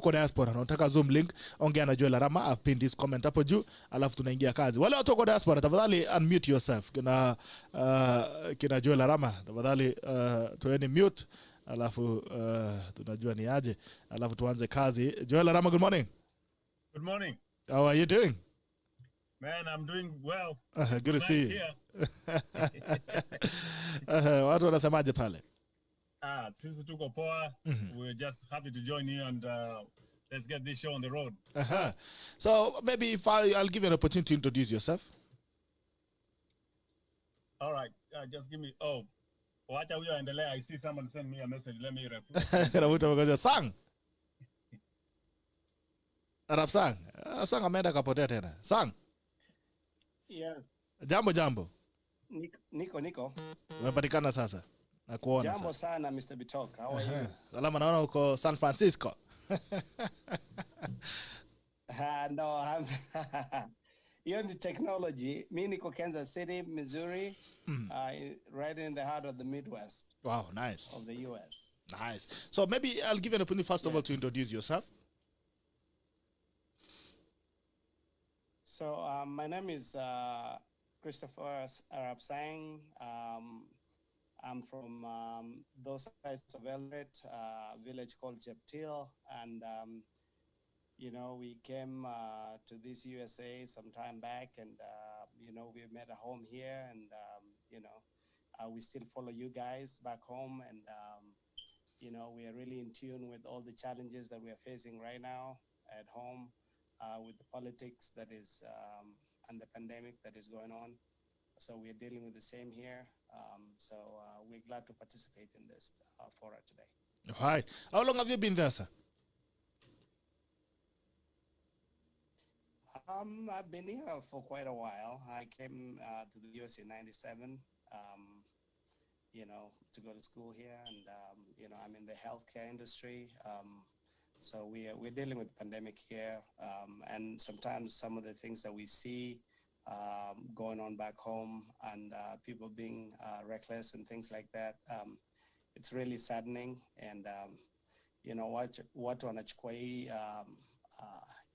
uko diaspora na unataka Zoom link, ongea na Joel Arama. I've pinned this comment hapo juu, alafu tunaingia kazi. Wale watu wako diaspora, tafadhali unmute yourself. Kina Joel Arama, tafadhali toeni mute, alafu tunajua ni aje, alafu tuanze kazi. Joel Arama, good morning. Good morning. How are you doing? Man, I'm doing well. Good to see you. Watu wanasemaje pale? Sisi tuko poa. We're just happy to join you and let's get this show on the road. So maybe if I'll give you an opportunity to introduce yourself. All right. Just give me. Wacha huyo endelea. I see someone send me a message. Let me reply. Sang. Arab Sang. Sang ameenda kapotea tena. Sang. Yes. Jambo. Niko. Umepatikana sasa. Na kuona sasa. Jambo sana Mr. BITOK. How are you? Salama, naona uko San Francisco. No, I'm you're the technology. Me niko Kansas City, Missouri, right in the heart of the Midwest. Wow, nice. Of the US. Nice. So maybe I'll give you an opportunity first of all to introduce yourself. So my name is Christopher Arab Sang. I'm from those sides of Eldoret, village called Jeptil, and we came to this USA some time back, and we made a home here, and we still follow you guys back home, and we are really in tune with all the challenges that we are facing right now at home. With the politics that is and the pandemic that is going on. So we're dealing with the same here. So we're glad to participate in this forum today. Hi. How long have you been there, sir? I've been here for quite a while. I came to the US in '97, to go to school here. And, I'm in the healthcare industry. So we're dealing with the pandemic here, and sometimes some of the things that we see going on back home, and people being reckless and things like that, it's really saddening. And watu wanachukua hii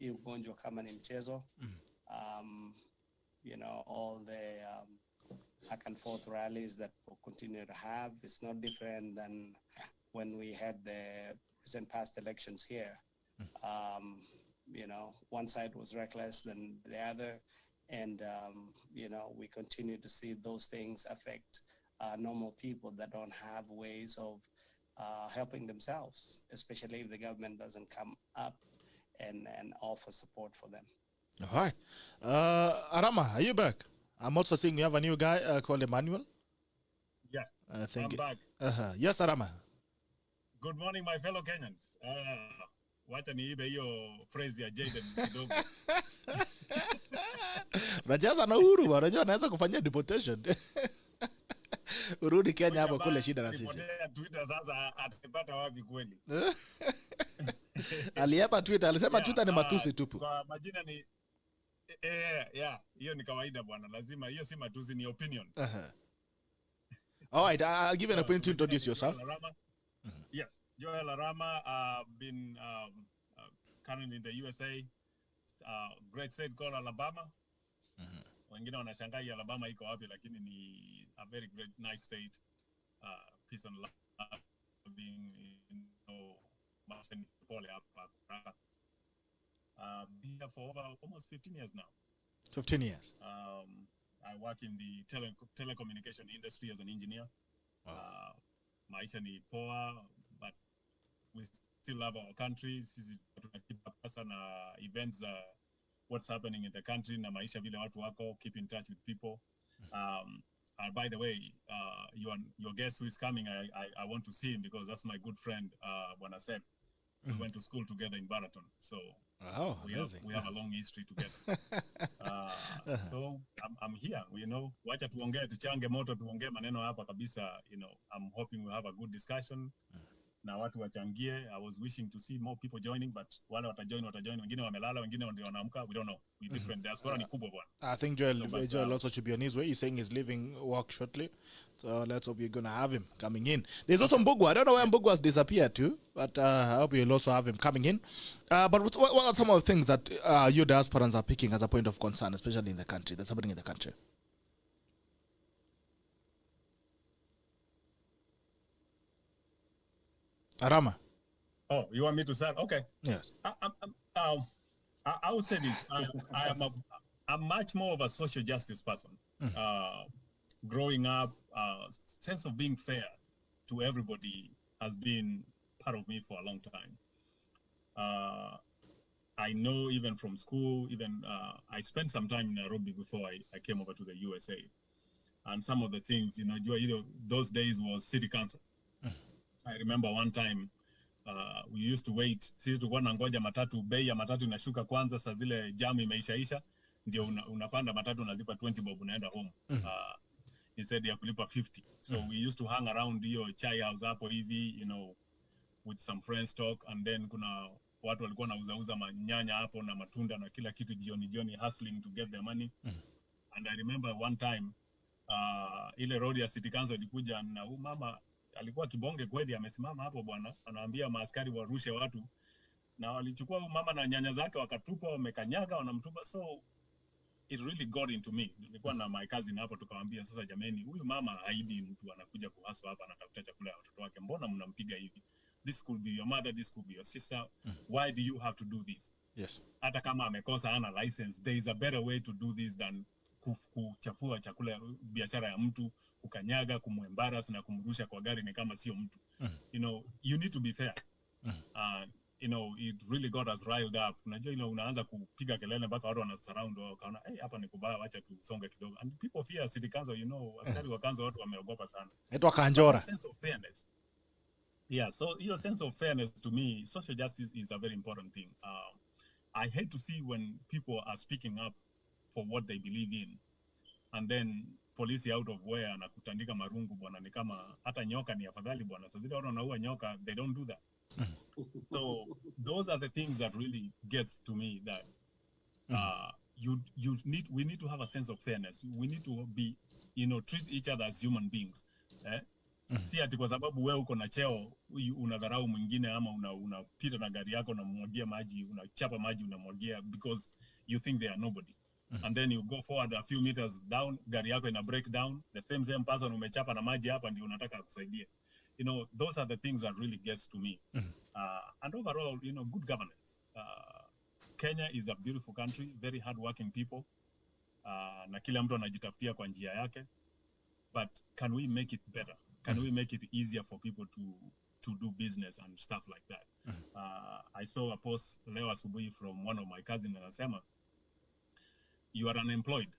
ugonjwa kama ni mchezo. All the back and forth rallies that we'll continue to have, it's not different than when we had the recent past elections here. One side was reckless than the other, and we continue to see those things affect normal people that don't have ways of helping themselves, especially if the government doesn't come up and offer support for them. All right. Arama, are you back? I'm also seeing you have a new guy called Emmanuel. Yeah, I'm back. Yes, Arama. Good morning, my fellow Kenyans. Wacha niibe hiyo phrase ya Jaden kidogo. Unajaza na Uhuru, unajua anaweza kufanyia deportation. Urudi Kenya hapo kule shida na sisi. Nipotea Twitter sasa atapata wapi kweli? Aliapa Twitter, alisema Twitter ni matusi tupu. Kwa majina ni hiyo ni kawaida bwana. Lazima hiyo si matusi, ni opinion. All right, I'll give you an opportunity to introduce yourself. Yes, Joel Arama. Been currently in the USA, great state called Alabama. Wengine wanashangaa Alabama iko wapi, lakini ni a very great, nice state. Peace and love, being pole hapa. Been here for over almost 15 years now. 15 years. I work in the telecommunication industry as an engineer. Maisha ni poa, but we still love our country. Sisi tunakeep up sana events, what's happening in the country na maisha vile watu wako, keep in touch with people. By the way, your guest who is coming, I want to see him because that's my good friend, Bwana Seb. We went to school together in Baraton, so we have a long history together. So I'm here. Wacha tuongee, tuchange moto, tuongee maneno hapa kabisa. I'm hoping we'll have a good discussion. na watu wachangie. I was wishing to see more people joining, but wale watajoin, wengine wamelala, wengine ndio wanaamka, we don't know. We different. Diaspora ni kubwa bwana. I think Joel also should be on his way. He's saying he's leaving work shortly. So let's hope you're going to have him coming in. There's also Mbugwa. I don't know where Mbugwa has disappeared to, but I hope you'll also have him coming in. But what are some of the things that you diasporans are picking as a point of concern, especially in the country, that's happening in the country? Arama. Oh, you want me to start? Okay. Yes. I would say this. I'm much more of a social justice person. Growing up, sense of being fair to everybody has been part of me for a long time. I know even from school, I spent some time in Nairobi before I came over to the USA. And some of the things, those days was city council. I remember one time we used to wait. Sisi tulikuwa nangoja matatu, bei ya matatu inashuka kwanza, saa zile jam imeishaisha, ndio unapanda matatu unalipa 20 bob unaenda home. Instead ya kulipa 50. So we used to hang around hiyo chai house hapo hivi, with some friends talk, and then kuna watu walikuwa nauza manyanya hapo na matunda na kila kitu jioni hustling to get their money. And I remember one time ile road ya city council ilikuja na mama alikuwa kibonge kweli, amesimama hapo bwana, anaambia maaskari warushe watu, na walichukua mama na nyanya zake wakatupa, wamekanyaga, wanamtupa. So it really got into me. Nilikuwa na my cousin hapo, tukamwambia sasa, jameni, huyu mama haidi mtu anakuja kuhaswa hapa, anatafuta chakula ya watoto wake, mbona mnampiga hivi? This could be your mother, this could be your sister. Why do you have to do this? Yes. Hata kama amekosa ana license, there is a better way to do this than kuchafua chakula, biashara ya mtu, kukanyaga, kumembarrass na kumrusha kwa gari ni kama sio mtu. You need to be fair. It really got us riled up. Unajua unaanza kupiga kelele mpaka watu wana surround wao, kaona hapa ni kubaya, acha tusonge kidogo. And people fear city council, askari wa council watu wameogopa sana. Etwa kanjora. Sense of fairness. Yeah, so your sense of fairness, to me, social justice is a very important thing. I hate to see when people are speaking up for what they believe in, and then polisi out of where na kutandika marungu bwana, ni kama hata nyoka ni afadhali bwana. So zile watu wanaua nyoka, they don't do that. So those are the things that really gets to me, that we need to have a sense of fairness. We need to be, treat each other as human beings. Si ati kwa sababu wewe uko na cheo unadharau mwingine, ama unapita na gari yako unamwagia maji, unachapa maji unamwagia, because you think they are nobody. And then you go forward a few meters down, gari yako ina break down, the same person umechapa na maji hapa ndio unataka kusaidia. Those are the things that really gets to me. And overall, good governance. Kenya is a beautiful country, very hardworking people. Na kila mtu anajitafutia kwa njia yake. But can we make it better? Can we make it easier for people to do business and stuff like that? I saw a post leo asubuhi from one of my cousins, anasema, you are unemployed.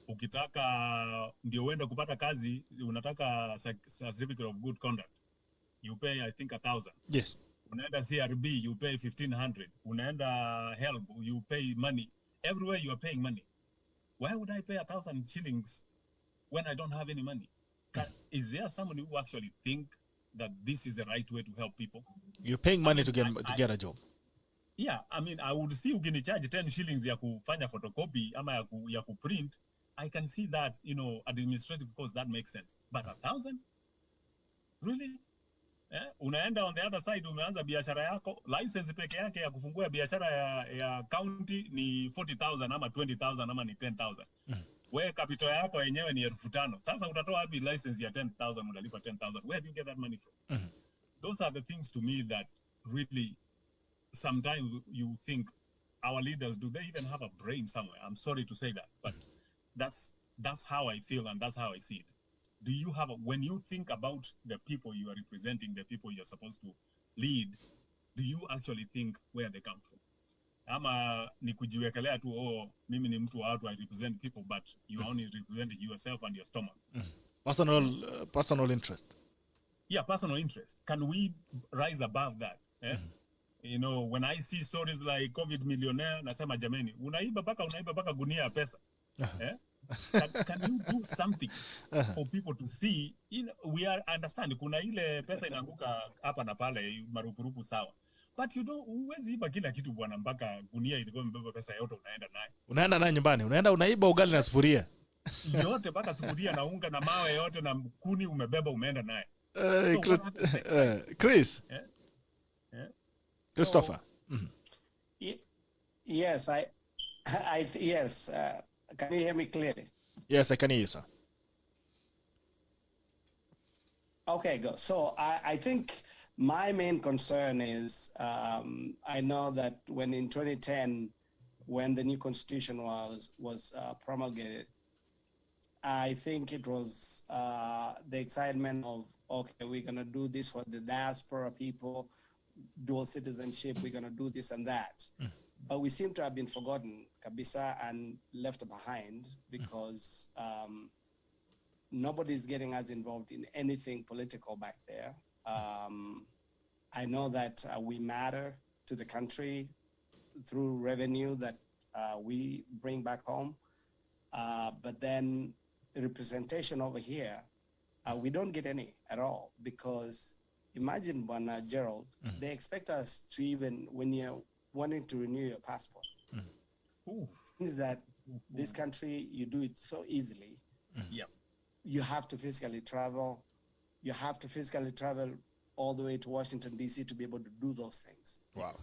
Ukitaka ndio uende kupata kazi, unataka certificate of good conduct, you pay I think 1,000. Yes. Unaenda CRB, you pay 1,500. Unaenda help, you pay money. Everywhere you are paying money. Why would I pay 1,000 shillings when I don't have any money? Is there someone who actually think that this is the right way to help people? You're paying money to get a job. Yeah, I mean, I would see ukinichaji 10 shillings ya kufanya photocopy ama ya kuprint, I can see that, administrative cost, that makes sense. But 1,000? Really? Unaenda on the other side, umeanza biashara yako, license peke yake ya kufungua biashara ya county ni 40,000 ama 20,000 ama ni 10,000. Wewe capital yako yenyewe ni 5,000. Sasa utatoa wapi license ya 10,000, unalipa 10,000? Where do you get that money from? Those are the things to me that really, sometimes you think, our leaders, do they even have a brain somewhere? I'm sorry to say that, but that's how I feel, and that's how I see it. Do you have when you think about the people you are representing, the people you're supposed to lead, do you actually think where they come from? Ama ni kujiwekelea tu, mimi ni mtu wa watu, I represent people, but you are only representing yourself and your stomach. Personal interest. Yeah, personal interest. Can we rise above that? When I see stories like COVID millionaire, nasema jameni, unaiba paka gunia ya pesa. can you do something for people to see? We are understand kuna ile pesa inaanguka hapa na pale marupurupu sawa. But you know, huwezi iba kila kitu bwana, mpaka gunia ilikuwa imebeba pesa yote unaenda naye. Unaenda naye nyumbani, unaiba ugali na sufuria. Yote mpaka sufuria na unga na mawe yote na kuni umebeba umeenda naye. Chris. Christopher. Yes, yes. Can you hear me clearly? Yes, I can hear you, sir. Okay, go. So I think my main concern is I know that when in 2010, when the new constitution was promulgated, I think it was the excitement of, okay, we're going to do this for the diaspora people, dual citizenship, we're going to do this and that. But we seem to have been forgotten, kabisa, and left behind because nobody's getting us involved in anything political back there. I know that we matter to the country through revenue that we bring back home. But then the representation over here, we don't get any at all, because imagine, Gerald, they expect us to, even when you're wanting to renew your passport, means that this country, you do it so easily. Yeah. You have to physically travel. You have to physically travel all the way to Washington, D.C. to be able to do those things. Wow.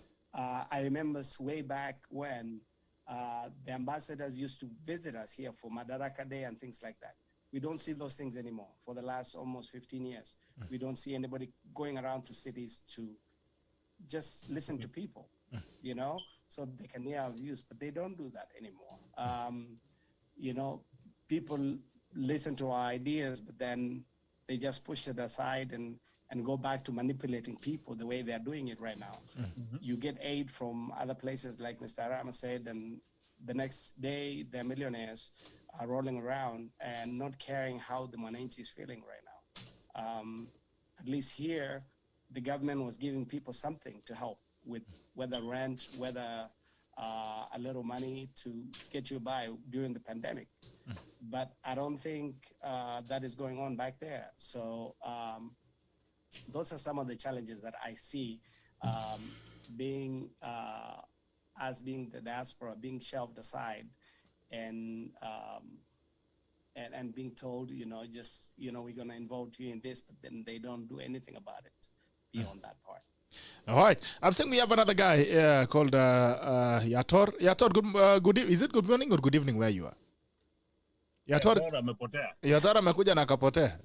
I remember way back when the ambassadors used to visit us here for Madaraka Day and things like that. We don't see those things anymore. For the last almost 15 years, we don't see anybody going around to cities to just listen to people, you know, so they can hear our views, but they don't do that anymore. You know, people listen to our ideas, but then they just push it aside and go back to manipulating people the way they're doing it right now. You get aid from other places, like Mr. Arama said, and the next day they're millionaires are rolling around and not caring how the Mwananchi is feeling right now. At least here, the government was giving people something to help with, whether rent, whether a little money to get you by during the pandemic. But I don't think that is going on back there. So those are some of the challenges that I see, being the diaspora, being shelved aside, and being told, you know, just, you know, we're going to involve you in this, but then they don't do anything about it beyond that part. All right. I'm saying we have another guy called Yator. Yator, is it good morning or good evening where you are? Yator amekuja na akapotea.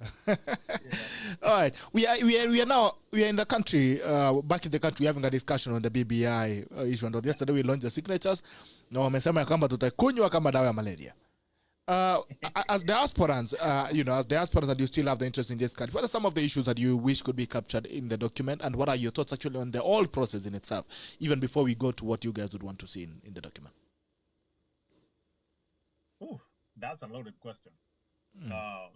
All right. We are in the country, back in the country, having a discussion on the BBI issue. And yesterday we launched the signatures. Na wamesema kwamba tutakunywa kama dawa ya malaria. As diasporans, as diasporans that you still have the interest in this country, what are some of the issues that you wish could be captured in the document, and what are your thoughts actually on the whole process in itself, even before we go to what you guys would want to see in the document? Ooh, that's a loaded question. How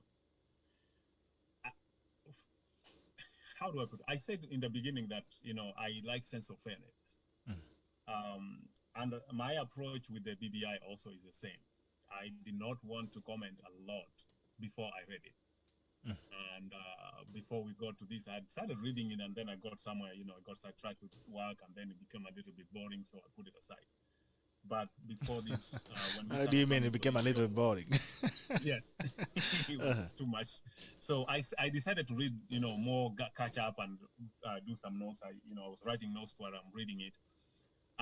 do I put it? I said in the beginning that, you know, I like sense of fairness. And my approach with the BBI also is the same. I did not want to comment a lot before I read it. And before we got to this, I started reading it, and then I got somewhere, you know, I got sidetracked with work, and then it became a little bit boring, so I put it aside. But before this, how do you mean it became a little bit boring? Yes, it was too much. So I decided to read, you know, more, catch up, and do some notes. I was writing notes while I'm reading it.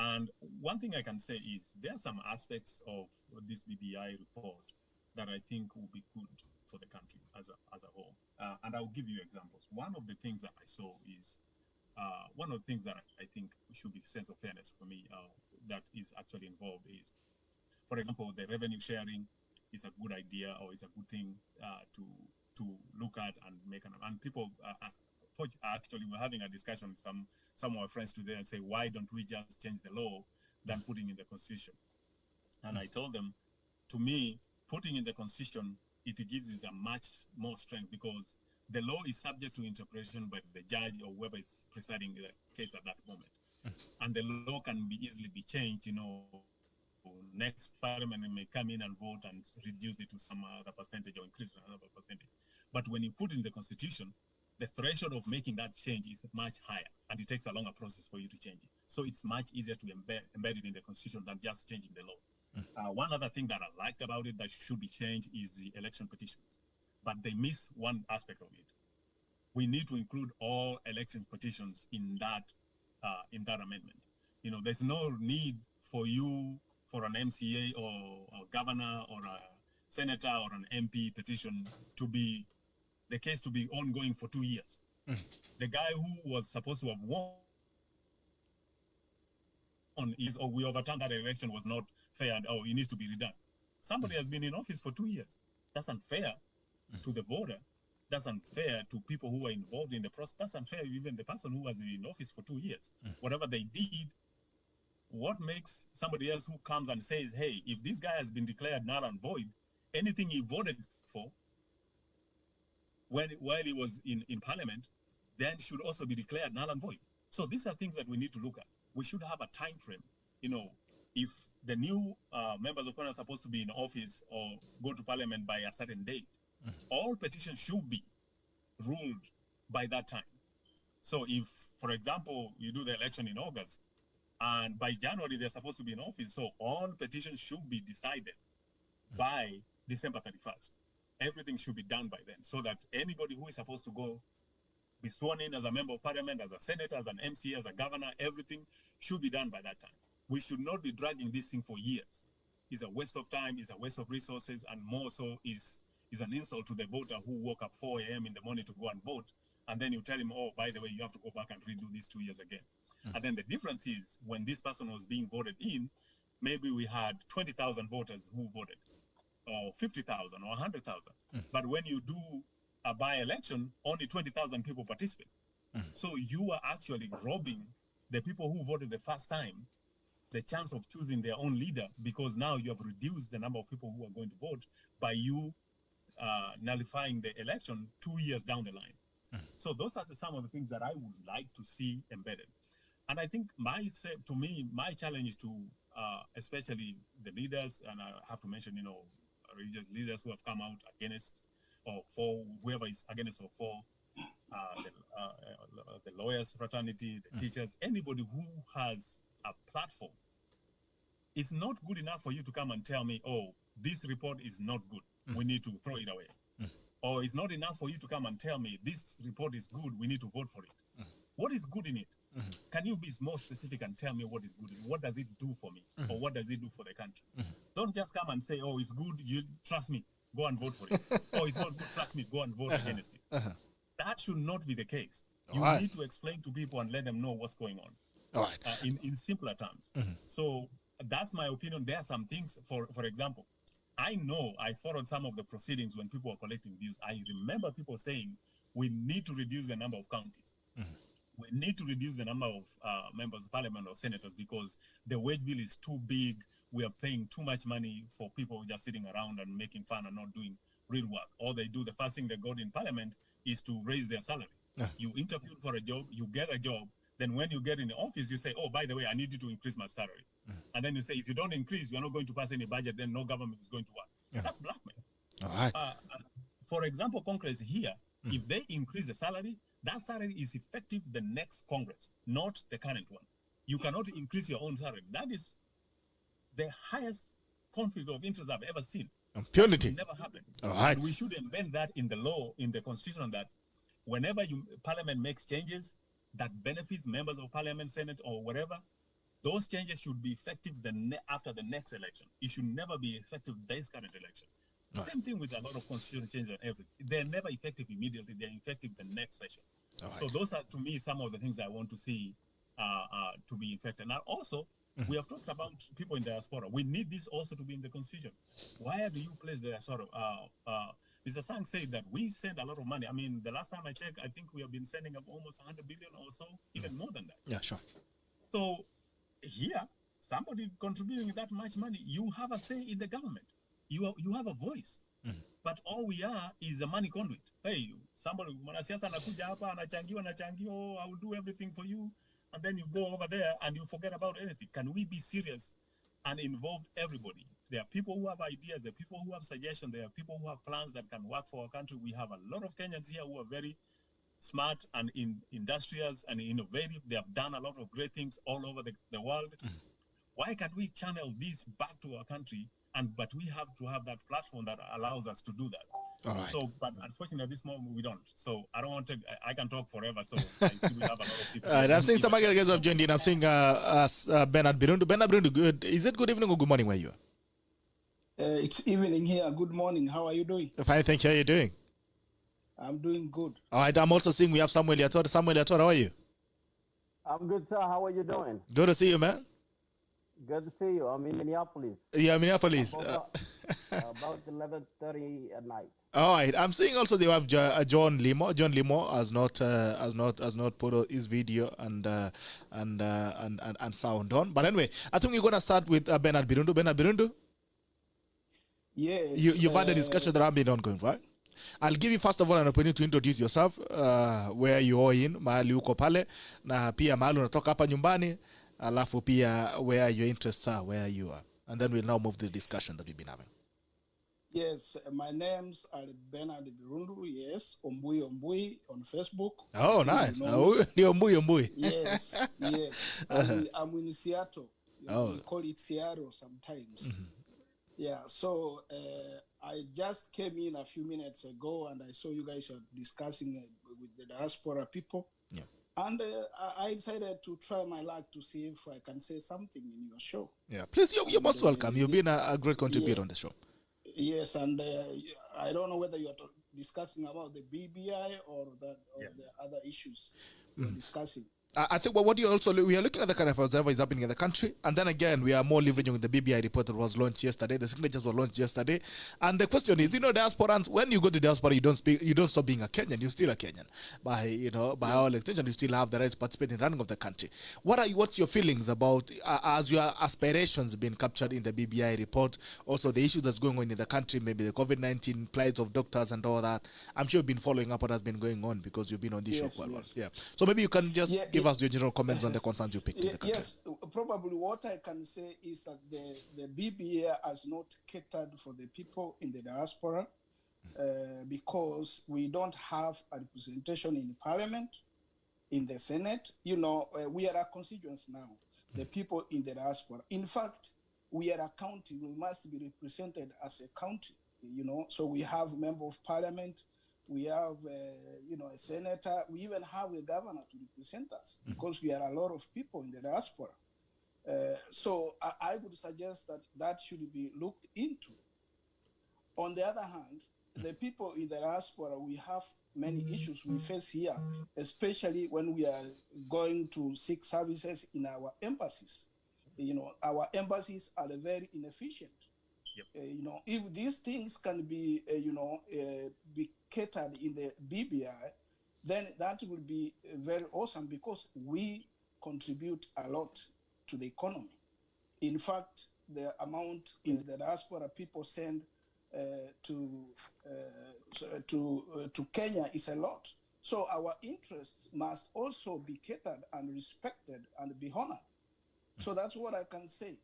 And one thing I can say is there are some aspects of this BBI report that I think will be good for the country as a whole. And I'll give you examples. One of the things that I saw is, one of the things that I think should be sense of fairness for me that is actually involved is, for example, the revenue sharing is a good idea, or is a good thing to look at and make and people actually we're having a discussion with some of our friends today and say, why don't we just change the law than putting in the constitution? And I told them, to me, putting in the constitution, it gives it a much more strength, because the law is subject to interpretation by the judge or whoever is presiding the case at that moment. And the law can easily be changed, you know, next parliament may come in and vote and reduce it to some other percentage or increase another percentage. But when you put in the constitution, the threshold of making that change is much higher, and it takes a longer process for you to change it. So it's much easier to embed it in the constitution than just changing the law. One other thing that I liked about it that should be changed is the election petitions, but they miss one aspect of it. We need to include all election petitions in that amendment. You know, there's no need for an MCA or a governor or a senator or an MP petition to be the case to be ongoing for 2 years. The guy who was supposed to have won is, we overturned that election was not fair, and it needs to be redone. Somebody has been in office for 2 years. That's unfair to the voter. That's unfair to people who are involved in the process. That's unfair even the person who was in office for 2 years. Whatever they did, what makes somebody else who comes and says, hey, if this guy has been declared null and void, anything he voted for while he was in parliament, then should also be declared null and void. So these are things that we need to look at. We should have a time frame. You know, if the new members of Parliament are supposed to be in office or go to parliament by a certain date, all petitions should be ruled by that time. So if, for example, you do the election in August, and by January they're supposed to be in office, so all petitions should be decided by December 31st. Everything should be done by then, so that anybody who is supposed to go be sworn in as a member of parliament, as a senator, as an MC, as a governor, everything should be done by that time. We should not be dragging this thing for years. It's a waste of time, it's a waste of resources, and more so is an insult to the voter who woke up 4 a.m. in the morning to go and vote, and then you tell him, oh, by the way, you have to go back and redo this 2 years again. And then the difference is, when this person was being voted in, maybe we had 20,000 voters who voted, or 50,000 or 100,000. But when you do a by-election, only 20,000 people participate. So you are actually robbing the people who voted the first time the chance of choosing their own leader, because now you have reduced the number of people who are going to vote by you nullifying the election 2 years down the line. So those are some of the things that I would like to see embedded. And I think my challenge to especially the leaders, and I have to mention, religious leaders who have come out against or for whoever is against or for the lawyers fraternity, the teachers, anybody who has a platform. It's not good enough for you to come and tell me, oh, this report is not good, we need to throw it away. Or it's not enough for you to come and tell me this report is good, we need to vote for it. What is good in it? Can you be more specific and tell me what is good in it? What does it do for me? Or what does it do for the country? Don't just come and say, oh, it's good, you trust me, go and vote for it. Oh, it's not good, trust me, go and vote against it. That should not be the case. You need to explain to people and let them know what's going on. In simpler terms. So that's my opinion. There are some things, for example, I know I followed some of the proceedings when people were collecting views. I remember people saying, we need to reduce the number of counties. We need to reduce the number of members of parliament or senators because the wage bill is too big. We are paying too much money for people just sitting around and making fun and not doing real work. All they do, the first thing they got in parliament is to raise their salary. You interviewed for a job, you get a job, then when you get in the office, you say, oh, by the way, I need you to increase my salary. And then you say, if you don't increase, you're not going to pass any budget, then no government is going to work. That's blackmail. For example, Congress here, if they increase the salary, that salary is effective the next Congress, not the current one. You cannot increase your own salary. That is the highest conflict of interest I've ever seen. Impunity. Never happened. And we should embed that in the law, in the constitution, that whenever parliament makes changes that benefits members of parliament, senate, or whatever, those changes should be effective after the next election. It should never be effective this current election. Same thing with a lot of constitutional changes and everything. They're never effective immediately. They're effective the next session. So those are, to me, some of the things I want to see to be effective. Now, also, we have talked about people in diaspora. We need this also to be in the constitution. Why do you place the diaspora? Mr. Sang said that we send a lot of money. I mean, the last time I checked, I think we have been sending up almost 100 billion or so, even more than that. Yeah, sure. So here, somebody contributing that much money, you have a say in the government. You have a voice. But all we are is a money conduit. Hey, somebody, mwanasiasa anakuja hapa, anachangiwa, I will do everything for you. And then you go over there and you forget about anything. Can we be serious and involve everybody. There are people who have ideas, there are people who have suggestions, there are people who have plans that can work for our country. We have a lot of Kenyans here who are very smart and industrious and innovative. They have done a lot of great things all over the world. Why can't we channel this back to our country? But we have to have that platform that allows us to do that. All right. So, but unfortunately, at this moment, we don't. So I don't want to, I can talk forever. So I see we have a lot of people. I'm seeing some other guys have joined in. I'm seeing Bernard Birundu. Bernard Birundu, good. Is it good evening or good morning where you are? It's evening here. Good morning. How are you doing? Fine, thank you. How are you doing? I'm doing good. All right, I'm also seeing we have Samuel Yator. Samuel Yator, how are you? I'm good, sir. How are you doing? Good to see you, man. Good to see you. I'm in Minneapolis. Yeah, Minneapolis. About 11:30 at night. All right, I'm seeing also they have John Limo. John Limo has not put his video and sound on. But anyway, I think we're gonna start with Bernard Birundu. Bernard Birundu. Yes. You've had a discussion that have been ongoing, right? I'll give you first of all an opportunity to introduce yourself, where you are in, mahali uko pale, na pia mahali unatoka hapa nyumbani, alafu pia where your interests are, where you are. And then we'll now move to the discussion that we've been having. Yes, my names are Bernard Birundu, yes, Ombui on Facebook. Oh, nice. Ombui. Yes, yes. I'm in Seattle. We call it Seattle sometimes. Mm-hmm. Yeah, so I just came in a few minutes ago and I saw you guys were discussing with the diaspora people. Yeah. And I decided to try my luck to see if I can say something in your show. Yeah, please, you're most welcome. You've been a great contributor on the show. Yes, and I don't know whether you're discussing about the BBI or the other issues we're discussing. I think what you also we are looking at the kind of whatever is happening in the country, and then again we are more leveraging with the BBI report that was launched yesterday. The signatures were launched yesterday, and the question is, diasporans, when you go to diaspora, you don't stop being a Kenyan. You're still a Kenyan. By all extension, you still have the right to participate in the running of the country. What's your feelings about as your aspirations being captured in the BBI report? Also, the issues that's going on in the country, maybe the COVID-19 plight of doctors and all that. I'm sure you've been following up what has been going on because you've been on this show quite well. Yeah. So maybe you can just give us your general comments on the concerns you picked in the country. Yes, probably what I can say is that the BBA has not catered for the people in the diaspora because we don't have a representation in Parliament, in the Senate. We are a constituents now, the people in the diaspora. In fact, we are a county. We must be represented as a county, So we have member of Parliament. We have, a senator. We even have a governor to represent us because we are a lot of people in the diaspora. So I would suggest that should be looked into. On the other hand, the people in the diaspora, we have many issues we face here, especially when we are going to seek services in our embassies. Our embassies are very inefficient. If these things can be, be catered in the BBI, then that will be very awesome because we contribute a lot to the economy. In fact, the amount in the diaspora people send to Kenya is a lot. So our interests must also be catered and respected and be honored. So that's what I can say.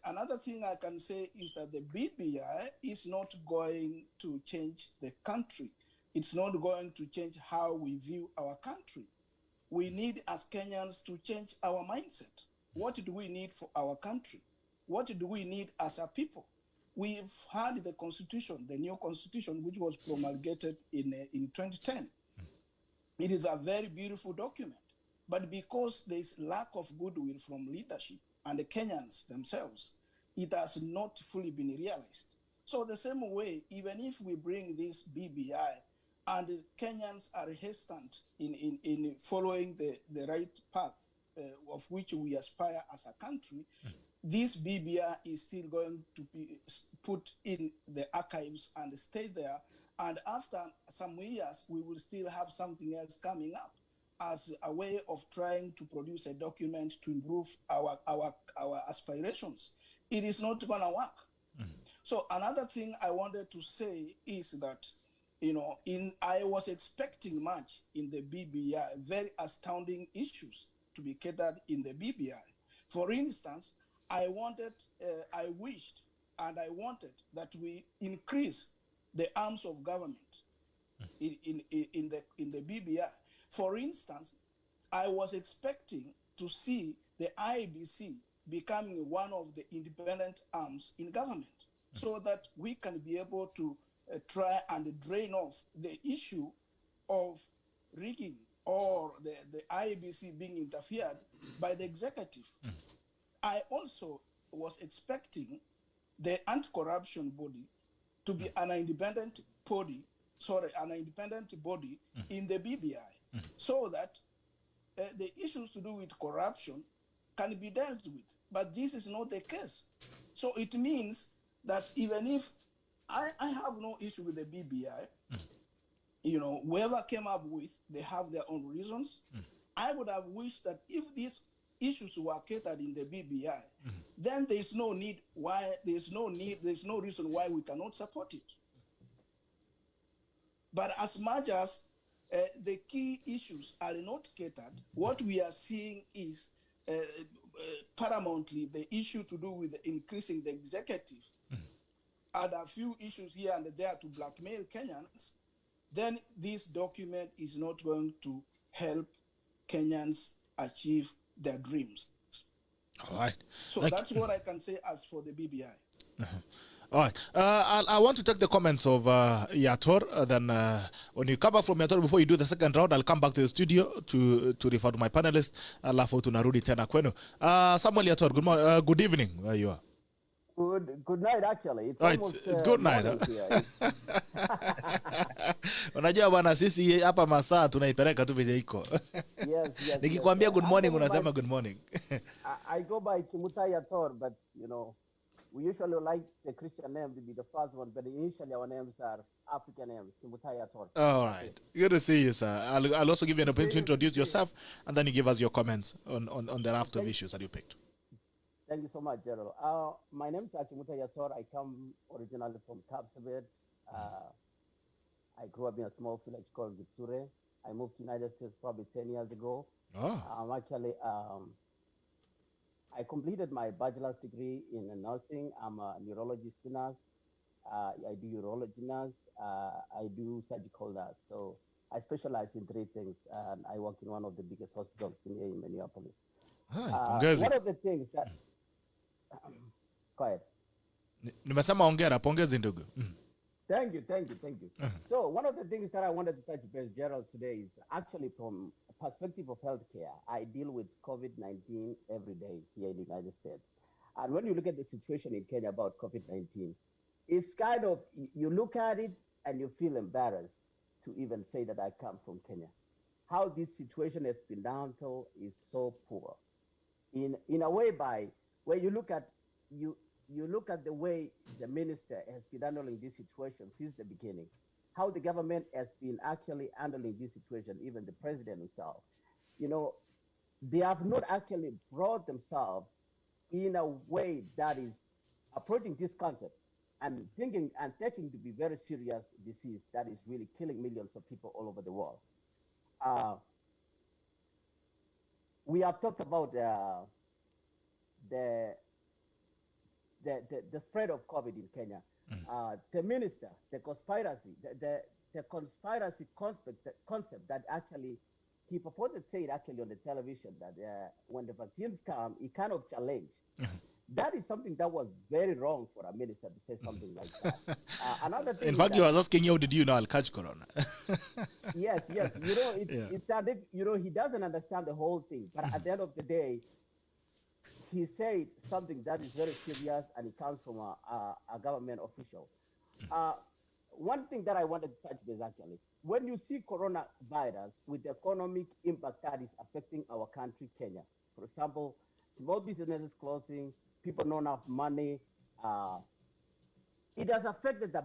Another thing I can say is that the BBI is not going to change the country. It's not going to change how we view our country. We need, as Kenyans, to change our mindset. What do we need for our country? What do we need as a people? We've had the constitution, the new constitution, which was promulgated in 2010. It is a very beautiful document. But because there's lack of goodwill from leadership and the Kenyans themselves, it has not fully been realized. So the same way, even if we bring this BBI and the Kenyans are hesitant in following the right path of which we aspire as a country, this BBI is still going to be put in the archives and stay there. And after some years, we will still have something else coming up as a way of trying to produce a document to improve our aspirations. It is not going to work. So another thing I wanted to say is that, I was expecting much in the BBI, very astounding issues to be catered in the BBI. For instance, I wished and I wanted that we increase the arms of government in the BBI. For instance, I was expecting to see the IBC becoming one of the independent arms in government so that we can be able to try and drain off the issue of rigging or the IBC being interfered by the executive. I also was expecting the anti-corruption body to be an independent body, in the BBI, so that the issues to do with corruption can be dealt with. But this is not the case. So it means that even if I have no issue with the BBI, you know, whoever came up with, they have their own reasons. I would have wished that if these issues were catered in the BBI, then there's no reason why we cannot support it. But as much as the key issues are not catered, what we are seeing is paramountly the issue to do with increasing the executive and a few issues here and there to blackmail Kenyans, then this document is not going to help Kenyans achieve their dreams. All right. So that's what I can say as for the BBI. All right. I want to take the comments of Yator. Then when you come back from Yator, before you do the second round, I'll come back to the studio to refer to my panelists. Alafu tunarudi tena kwenu. Samuel Yator, good morning. Good evening. Where you are? Good night, actually. It's almost it's good night. here. Unajua bwana, sisi hapa masaa tunaipeleka tu vile iko. Yes. Nikikwambia good morning unasema good morning. I go by Kimutai Yator, but you know, we usually like the Christian name to be the first one, but initially our names are African names, Kimutai Yator. All right. Good to see you, sir. I'll also give you an opportunity to introduce yourself, and then you give us your comments on the raft of issues that you picked. Thank you so much, Gerald. My name is Akimuta Yator. I come originally from Kapsabet. I grew up in a small village called Victoria. I moved to the United States probably 10 years ago. I completed my bachelor's degree in nursing. I'm a neurologist nurse. I do urology nurse. I do surgical nurse. So I specialize in three things. And I work in one of the biggest hospitals in Minneapolis. One of the things that... Go ahead. Nimesema ongera, pongezi ndugu. Thank you. So one of the things that I wanted to touch base, Gerald, today is actually from a perspective of healthcare. I deal with COVID-19 every day here in the United States. And when you look at the situation in Kenya about COVID-19, it's kind of, you look at it and you feel embarrassed to even say that I come from Kenya. How this situation has been handled is so poor. In a way, by where you look at the way the minister has been handling this situation since the beginning, how the government has been actually handling this situation, even the president himself. You know, they have not actually brought themselves in a way that is approaching this concept and thinking and taking to be very serious disease that is really killing millions of people all over the world. We have talked about the spread of COVID in Kenya. The minister, the conspiracy, the conspiracy concept that actually he purported said actually on the television that when the vaccines come, he kind of challenged. That is something that was very wrong for a minister to say something like that. Another thing. In fact, he was asking you, did you know I'll catch corona? Yes. You know, it started. You know, he doesn't understand the whole thing. But at the end of the day, he said something that is very serious, and it comes from a government official. One thing that I wanted to touch base actually, when you see coronavirus with the economic impact that is affecting our country, Kenya, for example, small businesses closing, people don't have money. It has affected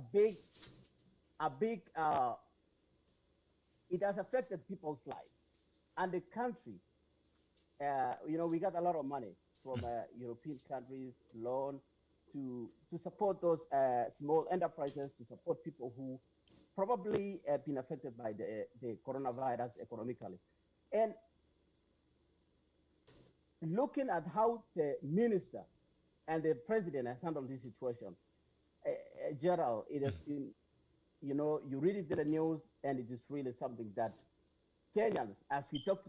it has affected people's life and the country. You know, we got a lot of money from European countries, loan to support those small enterprises, to support people who probably have been affected by the coronavirus economically. And looking at how the minister and the president has handled this situation. Gerald, it has been, you read it in the news, and it is really something that Kenyans, as we talk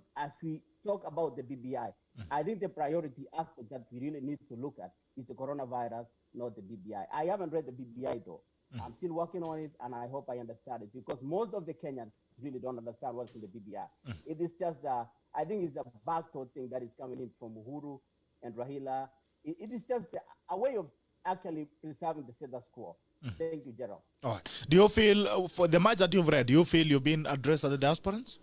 about the BBI, I think the priority aspect that we really need to look at is the coronavirus, not the BBI. I haven't read the BBI though. I'm still working on it, and I hope I understand it, because most of the Kenyans really don't understand what's in the BBI. It is just, I think it's a backdoor thing that is coming in from Uhuru and Rahila. It is just a way of actually preserving the status quo. Thank you, Gerald. All right. Do you feel, for the much that you've read, do you feel you've been addressed as the diasporans?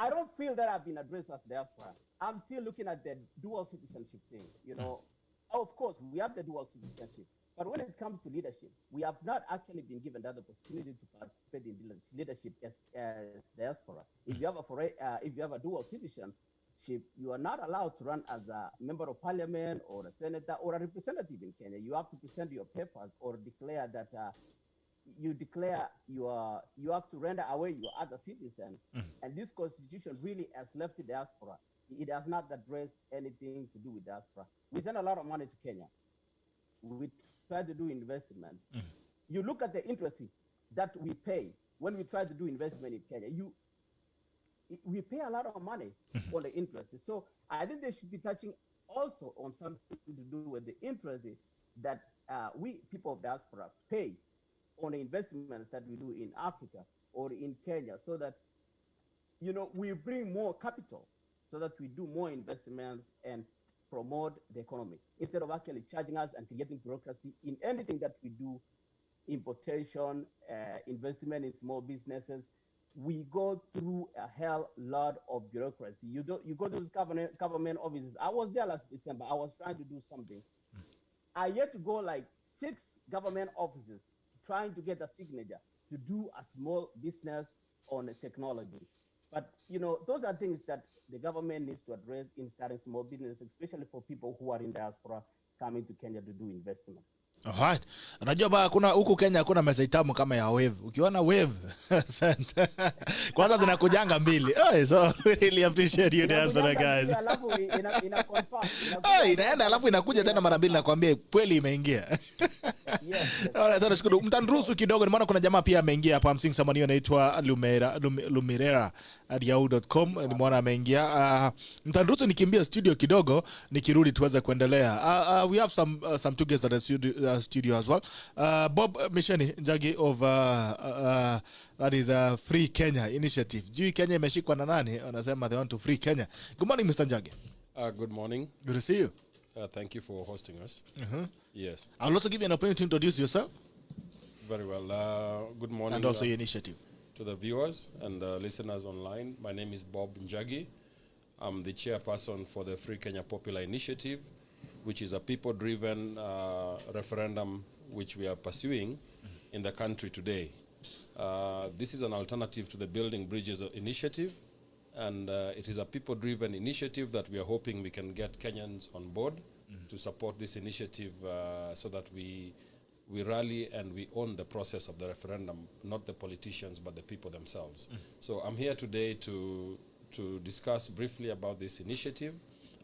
I don't feel that I've been addressed as diaspora. I'm still looking at the dual citizenship thing. Of course, we have the dual citizenship. But when it comes to leadership, we have not actually been given that opportunity to participate in leadership as diaspora. If you have a dual citizenship, you are not allowed to run as a member of parliament or a senator or a representative in Kenya. You have to present your papers or declare that you have to render away your other citizen. And this constitution really has left the diaspora. It has not addressed anything to do with diaspora. We send a lot of money to Kenya. We try to do investments. You look at the interest that we pay when we try to do investment in Kenya. We pay a lot of money for the interest. So I think they should be touching also on something to do with the interest that we people of diaspora pay on the investments that we do in Africa or in Kenya, so that we bring more capital, so that we do more investments and promote the economy, instead of actually charging us and creating bureaucracy in anything that we do, importation, investment in small businesses. We go through a hell lot of bureaucracy. You go to these government offices. I was there last December. I was trying to do something. I had to go like 6 government offices trying to get a signature to do a small business on technology. But those are things that the government needs to address in starting small business, especially for people who are in diaspora coming to Kenya to do investment. Alright. Unajua ba huku Kenya kuna meza itamu kama ya wave. Ukiona wave, kwanza zinakujanga mbili. So we really appreciate you diaspora guys. Inaenda alafu inakuja tena mara mbili, nakwambia kweli imeingia. Alright, tunashukuru. Mtaniruhusu kidogo, nimeona kuna jamaa pia ameingia hapa. I'm seeing someone anaitwa Lumirera@yahoo.com. Nimeona ameingia. Mtaniruhusu nikimbia studio kidogo, nikirudi tuweze kuendelea. We have some two guests at the studio as well. Bob Misheni Njagi of that is Free Kenya Initiative. Juu Kenya imeshikwa na nani? Anasema they want to free Kenya. Good morning, Mr. Njagi. Good morning. Good to see you. Thank you for hosting us. Yes. I'll also give you an opportunity to introduce yourself. Very well. Good morning. And also your initiative. To the viewers and listeners online. My name is Bob Njagi. I'm the chairperson for the Free Kenya Popular Initiative, which is a people-driven referendum which we are pursuing in the country today. This is an alternative to the Building Bridges initiative, and it is a people-driven initiative that we are hoping we can get Kenyans on board to support this initiative, so that we rally and we own the process of the referendum, not the politicians, but the people themselves. So I'm here today to discuss briefly about this initiative,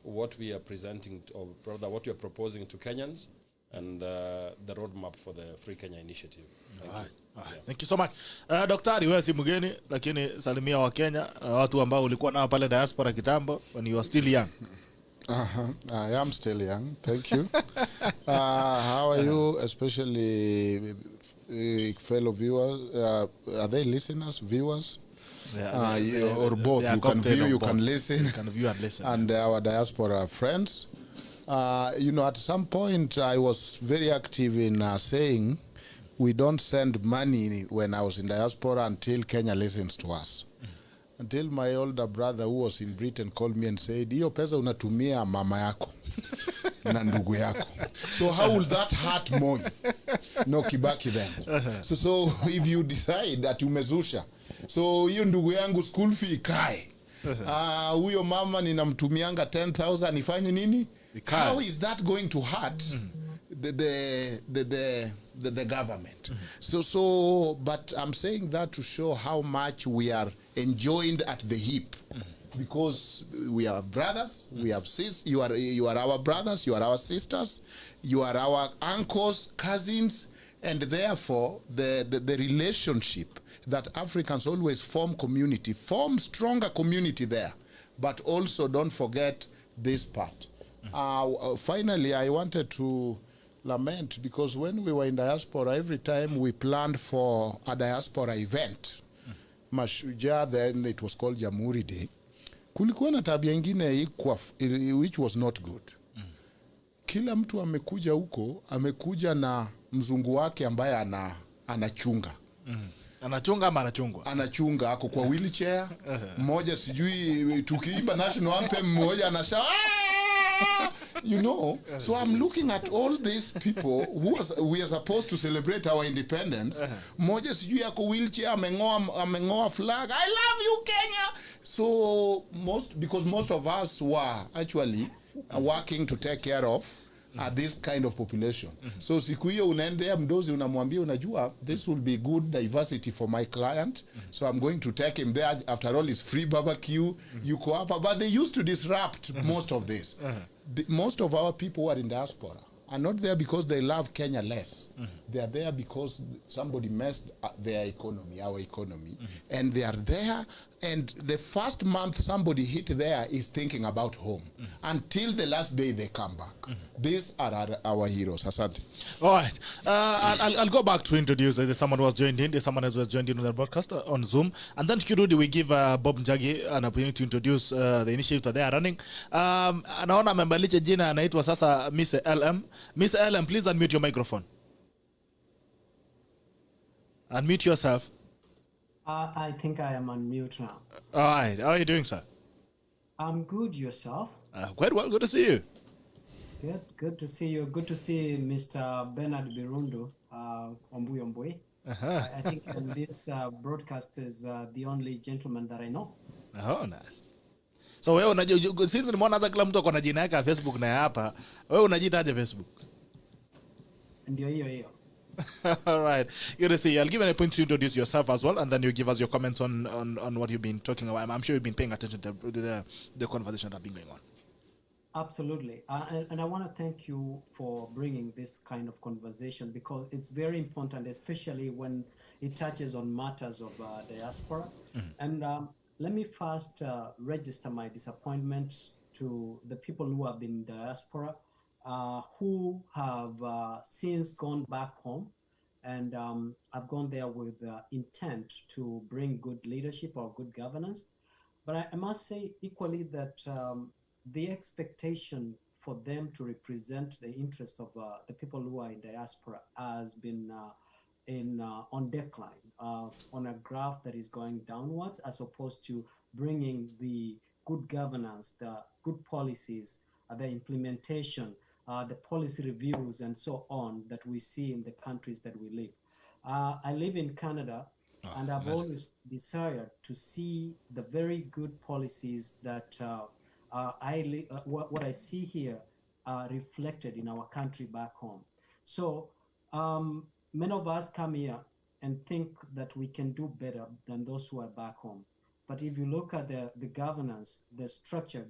what we are presenting, or rather what we are proposing to Kenyans, and the roadmap for the Free Kenya Initiative. Thank you so much. Daktari, wewe si mgeni, lakini salimia wa Kenya, watu ambao ulikuwa nao pale diaspora kitambo when you were still young. I am still young, thank you. How are you, especially fellow viewers? Are they listeners, viewers? Or both? You can view, you can listen. You can view and listen. And our diaspora friends. At some point I was very active in saying we don't send money when I was in diaspora until Kenya listens to us. Until my older brother who was in Britain called me and said, hiyo pesa unatumia mama yako na ndugu yako. So how will that hurt Moi? No, Kibaki then. So if you decide that umezusha, so hiyo ndugu yangu school fee ikae. Huyo mama ninamtumianga 10,000 ifanye nini? How is that going to hurt the government? So but I'm saying that to show how much we are enjoined at the hip because we are brothers, we have sisters, you are our brothers, you are our sisters, you are our uncles, cousins, and therefore the relationship that Africans always form stronger community there. But also don't forget this part. Finally, I wanted to lament, because when we were in diaspora, every time we planned for a diaspora event, Mashujaa, then it was called Jamhuri Day, kulikuwa na tabia ingine which was not good. Kila mtu amekuja huko, amekuja na mzungu wake ambaye anachunga. Anachunga ama anachungwa? Anachunga, ako kwa wheelchair. Mmoja sijui tukiimba national anthem mmoja anasha you know. So I'm looking at all these people we are supposed to celebrate our independence. Mmoja sijui ako wheelchair, amengoa flag. I love you Kenya. So because most of us were actually working to take care of this kind of population. So siku hiyo unaendea mdozi unamwambia, unajua, this will be good diversity for my client, so I'm going to take him there. After all, it's free barbecue. Yuko hapa, but they used to disrupt most of this. Most of our people who are in diaspora are not there because they love Kenya less. They are there because somebody messed up their economy, our economy, and they are there. And the first month somebody hit there is thinking about home until the last day they come back. These are our heroes. Asante. All right. I'll go back to introduce someone who has joined in. There's someone else who has joined in on the broadcast on Zoom. And then Kirudi, we give Bob Njagi an opportunity to introduce the initiative that they are running. Anaona amebadilisha jina, anaitwa sasa Miss LM. Miss LM, please unmute your microphone. Unmute yourself. I think I am on mute now. All right. How are you doing, sir? I'm good. Yourself? Quite well. Good to see you. Good to see you. Good to see Mr. Bernard Birundu, Ombui. I think this broadcast is the only gentleman that I know. Oh, nice. So wewe unajua, since nimeona hata kila mtu ako na jina yake ya Facebook na hapa, wewe unajiitaje Facebook? Ndio hiyo. All right. Good to see you. I'll give you a point to introduce yourself as well, and then you give us your comments on what you've been talking about. I'm sure you've been paying attention to the conversation that have been going on. Absolutely. And I want to thank you for bringing this kind of conversation, because it's very important, especially when it touches on matters of diaspora. And let me first register my disappointment to the people who have been in diaspora, who have since gone back home, and I've gone there with intent to bring good leadership or good governance. But I must say equally that the expectation for them to represent the interest of the people who are in diaspora has been on decline, on a graph that is going downwards, as opposed to bringing the good governance, the good policies, the implementation, the policy reviews, and so on that we see in the countries that we live. I live in Canada, and I've always desired to see the very good policies that what I see here reflected in our country back home. So many of us come here and think that we can do better than those who are back home. But if you look at the governance, the structure,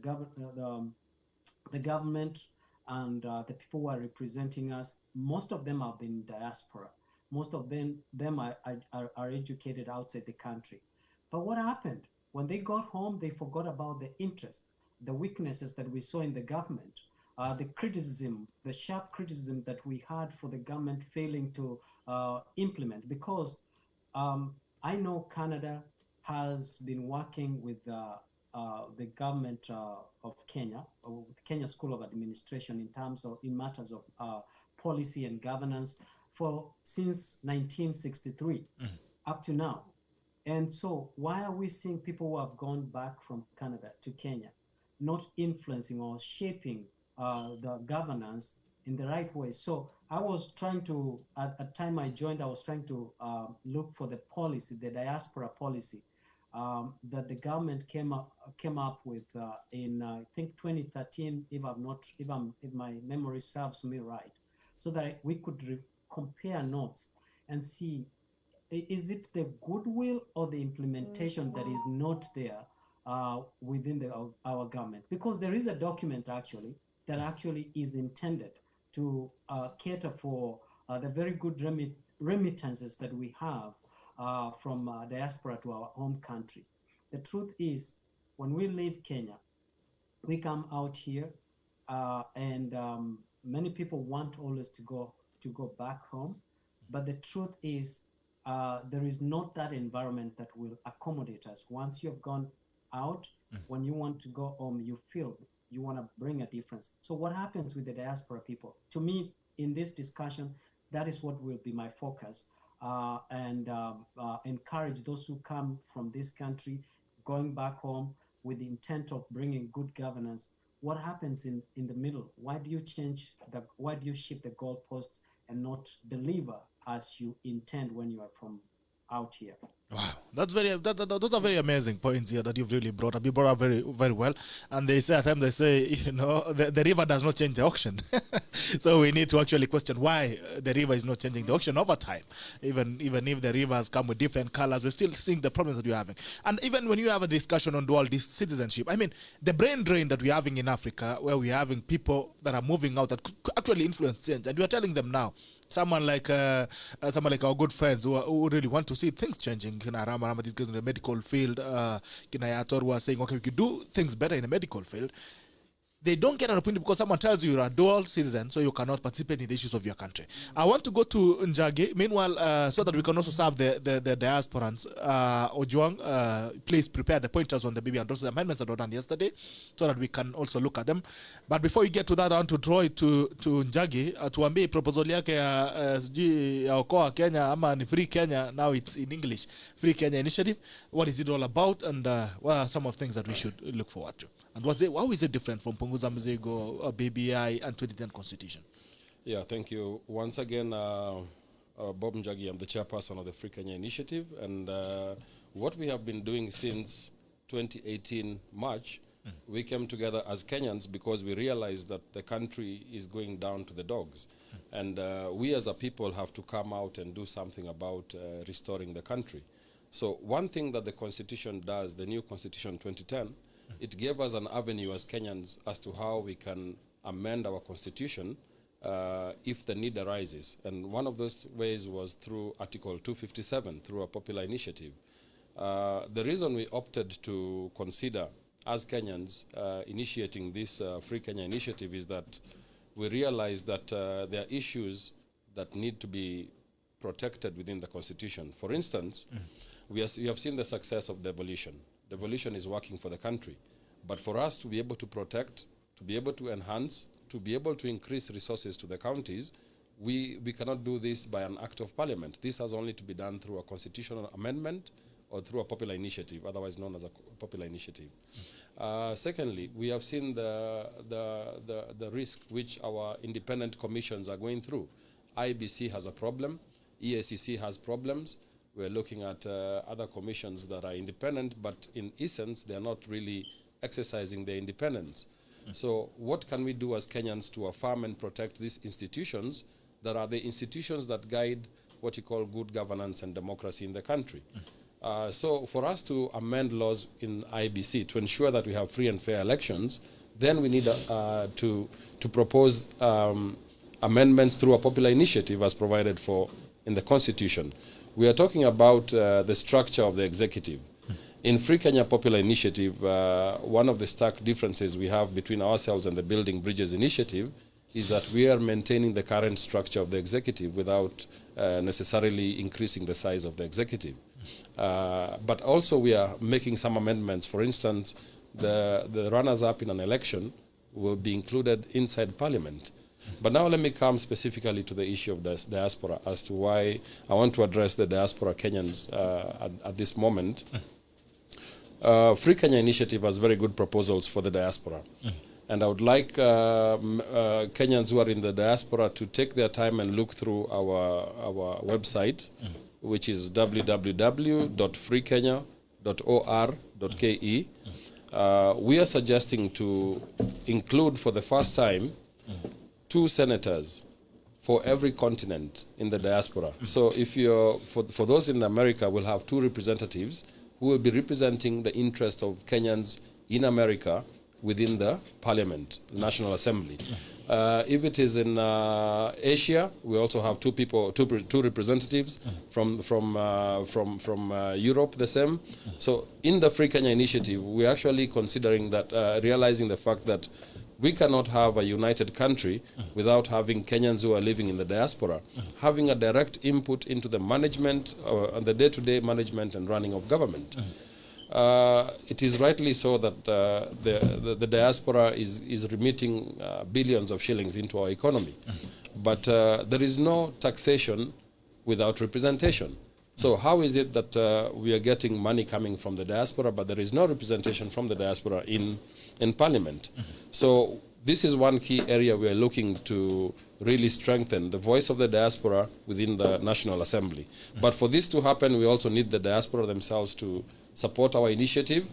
the government, and the people who are representing us, most of them have been diaspora. Most of them are educated outside the country. But what happened? When they got home, they forgot about the interest, the weaknesses that we saw in the government, the criticism, the sharp criticism that we had for the government failing to implement. Because I know Canada has been working with the government of Kenya, or Kenya School of Administration, in matters of policy and governance since 1963 up to now. And so why are we seeing people who have gone back from Canada to Kenya not influencing or shaping the governance in the right way? So I was trying to, at the time I joined, I was trying to look for the policy, the diaspora policy, that the government came up with in I think 2013, if my memory serves me right, so that we could compare notes and see, is it the goodwill or the implementation that is not there within our government, because there is a document actually that actually is intended to cater for the very good remittances that we have from diaspora to our home country. The truth is, when we leave Kenya, we come out here, and many people want always to go back home, but the truth is, there is not that environment that will accommodate us. Once you have gone out, when you want to go home, you feel you want to bring a difference. So what happens with the diaspora people? To me, in this discussion, that is what will be my focus, and encourage those who come from this country going back home with the intent of bringing good governance. What happens in the middle? Why do you why do you shift the goalposts and not deliver as you intend when you are from out here? Wow, that's those are very amazing points here that you've really brought up. You brought up very, very well. And they say at times, they say, you know, the river does not change the auction. So we need to actually question why the river is not changing the auction over time. Even if the rivers come with different colors, we're still seeing the problems that you're having. And even when you have a discussion on dual citizenship, I mean, the brain drain that we're having in Africa, where we're having people that are moving out that could actually influence change, and we're telling them now, someone like our good friends who really want to see things changing. Rama, these guys in the medical field, Yator was saying, okay, we could do things better in the medical field. They don't get an opinion because someone tells you you're a dual citizen, so you cannot participate in the issues of your country. I want to go to Njagi. Meanwhile, so that we can also serve the diasporans, OJWANG, please prepare the pointers on the BB and also the amendments that were done yesterday, so that we can also look at them. But before we get to that, I want to draw it to Njagi. Tuambie proposal yake ya Okoa Kenya, ama ni Free Kenya, now it's in English, Free Kenya Initiative. What is it all about, and what are some of the things that we should look forward to? And how is it different from Punguza Mzigo, BBI, and 2010 Constitution? Yeah, thank you. Once again, Bob Njagi, I'm the chairperson of the Free Kenya Initiative. And what we have been doing since 2018 March, we came together as Kenyans because we realized that the country is going down to the dogs. And we as a people have to come out and do something about restoring the country. So one thing that the Constitution does, the new Constitution 2010, it gave us an avenue as Kenyans as to how we can amend our constitution if the need arises. And one of those ways was through Article 257, through a popular initiative. The reason we opted to consider, as Kenyans, initiating this Free Kenya initiative is that we realized that there are issues that need to be protected within the constitution. For instance, we have seen the success of devolution. Devolution is working for the country. But for us to be able to protect, to be able to enhance, to be able to increase resources to the counties, we cannot do this by an act of parliament. This has only to be done through a constitutional amendment or through a popular initiative, otherwise known as a popular initiative. Secondly, we have seen the risk which our independent commissions are going through. IBC has a problem, EACC has problems. We're looking at other commissions that are independent, but in essence, they're not really exercising their independence. So what can we do as Kenyans to affirm and protect these institutions that are the institutions that guide what you call good governance and democracy in the country? So for us to amend laws in IBC to ensure that we have free and fair elections, then we need to propose amendments through a popular initiative as provided for in the Constitution. We are talking about the structure of the executive. In Free Kenya Popular Initiative, one of the stark differences we have between ourselves and the Building Bridges Initiative is that we are maintaining the current structure of the executive without necessarily increasing the size of the executive. But also we are making some amendments. For instance, the runners-up in an election will be included inside Parliament. But now let me come specifically to the issue of the diaspora as to why I want to address the diaspora Kenyans at this moment. Free Kenya Initiative has very good proposals for the diaspora. And I would like Kenyans who are in the diaspora to take their time and look through our website, which is www.freekenya.or.ke. We are suggesting to include for the first time 2 senators for every continent in the diaspora. So if you're, for those in America, we'll have 2 representatives who will be representing the interest of Kenyans in America within the Parliament, the National Assembly. If it is in Asia, we also have two representatives from Europe, the same. So in the Free Kenya Initiative, we're actually considering that, realizing the fact that we cannot have a united country without having Kenyans who are living in the diaspora having a direct input into the management, the day-to-day management and running of government. It is rightly so that the diaspora is remitting billions of shillings into our economy. But there is no taxation without representation. So how is it that we are getting money coming from the diaspora, but there is no representation from the diaspora in Parliament? So this is one key area we are looking to really strengthen the voice of the diaspora within the National Assembly. But for this to happen, we also need the diaspora themselves to support our initiative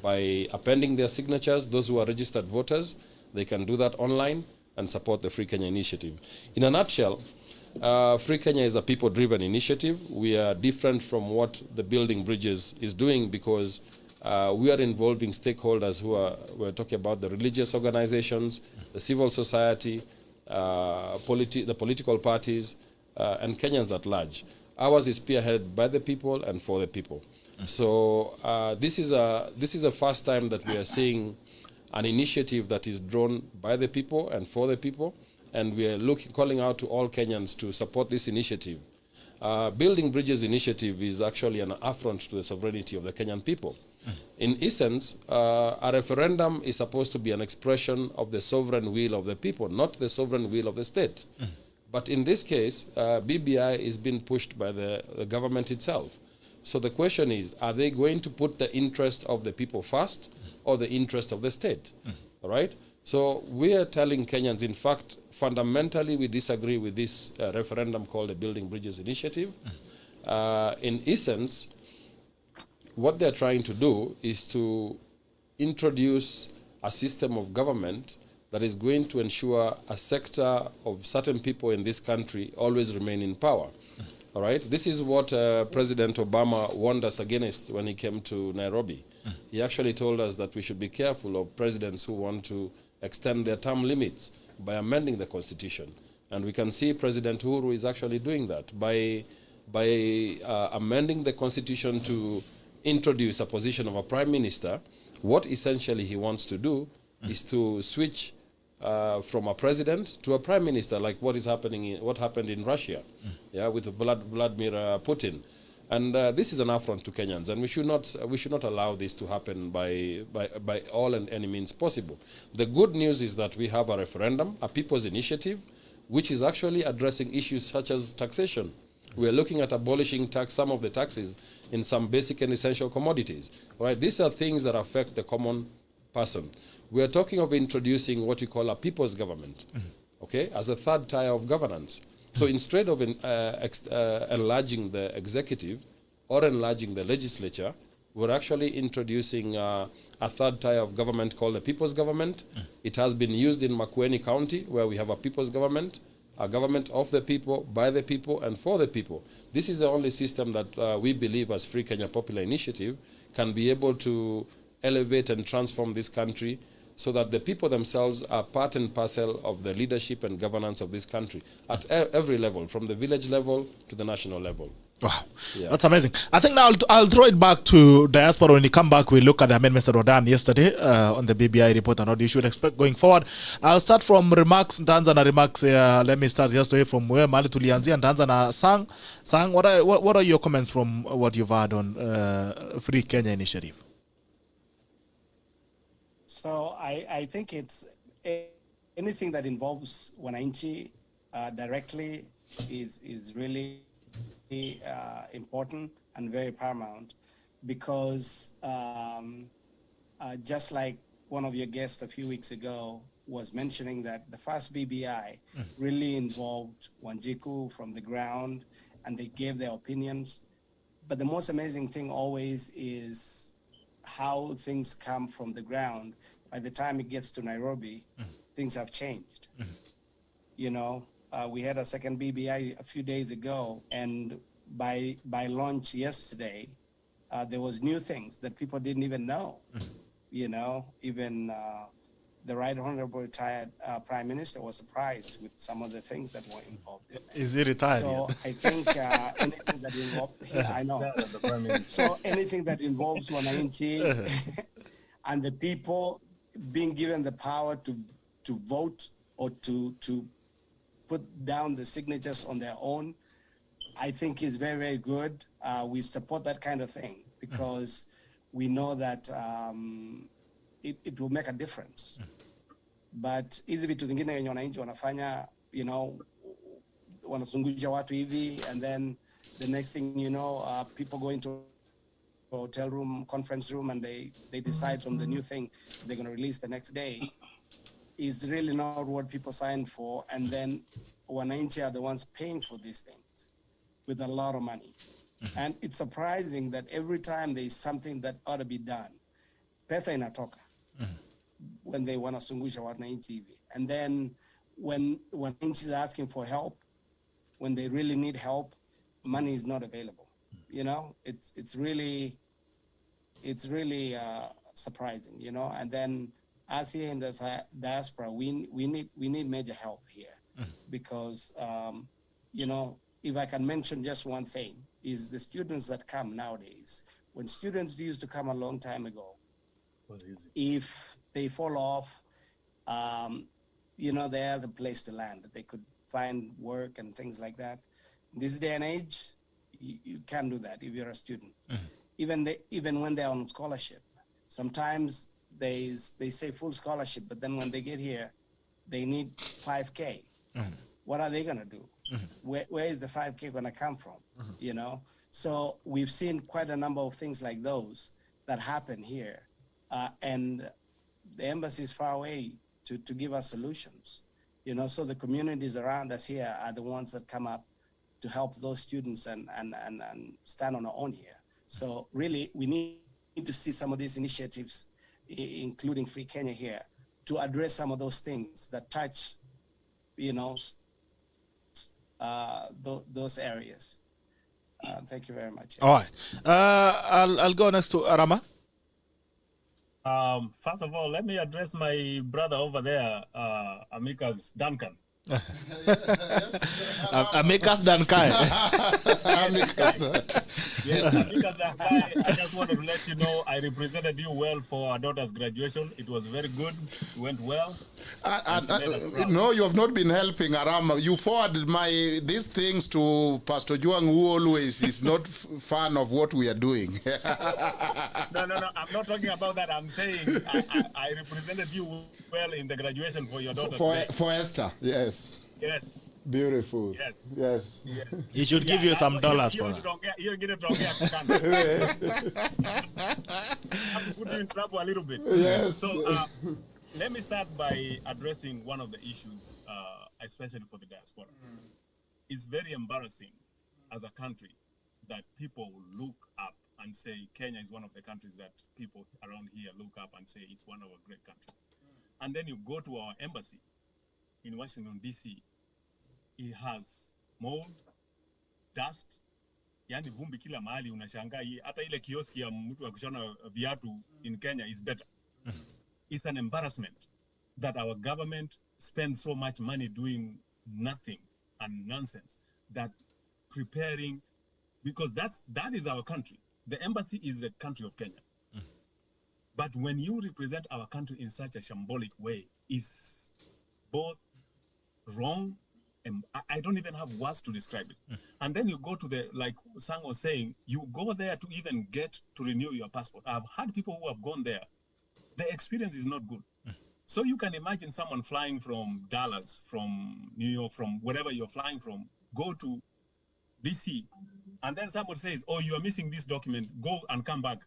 by appending their signatures. Those who are registered voters, they can do that online and support the Free Kenya Initiative. In a nutshell, Free Kenya is a people-driven initiative. We are different from what the Building Bridges is doing because we are involving stakeholders who are, we're talking about the religious organizations, the civil society, the political parties, and Kenyans at large. Ours is spearheaded by the people and for the people. So this is a first time that we are seeing an initiative that is drawn by the people and for the people, and we are calling out to all Kenyans to support this initiative. Building Bridges initiative is actually an affront to the sovereignty of the Kenyan people. In essence, a referendum is supposed to be an expression of the sovereign will of the people, not the sovereign will of the state. But in this case, BBI is being pushed by the government itself. So the question is, are they going to put the interest of the people first or the interest of the state? All right? So we are telling Kenyans, in fact, fundamentally we disagree with this referendum called the Building Bridges Initiative. In essence, what they're trying to do is to introduce a system of government that is going to ensure a sector of certain people in this country always remain in power. All right? This is what President Obama warned us against when he came to Nairobi. He actually told us that we should be careful of presidents who want to extend their term limits by amending the constitution. And we can see President Uhuru is actually doing that by amending the constitution to introduce a position of a prime minister. What essentially he wants to do is to switch from a president to a prime minister, like what happened in Russia, with Vladimir Putin. And this is an affront to Kenyans, and we should not allow this to happen by all and any means possible. The good news is that we have a referendum, a people's initiative, which is actually addressing issues such as taxation. We are looking at abolishing some of the taxes in some basic and essential commodities. Right? These are things that affect the common person. We are talking of introducing what we call a people's government, okay, as a third tier of governance. So instead of enlarging the executive or enlarging the legislature, we're actually introducing a third tier of government called the people's government. It has been used in Makueni County, where we have a people's government, a government of the people, by the people, and for the people. This is the only system that we believe as Free Kenya Popular Initiative can be able to elevate and transform this country so that the people themselves are part and parcel of the leadership and governance of this country at every level, from the village level to the national level. Wow, that's amazing. I think now I'll throw it back to Diaspora. When you come back, we look at the amendments that were done yesterday on the BBI report and what you should expect going forward. I'll start from remarks. Ntaanza na remarks. Let me start just away from where Mali tulianzia. Ntaanza na Sang. Sang, what are your comments from what you've heard on Free Kenya Initiative? So I think it's anything that involves wananchi directly is really important and very paramount, because just like one of your guests a few weeks ago was mentioning, that the first BBI really involved Wanjiku from the ground, and they gave their opinions. But the most amazing thing always is how things come from the ground. By the time it gets to Nairobi, things have changed. You know, we had a second BBI a few days ago, and by launch yesterday, there was new things that people didn't even know. You know, even the Right Honorable retired Prime Minister was surprised with some of the things that were involved in it. Is he retired So yet? I think anything that involves, I know. So anything that involves Wananchi and the people being given the power to vote or to put down the signatures on their own, I think is very, very good. We support that kind of thing because we know that it will make a difference. But hizi vitu zingine wenye wananchi wanafanya, you know, wanazungusha watu hivi, and then the next thing you know, people go into a hotel room, conference room, and they decide on the new thing they're going to release the next day, is really not what people signed for. And then wananchi are the ones paying for these things with a lot of money. And it's surprising that every time there is something that ought to be done, pesa inatoka when they want to sungusha wananchi hivi. And then when wananchi is asking for help, when they really need help, money is not available. You know, it's really surprising, you know. And then us here in the diaspora, we need major help here because you know, if I can mention just one thing, is the students that come nowadays. When students used to come a long time ago, if they fall off, you know, there's a place to land, that they could find work and things like that. In this day and age, you can't do that if you're a student. Even when they're on scholarship, sometimes they say full scholarship, but then when they get here, they need 5K. What are they gonna do? Where is the 5K gonna come from? You know, so we've seen quite a number of things like those that happen here, and the embassy is far away to give us solutions. You know, so the communities around us here are the ones that come up to help those students and stand on our own here. So really, we need to see some of these initiatives, including Free Kenya here, to address some of those things that touch, you know, those areas. Thank you very much. All right. I'll go next to Arama. First of all, let me address my brother over there, Amika's Duncan. Amika's Duncan. Yes, Amika's Duncan. I just wanted to let you know I represented you well for our daughter's graduation. It was very good. It went well. No, you have not been helping, Arama. You forwarded these things to Pastor Juang, who always is not fan of what we are doing. No. I'm not talking about that. I'm saying I represented you well in the graduation for your daughter for Esther, yes. Yes. Beautiful. Yes. He should give you some dollars for that. You get it wrong. I have to put you in trouble a little bit. Yes. So let me start by addressing one of the issues, especially for the diaspora. It's very embarrassing as a country that people look up and say Kenya is one of the countries that people around here look up and say it's one of a great country. And then you go to our embassy in Washington, D.C., it has mold, dust, yani vumbi kila mahali, unashangaa hata ile kioski ya mtu wa kushona viatu in Kenya is better. It's an embarrassment that our government spends so much money doing nothing and nonsense, that preparing, because that is our country. The embassy is the country of Kenya. But when you represent our country in such a shambolic way, it's both wrong, and I don't even have words to describe it. And then you go to like Sang was saying, you go there to even get to renew your passport. I've had people who have gone there. The experience is not good. So you can imagine someone flying from Dallas, from New York, from wherever you're flying from, go to DC, and then someone says, oh, you are missing this document, go and come back.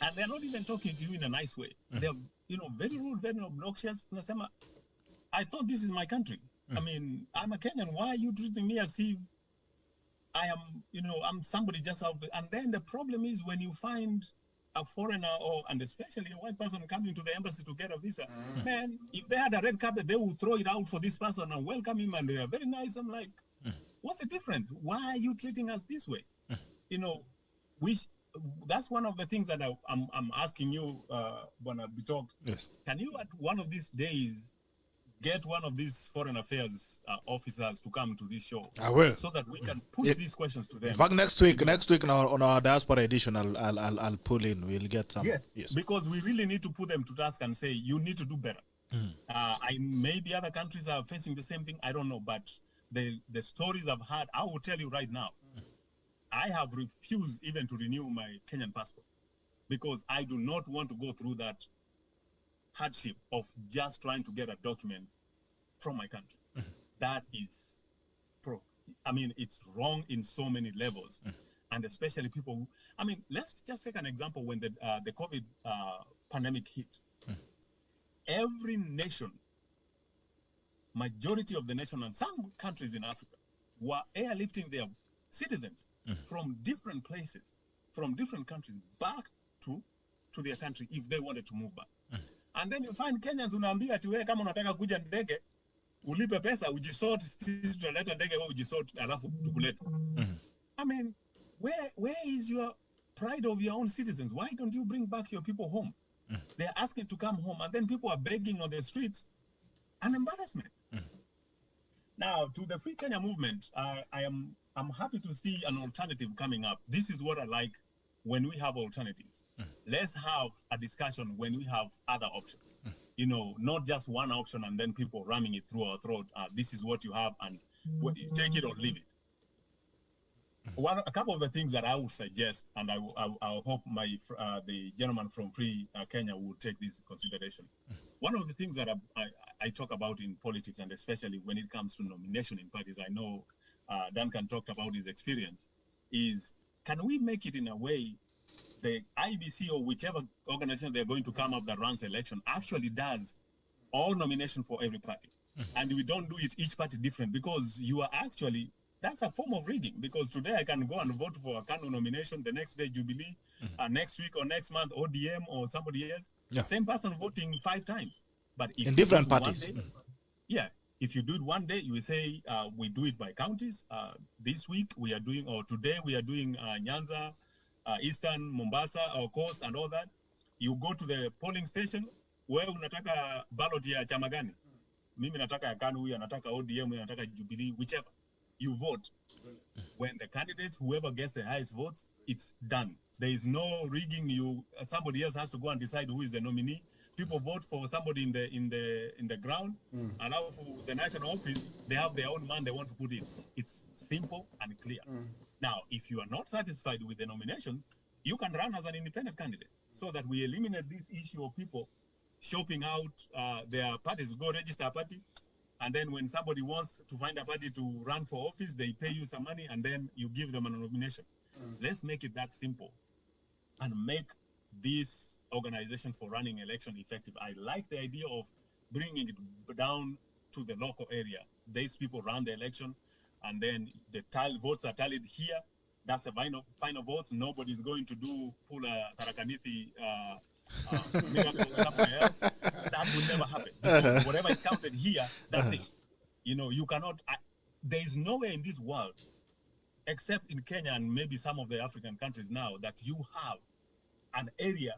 And they're not even talking to you in a nice way. They're, very rude, very obnoxious. I thought this is my country. I mean, I'm a Kenyan. Why are you treating me as if I am, I'm somebody just out there? And then the problem is when you find a foreigner and especially a white person coming to the embassy to get a visa, man, if they had a red carpet, they would throw it out for this person and welcome him, and they are very nice. I'm like, what's the difference? Why are you treating us this way? that's one of the things that I'm asking you, Bwana BITOK. Yes. Can you at one of these days get one of these foreign affairs officers to come to this show? I will. So that we can push these questions to them. In fact, next week on our Diaspora Edition, I'll pull in. We'll get some. Yes, because we really need to put them to task and say, you need to do better. Maybe other countries are facing the same thing. I don't know, but the stories I've heard, I will tell you right now, I have refused even to renew my Kenyan passport because I do not want to go through that hardship of just trying to get a document from my country. That is, it's wrong in so many levels. And especially people, let's just take an example when the COVID pandemic hit. Every nation, majority of the nation and some countries in Africa were airlifting their citizens from different places, from different countries back to their country if they wanted to move back. And then you find Kenyans unaambia ati wewe kama unataka kuja ndege ulipe pesa ujisort, sisi tutaleta ndege wewe ujisort alafu tukulete. Where is your pride of your own citizens? Why don't you bring back your people home? They're asking to come home and then people are begging on the streets. An embarrassment. Now, to the Free Kenya movement, I'm happy to see an alternative coming up. This is what I like when we have alternatives. Let's have a discussion when we have other options. Not just one option and then people ramming it through our throat. This is what you have and take it or leave it. A couple of the things that I would suggest, and I hope the gentleman from Free Kenya will take this into consideration. One of the things that I talk about in politics, and especially when it comes to nomination in parties, I know Duncan talked about his experience, is can we make it in a way the IBC or whichever organization they're going to come up that runs election actually does all nomination for every party. And we don't do it each party different, because you are actually, that's a form of rigging, because today I can go and vote for a Kanu nomination, the next day Jubilee, next week or next month ODM or somebody else. Same person voting 5 times. But if in different parties. Day, if you do it one day, you will say we do it by counties. This week we are doing, or today we are doing Nyanza, Eastern, Mombasa, or Coast and all that. You go to the polling station, where unataka ballot ya chama gani? Mimi nataka ya Kanu, huyu anataka ODM, huyu anataka Jubilee, whichever. You vote. When the candidates, whoever gets the highest votes, it's done. There is no rigging. Somebody else has to go and decide who is the nominee. People vote for somebody in the ground, and now for the national office, they have their own man they want to put in. It's simple and clear. Now, if you are not satisfied with the nominations, you can run as an independent candidate, so that we eliminate this issue of people shopping out their parties. Go register a party, and then when somebody wants to find a party to run for office, they pay you some money, and then you give them a nomination. Let's make it that simple, and make this organization for running election effective. I like the idea of bringing it down to the local area. These people run the election, and then the votes are tallied here. That's the final votes. Nobody's going to pull a Tarakaniti miracle somewhere else. That will never happen, because whatever is counted here, that's it. You cannot. There is nowhere in this world, except in Kenya and maybe some of the African countries now, that you have an area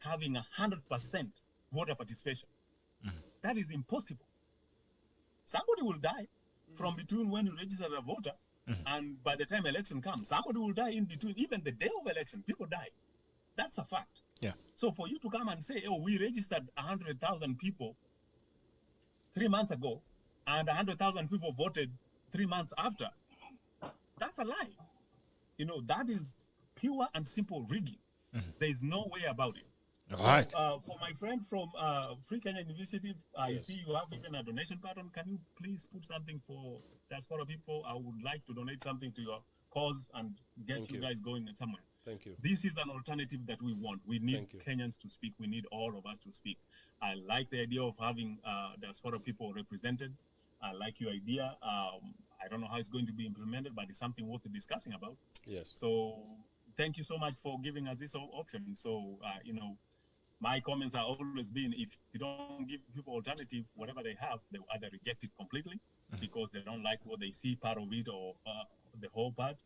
having 100% voter participation. That is impossible. Somebody will die from between when you register a voter and by the time election comes. Somebody will die in between. Even the day of election, people die. That's a fact. So for you to come and say, oh, we registered 100,000 people 3 months ago and 100,000 people voted 3 months after, that's a lie. That is pure and simple rigging. There is no way about it. All right. For my friend from Free Kenya University, I see you have even a donation pattern. Can you please put something for Diaspora people? I would like to donate something to your cause and get you guys going somewhere. Thank you. This is an alternative that we want. We need Kenyans to speak. We need all of us to speak. I like the idea of having Diaspora people represented. I like your idea. I don't know how it's going to be implemented, but it's something worth discussing about. Yes. So thank you so much for giving us this option. So, my comments are always been, if you don't give people alternative, whatever they have, they will either reject it completely because they don't like what they see, part of it or the whole part,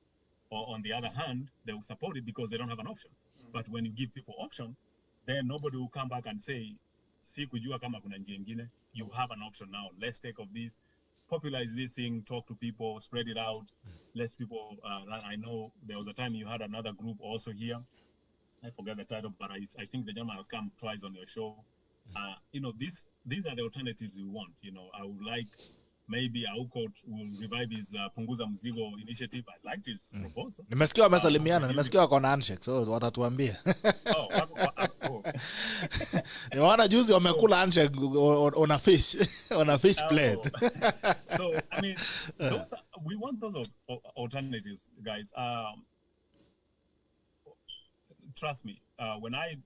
or on the other hand, they will support it because they don't have an option. But when you give people option, then nobody will come back and say, si kujua kama kuna njia ingine, you have an option now. Let's take of this, popularize this thing, talk to people, spread it out. Let people, I know there was a time you had another group also here. I forget the title, but I think the gentleman has come twice on your show. You know, these are the alternatives we want. You know, I would like maybe Aukot will revive his Punguza Mzigo initiative. I liked his proposal. Nimesikia wamesalimiana, nimesikia wako na handshake, so watatuambia. Nimeona juzi wamekula handshake on a fish, on a fish plate. So, I mean, we want those alternatives, guys. Trust me, when I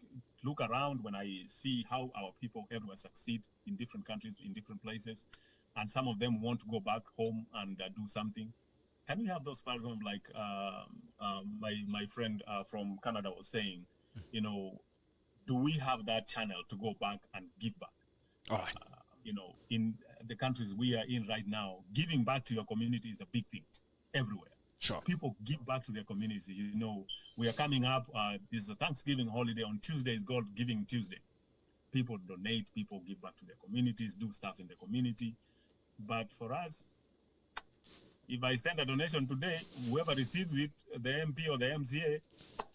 look around, when I see how our people everywhere succeed in different countries, in different places, and some of them want to go back home and do something, can we have those platforms like my friend from Canada was saying, you know, do we have that channel to go back and give back? All right. You know, in the countries we are in right now, giving back to your community is a big thing everywhere. Sure. People give back to their communities. You know, we are coming up. This is a Thanksgiving holiday. On Tuesday is God Giving Tuesday. People donate. People give back to their communities, do stuff in the community. But for us, if I send a donation today, whoever receives it, the MP or the MCA,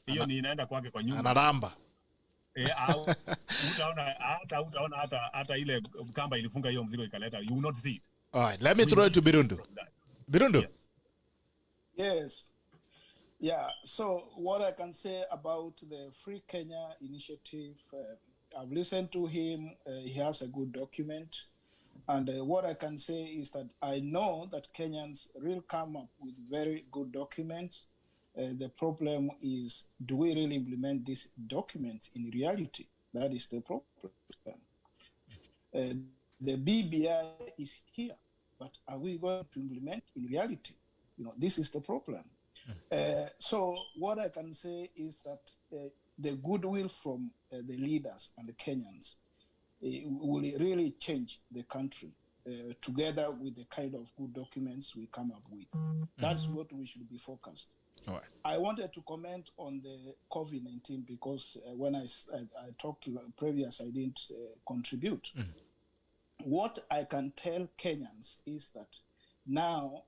hiyo ni inaenda kwake kwa nyumba. Anaramba. Utaona hata ile kamba ilifunga hiyo mzigo ikaleta. You will not see it. All right. Let me throw it to Birundu. Birundu. Yes. Yes. Yeah. So what I can say about the Free Kenya initiative, I've listened to him. He has a good document. And what I can say is that I know that Kenyans will come up with very good documents. The problem is, do we really implement these documents in reality? That is the problem. The BBI is here, but are we going to implement in reality? You know, this is the problem. So what I can say is that the goodwill from the leaders and the Kenyans will really change the country together with the kind of good documents we come up with. That's what we should be focused. All right. I wanted to comment on the COVID-19 because when I talked previous, I didn't contribute. What I can tell Kenyans is that now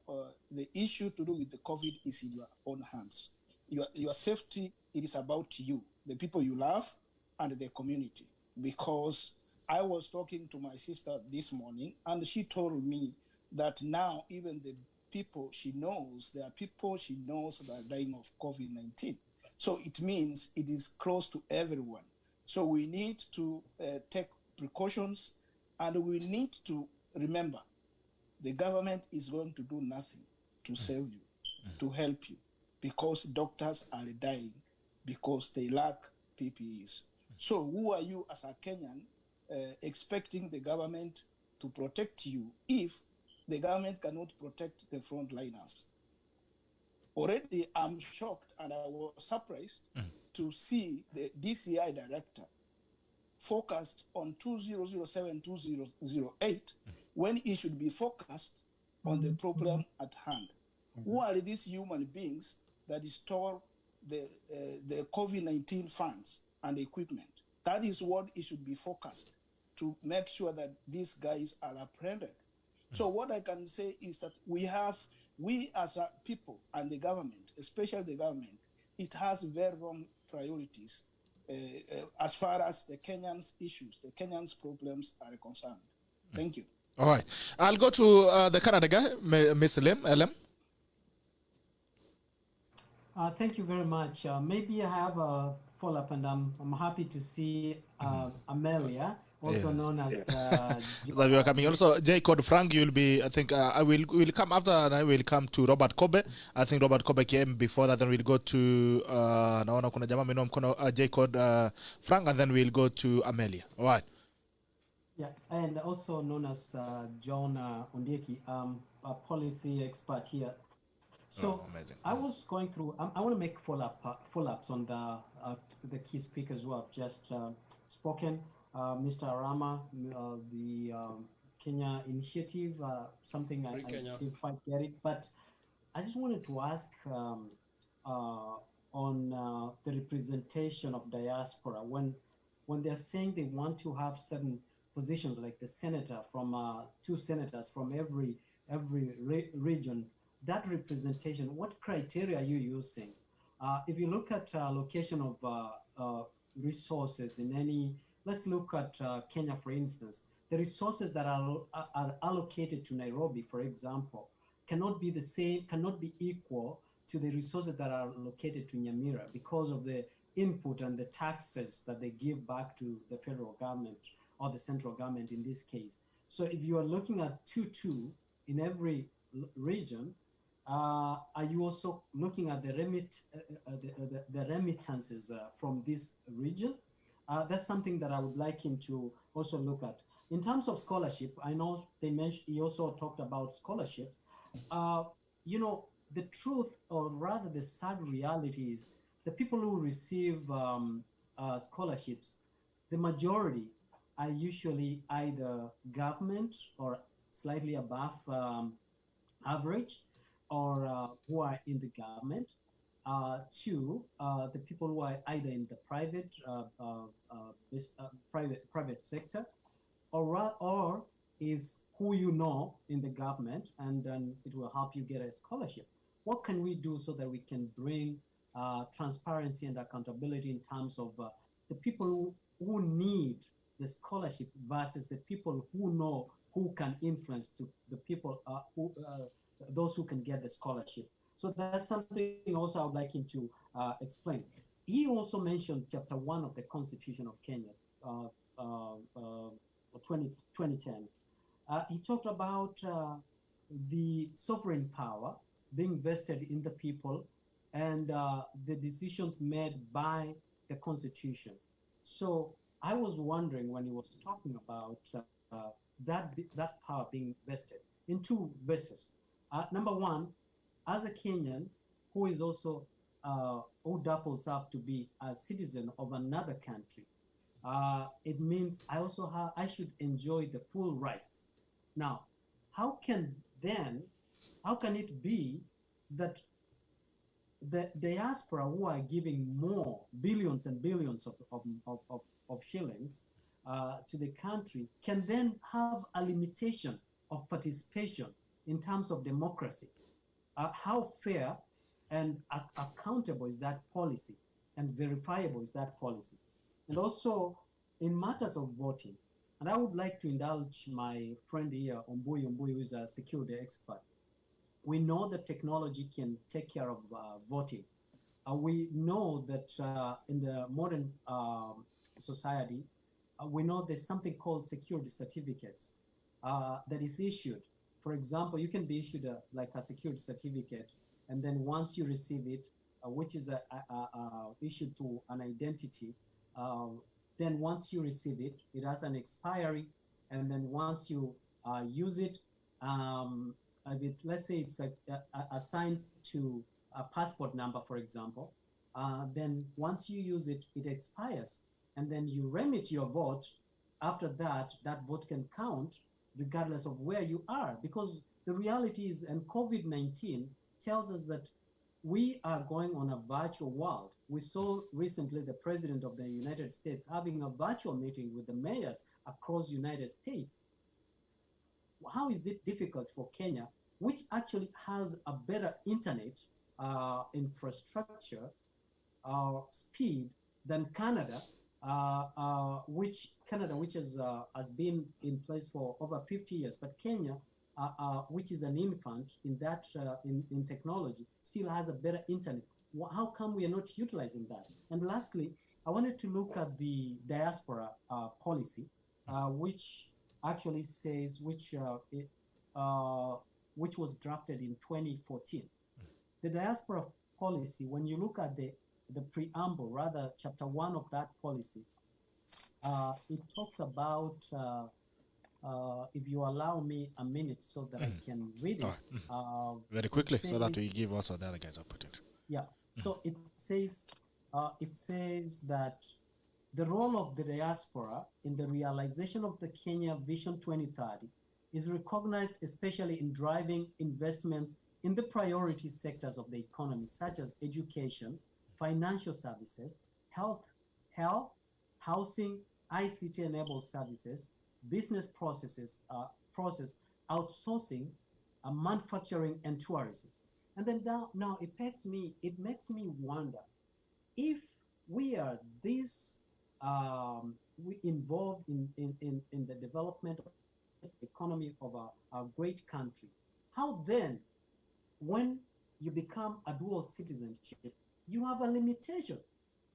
the issue to do with the COVID is in your own hands. Your safety, it is about you, the people you love, and the community. Because I was talking to my sister this morning, and she told me that now even the people she knows, there are people she knows that are dying of COVID-19. So it means it is close to everyone. So we need to take precautions, and we need to remember the government is going to do nothing to save you, to help you, because doctors are dying because they lack PPEs. So who are you as a Kenyan expecting the government to protect you if the government cannot protect the frontliners? Already, I'm shocked and I was surprised to see the DCI director focused on 2007, 2008, when he should be focused on the problem at hand. Who are these human beings that store the COVID-19 funds and equipment? That is what it should be focused to make sure that these guys are apprehended. So what I can say is that we as a people and the government, especially the government, it has very wrong priorities as far as the Kenyans' issues, the Kenyans' problems are concerned. Thank you. All right. I'll go to the Canada guy, Miss Ellen. Thank you very much. Maybe I have a follow-up, and I'm happy to see Amelia, also known as... that we are coming. Also, Jacob Frank, you'll be, I think, we'll come after, and I will come to Robert Kobe. I think Robert Kobe came before that, then we'll go to naona kuna jamaa meno mkono Jacob Frank, and then we'll go to Amelia. All right. Yeah, and also known as John Ondieki, a policy expert here. So I was going through. I want to make follow-ups on the key speakers who have just spoken. Mr. Arama, the Kenya initiative, something I didn't quite get it, but I just wanted to ask the representation of diaspora. When they're saying they want to have certain positions, like the senator from 2 senators from every region, that representation, what criteria are you using? If you look at location of resources in any, let's look at Kenya, for instance. The resources that are allocated to Nairobi, for example, cannot be the same, cannot be equal to the resources that are located to Nyamira because of the input and the taxes that they give back to the federal government or the central government in this case. So if you are looking at 2-2 in every region, are you also looking at the remittances from this region? That's something that I would like him to also look at. In terms of scholarship, I know they mentioned, he also talked about scholarships. You know, the truth, or rather the sad reality is the people who receive scholarships, the majority are usually either government or slightly above average, or who are in the government. Two, the people who are either in the private sector, or is who you know in the government, and then it will help you get a scholarship. What can we do so that we can bring transparency and accountability in terms of the people who need the scholarship versus the people who know who can influence to the people those who can get the scholarship? So that's something also I would like him to explain. He also mentioned Chapter 1 of the Constitution of Kenya, 2010. He talked about the sovereign power being vested in the people and the decisions made by the Constitution. So I was wondering, when he was talking about that power being vested in 2 bases. Number 1, as a Kenyan who is also who doubles up to be a citizen of another country, it means I should enjoy the full rights. Now, how can it be that the diaspora, who are giving more billions and billions of shillings to the country, can then have a limitation of participation in terms of democracy? How fair and accountable is that policy, and verifiable is that policy? And also in matters of voting, and I would like to indulge my friend here, Ombuyi, who is a security expert. We know that technology can take care of voting. We know that in the modern society, we know there's something called security certificates that is issued. For example, you can be issued like a security certificate, and then once you receive it, which is issued to an identity, then once you receive it, it has an expiry, and then once you use it, let's say it's assigned to a passport number, for example, then once you use it, it expires, and then you remit your vote. After that, that vote can count regardless of where you are, because the reality is, and COVID-19 tells us that we are going on a virtual world. We saw recently the President of the United States having a virtual meeting with the mayors across the United States. How is it difficult for Kenya, which actually has a better internet infrastructure speed than Canada, which has been in place for over 50 years, but Kenya, which is an infant in that in technology, still has a better internet? How come we are not utilizing that? And lastly, I wanted to look at the diaspora policy, which actually says, which was drafted in 2014. The diaspora policy, when you look at the preamble, rather Chapter 1 of that policy, it talks about, if you allow me a minute so that I can read it. Very quickly, so that we give also the other guys opportunity. Yeah, so it says that the role of the diaspora in the realization of the Kenya Vision 2030 is recognized, especially in driving investments in the priority sectors of the economy, such as education, financial services, health, housing, ICT-enabled services, business process outsourcing, manufacturing, and tourism. And then now it makes me wonder if we are this we involved in the development of the economy of a great country. How then, when you become a dual citizenship, you have a limitation?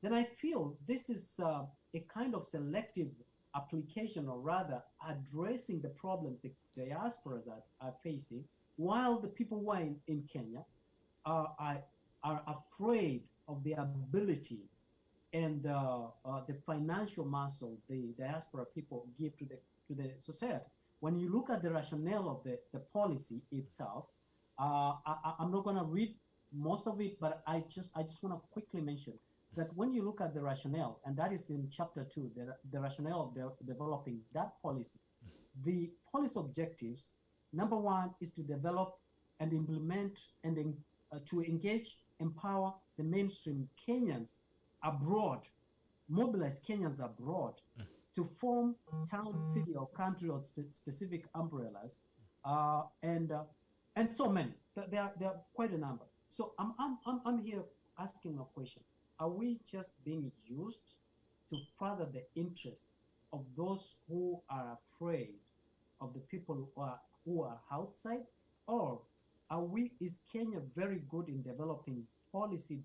Then I feel this is a kind of selective application, or rather addressing the problems the diasporas are facing, while the people who are in Kenya are afraid of the ability and the financial muscle the diaspora people give to the society. When you look at the rationale of the policy itself, I'm not going to read most of it, but I just want to quickly mention that when you look at the rationale, and that is in chapter 2, the rationale of developing that policy, the policy objectives, number 1 is to develop and implement and to engage, empower the mainstream Kenyans abroad, mobilize Kenyans abroad to form town, city, or country or specific umbrellas, and so many. There are quite a number. So I'm here asking a question: are we just being used to further the interests of those who are afraid of the people who are outside, or is Kenya very good in developing policies,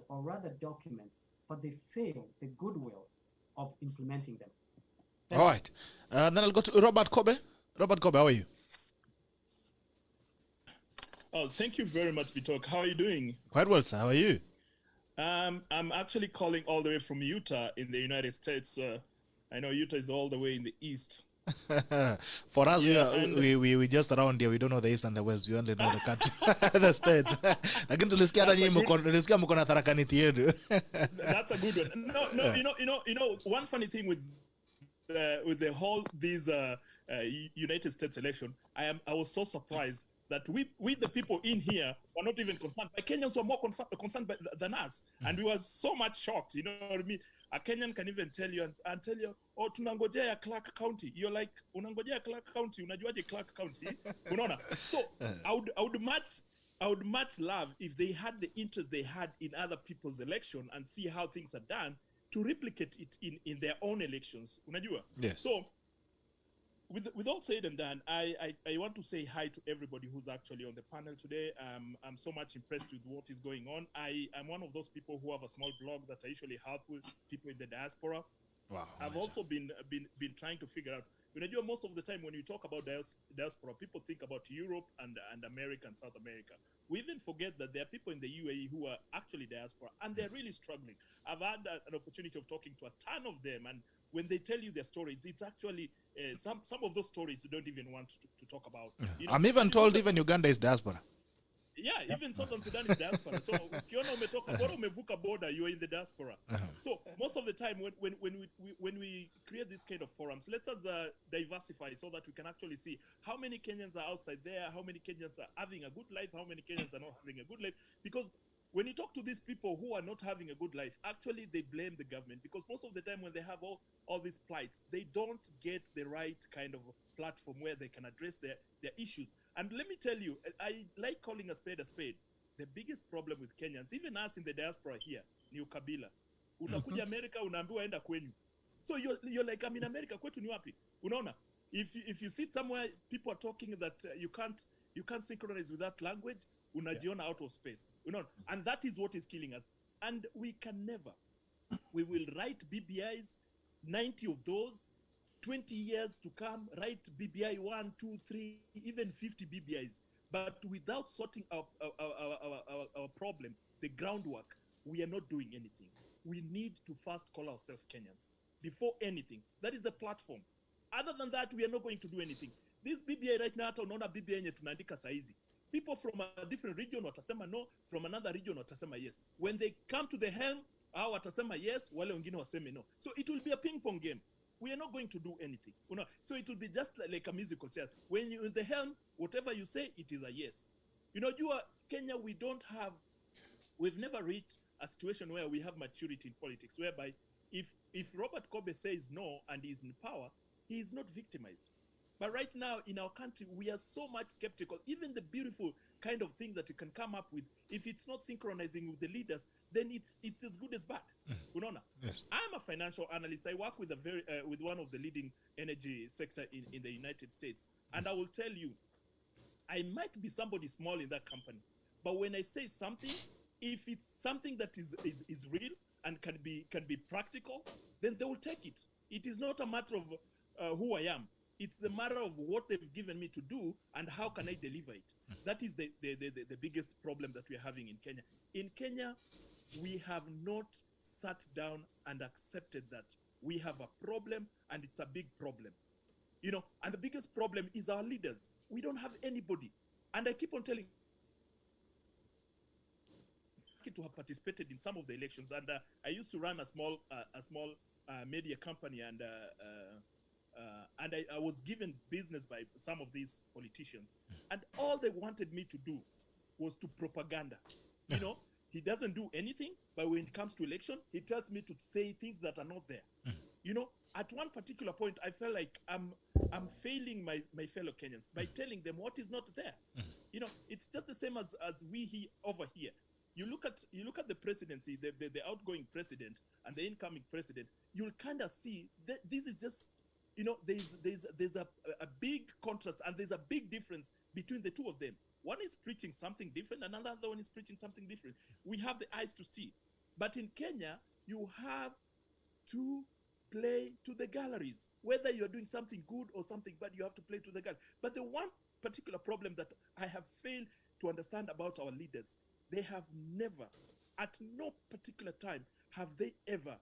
or rather documents, but they fail the goodwill of implementing them? All right. Then I'll go to Robert Kobe. Robert Kobe, how are you? Oh, thank you very much, BITOK. How are you doing? Quite well, sir. How are you? I'm actually calling all the way from Utah in the United States. I know Utah is all the way in the east. For us, Yeah, we just around here. We don't know the east and the west. We only know the country, the states. Lakini tulisikia hata nyinyi tulisikia mko na tarakaniti yetu. That's a good one. No, you know, one funny thing with the whole these United States election, I was so surprised that we the people in here were not even concerned. But Kenyans were more concerned than us, and we were so much shocked. You know what I mean? A Kenyan can even tell you and tell you, oh, tunangojea Clark County. You're like, unangojea Clark County. Unajuaje Clark County? Unaona? So I would much love if they had the interest they had in other people's election and see how things are done to replicate it in their own elections. Unajua? Yes. So with all said and done, I want to say hi to everybody who's actually on the panel today. I'm so much impressed with what is going on. I'm one of those people who have a small blog that I usually help with people in the diaspora. Wow. I've also been trying to figure out, most of the time when you talk about diaspora, people think about Europe and America and South America. We even forget that there are people in the UAE who are actually diaspora, and they're really struggling. I've had an opportunity of talking to a ton of them, and when they tell you their stories, it's actually some of those stories you don't even want to talk about. I'm even told even Uganda is diaspora. Yeah, even Southern Sudan is diaspora. So ukiona umetoka bora umevuka border, you are in the diaspora. So most of the time when we create this kind of forums, let us diversify so that we can actually see how many Kenyans are outside there, how many Kenyans are having a good life, how many Kenyans are not having a good life. Because when you talk to these people who are not having a good life, actually they blame the government, because most of the time when they have all these plights, they don't get the right kind of platform where they can address their issues. And let me tell you, I like calling a spade a spade. The biggest problem with Kenyans, even us in the diaspora here, ni ukabila. Utakuja America, unaambiwa enda kwenyu. So you're like, I'm in America, kwetu ni wapi? Unaona? If you sit somewhere, people are talking that you can't synchronize with that language, unajiona out of space. Unaona? And that is what is killing us. And we can never. We will write BBIs, 90 of those, 20 years to come, write BBI 1, 2, 3, even 50 BBIs. But without sorting out our problem, the groundwork, we are not doing anything. We need to first call ourselves Kenyans before anything. That is the platform. Other than that, we are not going to do anything. This BBI right now, unaona BBI yenye tunaandika saizi. People from a different region watasema no, from another region watasema yes. When they come to the helm, hao watasema yes, wale wengine waseme no. So it will be a ping pong game. We are not going to do anything. So it will be just like a musical chair. When you're in the helm, whatever you say, it is a yes. You know, Kenya, we've never reached a situation where we have maturity in politics, whereby if Robert Kobe says no and he's in power, he is not victimized. But right now in our country, we are so much skeptical. Even the beautiful kind of thing that you can come up with, if it's not synchronizing with the leaders, then it's as good as bad. Unaona? Yes. I'm a financial analyst. I work with with one of the leading energy sector in the United States. And I will tell you, I might be somebody small in that company, but when I say something, if it's something that is real and can be practical, then they will take it. It is not a matter of who I am. It's the matter of what they've given me to do and how can I deliver it. That is the biggest problem that we're having in Kenya. In Kenya, we have not sat down and accepted that we have a problem, and it's a big problem. You know, and the biggest problem is our leaders. We don't have anybody. And I keep on telling to have participated in some of the elections, and I used to run a small media company, and I was given business by some of these politicians, and all they wanted me to do was to propaganda. You know, he doesn't do anything, but when it comes to election, he tells me to say things that are not there. You know, at one particular point, I felt like I'm failing my fellow Kenyans by telling them what is not there. You know, it's just the same as we over here. You look at the presidency, the outgoing president and the incoming president. You'll kind of see that this is just, you know, there's a big contrast, and there's a big difference between the two of them. One is preaching something different, and another one is preaching something different. We have the eyes to see, but in Kenya, you have to play to the galleries. Whether you're doing something good or something bad, you have to play to the gallery. But the one particular problem that I have failed to understand about our leaders, they have never, at no particular time, have they ever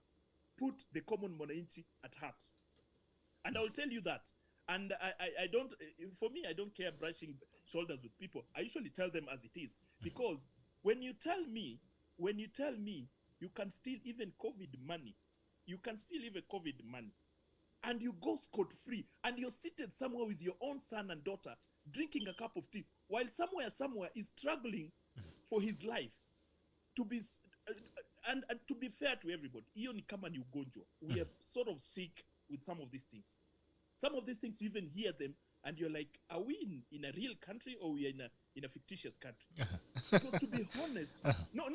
put the common mwananchi at heart. And I will tell you that. And I don't, for me, I don't care brushing shoulders with people. I usually tell them as it is. Because when you tell me you can steal even COVID money, and you go scot-free, and you're seated somewhere with your own son and daughter, drinking a cup of tea, while somewhere is struggling for his life, to be and to be fair to everybody, hiyo ni kama ni ugonjwa. We are sort of sick with some of these things. Some of these things, you even hear them, and you're like, are we in a real country, or we are in a fictitious country? Because to be honest, no,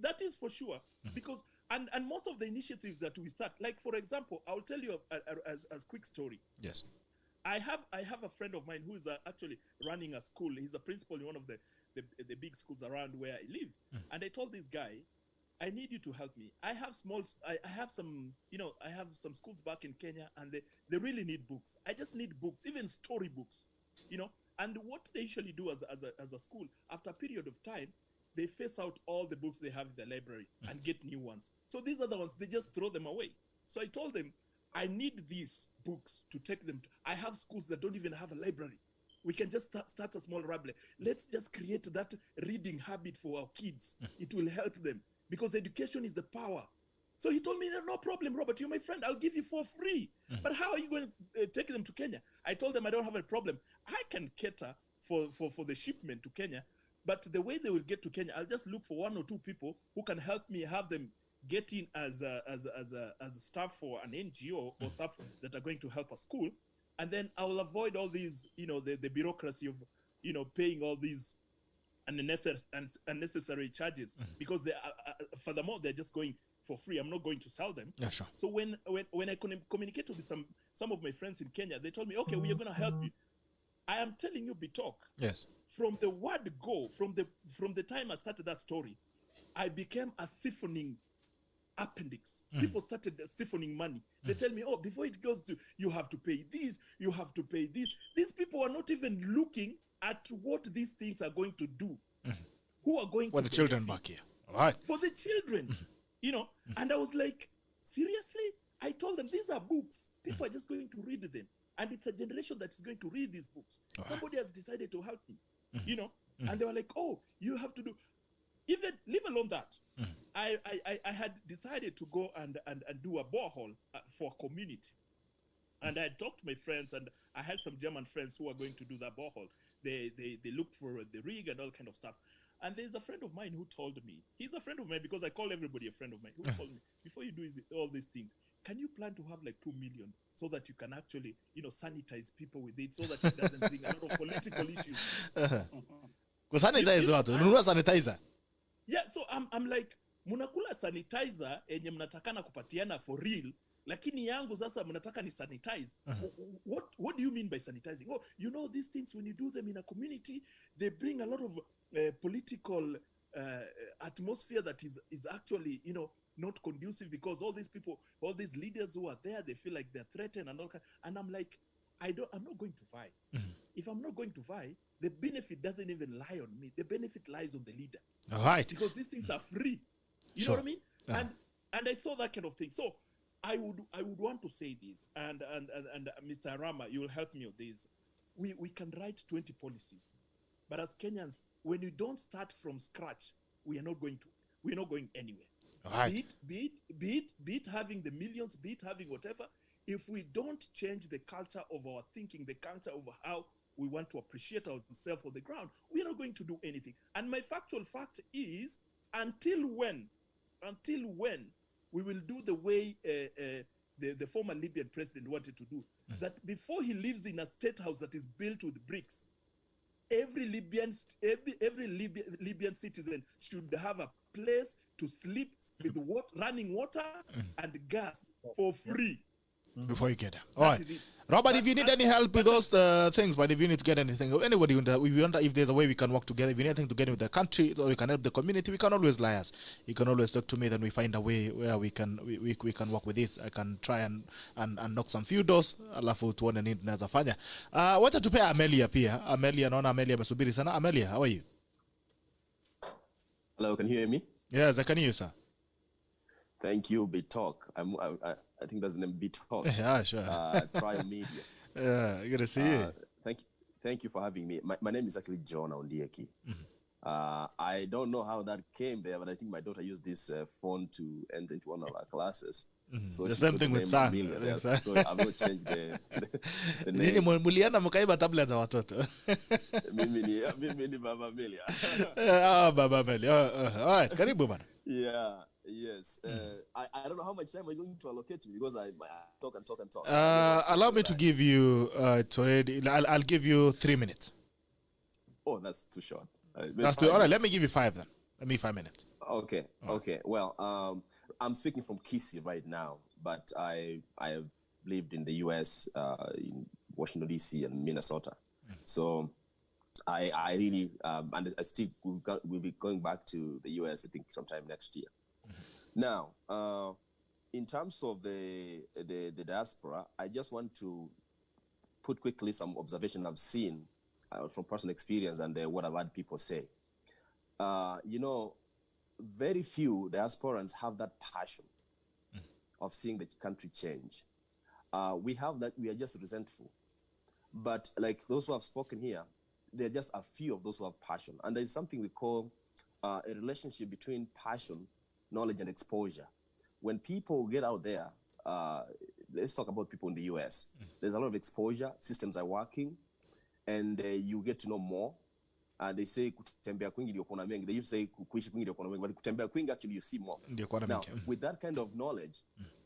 that is for sure. Because and most of the initiatives that we start, like for example, I'll tell you as quick story. Yes. I have a friend of mine who is actually running a school. He's a principal in one of the big schools around where I live. And I told this guy, I need you to help me. I have some schools back in Kenya, and they really need books. I just need books, even story books, you know. And what they usually do as a school, after a period of time, they phase out all the books they have in the library and get new ones. So these are the ones, they just throw them away. So I told them, I need these books to take them to. I have schools that don't even have a library. We can just start a small library. Let's just create that reading habit for our kids. It will help them, because education is the power. So he told me, no problem, Robert, you're my friend. I'll give you for free. But how are you going to take them to Kenya? I told them I don't have a problem. I can cater for the shipment to Kenya. But the way they will get to Kenya, I'll just look for 1 or 2 people who can help me have them get in as staff for an NGO or staff that are going to help a school. And then I will avoid all these, you know, the bureaucracy of, you know, paying all these unnecessary charges, because they furthermore, they're just going for free. I'm not going to sell them. Yeah, sure. So when I communicated with some of my friends in Kenya, they told me, okay, we are going to help you. I am telling you, BITOK. Yes. From the word go, from the time I started that story, I became a siphoning appendix. People started siphoning money. They tell me, oh, before it goes to, you have to pay this, you have to pay this. These people are not even looking at what these things are going to do. Who are going for to the children back here? All right. For the children, you know. And I was like, seriously? I told them, these are books. People are just going to read them. And it's a generation that is going to read these books. Somebody has decided to help me, you know. And they were like, oh, you have to do, even leave alone that. I had decided to go and do a borehole for a community. And I talked to my friends, and I had some German friends who are going to do that borehole. they looked for the rig and all kind of stuff. And there's a friend of mine who told me, he's a friend of mine because I call everybody a friend of mine, who told me, before you do all these things, can you plan to have like 2 million so that you can actually, sanitize people with it so that it doesn't bring a lot of political issues? Kusanitize watu, nunua sanitizer. Yeah, so I'm like, munakula sanitizer enye mnatakana kupatiana for real, lakini yangu sasa mnataka ni sanitize. What do you mean by sanitizing? Oh, these things, when you do them in a community, they bring a lot of political atmosphere that is actually, not conducive, because all these people, all these leaders who are there, they feel like they're threatened and all kind. And I'm like, I'm not going to vie. If I'm not going to vie, the benefit doesn't even lie on me. The benefit lies on the leader. All right. Because these things are free. You know what I mean? And I saw that kind of thing. So I would want to say this, and Mr. Arama, you will help me with this. We can write 20 policies, but as Kenyans, when we don't start from scratch, we're not going anywhere. Right. Be it having the millions, be it having whatever. If we don't change the culture of our thinking, the culture of how we want to appreciate ourselves on the ground, we're not going to do anything. And my factual fact is, until when we will do the way the former Libyan president wanted to do, that before he lives in a state house that is built with bricks, every Libyan citizen should have a place to sleep with running water and gas for free. Before you get there. All right. Robert, if you need any help with those things, but if you need to get anything, anybody, if there's a way we can work together, if you need anything to get with the country, or we can help the community, we can always liaise. You can always talk to me, then we find a way where we can work with this. I can try and knock some few doors, alafu tuone nini tunaweza fanya. Wacha tupea Amelia pia. Amelia, naona Amelia amesubiri sana. Amelia, how are you? Hello, can you hear me? Yes, I can hear you, sir. Thank you, BITOK. I think that's the name, BITOK. Yeah, sure. Trial Media. Yeah, good to see you. Thank you for having me. My name is actually John Ondieki. I don't know how that came there, but I think my daughter used this phone to enter into one of our classes. So the same thing with Sam. So I've not changed the name. Muliana mkaiba tablet za watoto. Mimi ni Baba Amelia. Baba Amelia. All right, karibu bana. Yeah. Yes. I don't know how much time I'm going to allocate to you, because I talk and talk and talk. Allow me to give you I'll give you 3 minutes. Oh, that's too short. That's too all right. Let me give you 5 then. Let me 5 minutes. Okay. Okay. Well, I'm speaking from Kisii right now, but I have lived in the U.S., in Washington D.C. and Minnesota. So I really and I still will be going back to the U.S. I think sometime next year. Now, in terms of the diaspora, I just want to put quickly some observation I've seen from personal experience and what I've had people say. Very few diasporans have that passion of seeing the country change. We have that, we are just resentful. But like those who have spoken here, there are just a few of those who have passion. And there's something we call a relationship between passion, knowledge, and exposure. When people get out there, let's talk about people in the US. There's a lot of exposure, systems are working, and you get to know more. They say kutembea kwingi ndio kuona mengi. They used to say kuishi kwingi ndio kuona mengi, but kutembea kwingi actually you see more. Now, with that kind of knowledge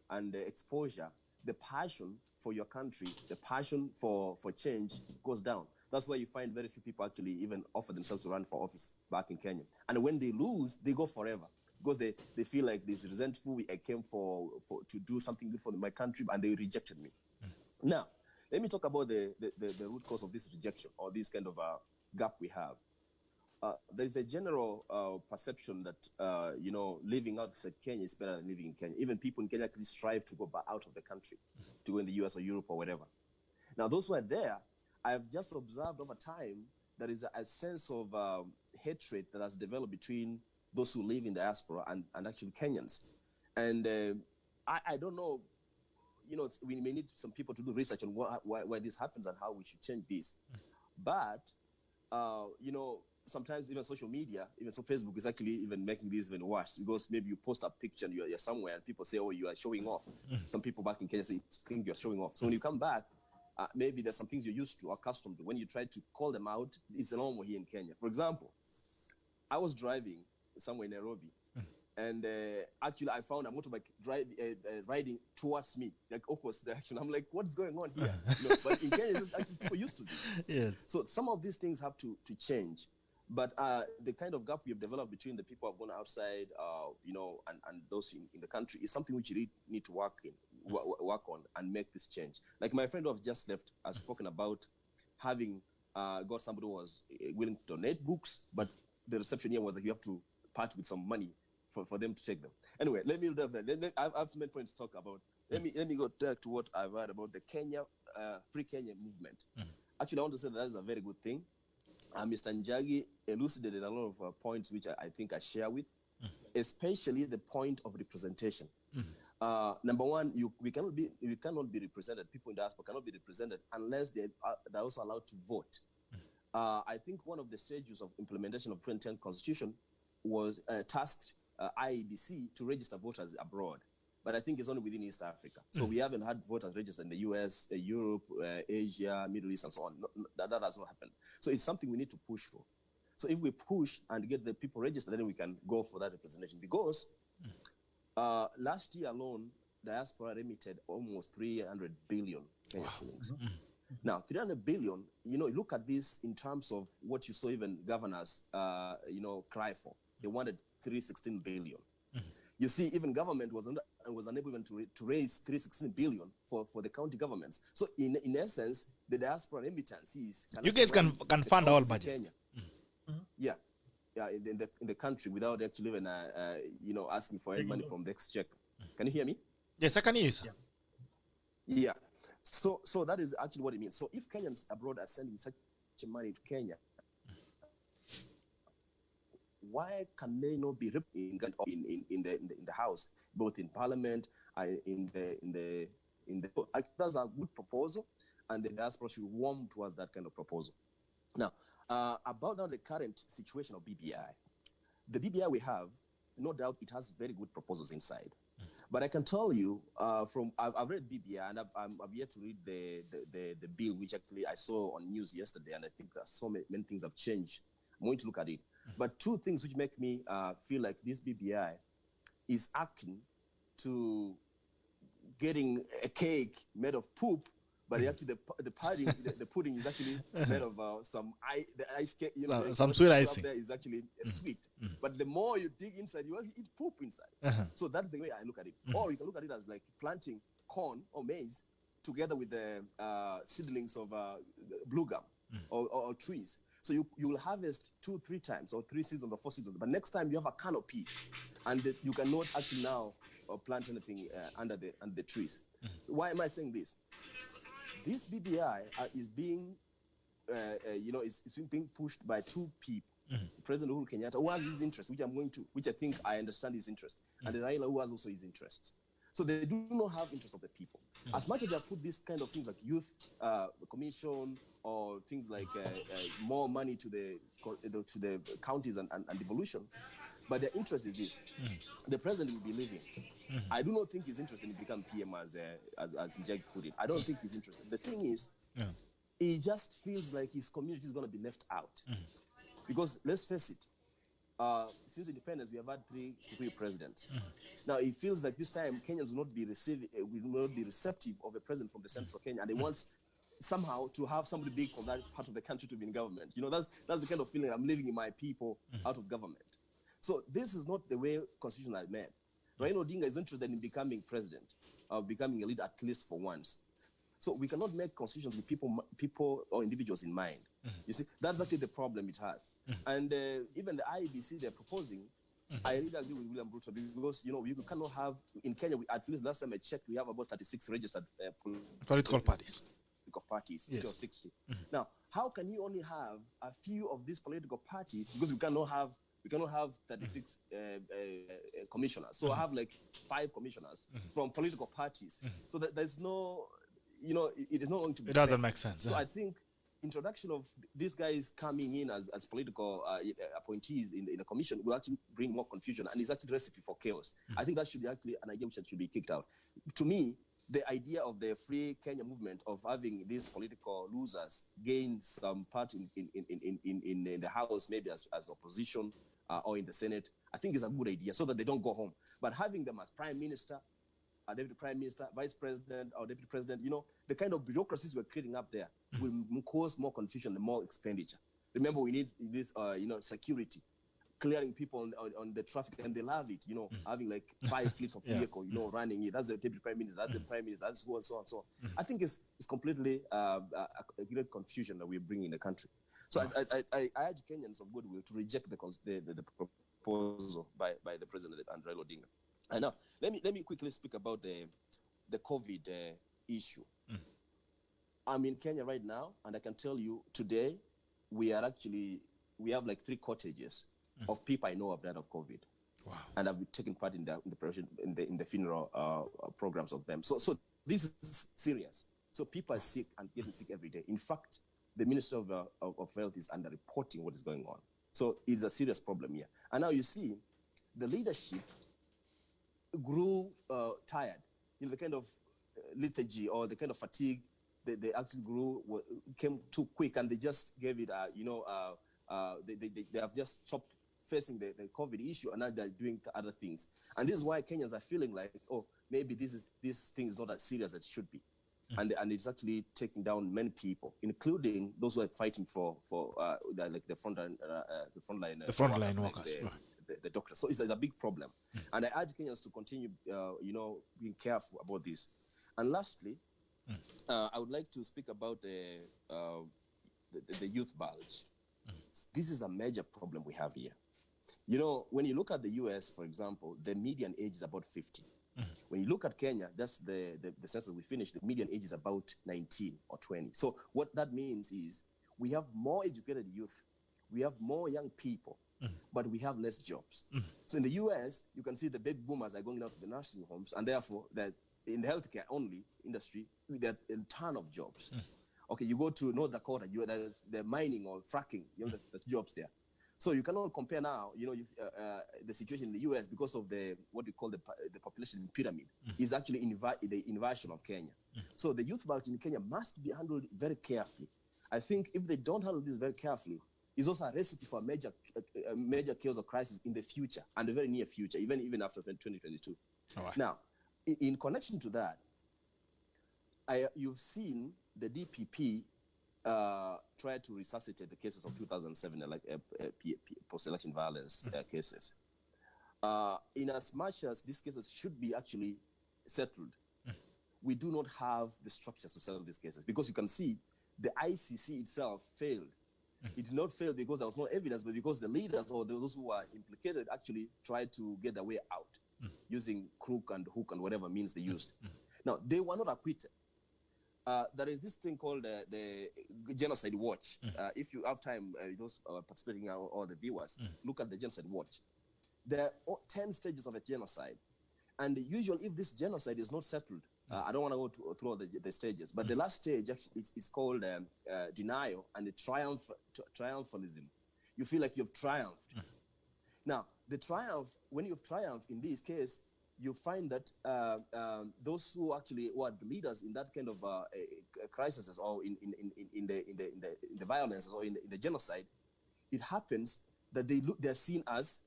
and exposure, the passion for your country, the passion for change goes down. That's why you find very few people actually even offer themselves to run for office back in Kenya. And when they lose, they go forever, because they feel like this resentful. I came to do something good for my country, and they rejected me. Now, let me talk about the root cause of this rejection, or this kind of gap we have. There is a general perception that living outside Kenya is better than living in Kenya. Even people in Kenya actually strive to go back out of the country, to go in the US or Europe or whatever. Now, those who are there, I have just observed over time there is a sense of hatred that has developed between those who live in the diaspora and actually Kenyans. And I don't know, we may need some people to do research on why this happens and how we should change this. But, sometimes even social media, even so Facebook is actually even making this even worse, because maybe you post a picture and you're somewhere and people say, oh, you are showing off. Some people back in Kenya say, think you're showing off. So when you come back, maybe there's some things you're used to, accustomed to. When you try to call them out, it's normal here in Kenya. For example, I was driving somewhere in Nairobi, and actually I found a motorbike riding towards me, like opposite direction. I'm like, what's going on here? But in Kenya, actually people used to this. Yes. So some of these things have to change. But the kind of gap we have developed between the people who have gone outside, and those in the country is something which you need to work on and make this change. Like my friend who has just left has spoken about having got somebody who was willing to donate books, but the reception here was that you have to part with some money for them to take them. Anyway, let me I've made points to talk about. Let me go back to what I've heard about the Free Kenya movement. Actually, I want to say that is a very good thing. Mr. Njagi elucidated a lot of points which I think I share with, especially the point of representation. Number one, we cannot be represented. People in diaspora cannot be represented unless they're also allowed to vote. I think one of the stages of implementation of 2010 Constitution was tasked IEBC to register voters abroad. But I think it's only within East Africa. So we haven't had voters registered in the US, Europe, Asia, Middle East, and so on. That has not happened. So it's something we need to push for. So if we push and get the people registered, then we can go for that representation. Because last year alone, diaspora remitted almost 300 billion Kenya shillings. Now, 300 billion, look at this in terms of what you saw even governors, cry for. They wanted 316 billion. You see, even government was unable even to raise 316 billion for the county governments. So in essence, the diaspora remittances. You guys can fund our budget. Kenya. Yeah, in the country without actually even asking for any money from the exchequer. Can you hear me? Yes, I can hear you, sir. Yeah. So that is actually what it means. So if Kenyans abroad are sending such money to Kenya, why can they not be represented in the House, both in Parliament, that's a good proposal, and the diaspora should warm towards that kind of proposal. Now, about the current situation of BBI, the BBI we have, no doubt, it has very good proposals inside. But I can tell you, I've read BBI, and I've yet to read the bill, which actually I saw on news yesterday, and I think that so many things have changed. I'm going to look at it. But two things which make me feel like this BBI is akin to getting a cake made of poop, but actually the pudding is actually made of the ice cake. Some sweet icing. There is actually sweet. But the more you dig inside, you actually eat poop inside. So that's the way I look at it. Or you can look at it as like planting corn or maize together with the seedlings of blue gum or trees. So you will harvest 2-3 times or 3 seasons or 4 seasons. But next time you have a canopy, and you cannot actually now plant anything under the trees. Why am I saying this? This BBI is being, it's being pushed by 2 people. President Uhuru Kenyatta, who has his interest, which I think I understand his interest, and the Raila, who has also his interest. So they do not have interest of the people. As much as they put this kind of things like youth commission or things like more money to the counties and devolution, but their interest is this: the president will be leaving. I do not think he's interested in becoming PM as Njeg put it. I don't think he's interested. The thing is, he just feels like his community is going to be left out, because let's face it. Since independence, we have had 3 Kikuyu presidents. Now it feels like this time Kenyans will not be receptive of a president from the central Kenya, and they want somehow to have somebody big from that part of the country to be in government. That's the kind of feeling I'm living in my people out of government. So this is not the way Constitution are made. Raila Odinga is interested in becoming president, becoming a leader at least for once. So we cannot make constitutions with people or individuals in mind. You see, that's actually the problem it has. And even the IEBC they're proposing, I really agree with William Ruto, because you cannot have in Kenya. At least last time I checked, we have about 36 registered political parties. Yes. 60. Now, how can you only have a few of these political parties, because we cannot have 36 commissioners? So I have like 5 commissioners from political parties. So that there's no, it is not going to be. It doesn't make sense. So I think introduction of these guys coming in as political appointees in the commission will actually bring more confusion, and it's actually a recipe for chaos. I think that should be actually an idea which should be kicked out. To me, the idea of the Free Kenya movement of having these political losers gain some part in the House, maybe as opposition or in the Senate, I think is a good idea so that they don't go home. But having them as prime minister, deputy prime minister, vice president, or deputy president, you know, the kind of bureaucracies we're creating up there will cause more confusion and more expenditure. Remember, we need this, you know, security, clearing people on the traffic, and they love it, you know, having like 5 fleets of vehicle, you know, running it. That's the deputy prime minister, that's the prime minister, that's who, and so on, so on. I think it's completely a great confusion that we're bringing in the country. So I urge Kenyans of goodwill to reject the proposal by the president and Raila Odinga. And now, let me quickly speak about the COVID issue. I'm in Kenya right now, and I can tell you today, we have like 3 cottages of people I know have died of COVID. Wow. And I've taken part in the funeral programs of them. So this is serious. So people are sick and getting sick every day. In fact, the Minister of Health is underreporting what is going on. So it's a serious problem here. And now you see, the leadership grew tired in the kind of lethargy or the kind of fatigue they actually came too quick, and they just gave it, they have just stopped facing the COVID issue, and now they're doing other things. And this is why Kenyans are feeling like, oh, maybe this thing is not as serious as it should be. And it's actually taking down many people, including those who are fighting for like the frontline workers, like the doctors. So it's a big problem. And I urge Kenyans to continue, being careful about this. And lastly, I would like to speak about the youth bulge. This is a major problem we have here. You know, when you look at the US, for example, the median age is about 50. When you look at Kenya, that's the census we finished, the median age is about 19 or 20. So what that means is we have more educated youth, we have more young people, but we have less jobs. So in the US, you can see the baby boomers are going out to the nursing homes, and therefore that in the healthcare only industry, there are a ton of jobs. Okay, you go to North Dakota, the mining or fracking, there's jobs there. So you cannot compare now, the situation in the US because of what we call the population pyramid is actually the inversion of Kenya. So the youth bulge in Kenya must be handled very carefully. I think if they don't handle this very carefully, it's also a recipe for a major chaos or crisis in the future and the very near future, even after 2022. Right. Now, in connection to that, you've seen the DPP try to resuscitate the cases of 2007 post-election violence cases. In as much as these cases should be actually settled, we do not have the structures to settle these cases, because you can see the ICC itself failed. It did not fail because there was no evidence, but because the leaders or those who are implicated actually tried to get their way out using crook and hook and whatever means they used. Now, they were not acquitted. There is this thing called the Genocide Watch. If you have time, those participating or the viewers, look at the Genocide Watch. There are 10 stages of a genocide. And usually if this genocide is not settled, I don't want to go through the stages, but the last stage is called denial and the triumphalism. You feel like you've triumphed. Now, the triumph, when you've triumphed in this case, you find that those who actually were the leaders in that kind of crises or in the violence or in the genocide, it happens that they're seen as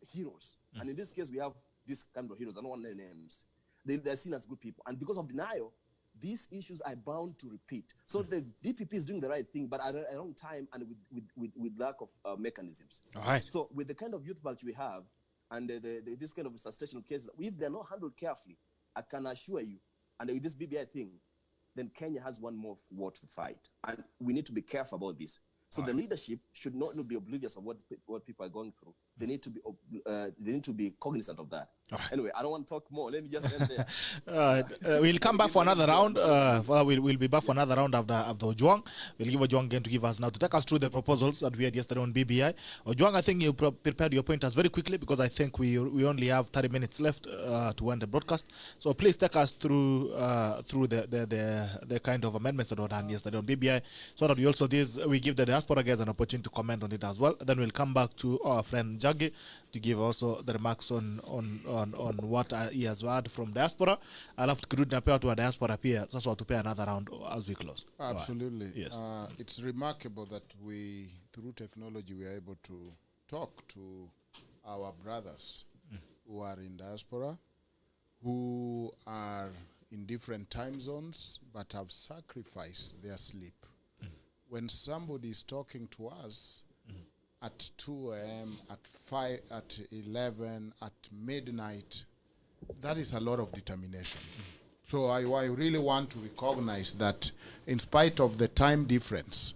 heroes. And in this case, we have this kind of heroes. I don't want their names. They're seen as good people. And because of denial, these issues are bound to repeat. So the DPP is doing the right thing, but at a wrong time and with lack of mechanisms. All right. So with the kind of youth bulge we have, and this kind of resuscitation of cases, if they're not handled carefully, I can assure you, and with this BBI thing, then Kenya has one more war to fight. And we need to be careful about this. So the leadership should not be oblivious of what people are going through. They need to be cognizant of that. Anyway, I don't want to talk more. Let me just end there. We'll come back for another round. We'll be back for another round after OJWANG. We'll give OJWANG again to give us now to take us through the proposals that we had yesterday on BBI. OJWANG, I think you prepared your pointers very quickly because I think we only have 30 minutes left to end the broadcast. So please take us through the kind of amendments that were done yesterday on BBI, so that we give the diaspora guys an opportunity to comment on it as well. Then we'll come back to our friend Jaggi to give also the remarks on on what he has heard from diaspora. Alafu tukirudi na pia watu wa diaspora pia sasa watupea another round as we close. Absolutely. Yes. It's remarkable that we, through technology, we are able to talk to our brothers who are in diaspora, who are in different time zones, but have sacrificed their sleep. When somebody is talking to us at 2 a.m., at 5, at 11, at midnight, that is a lot of determination. So I really want to recognize that in spite of the time difference,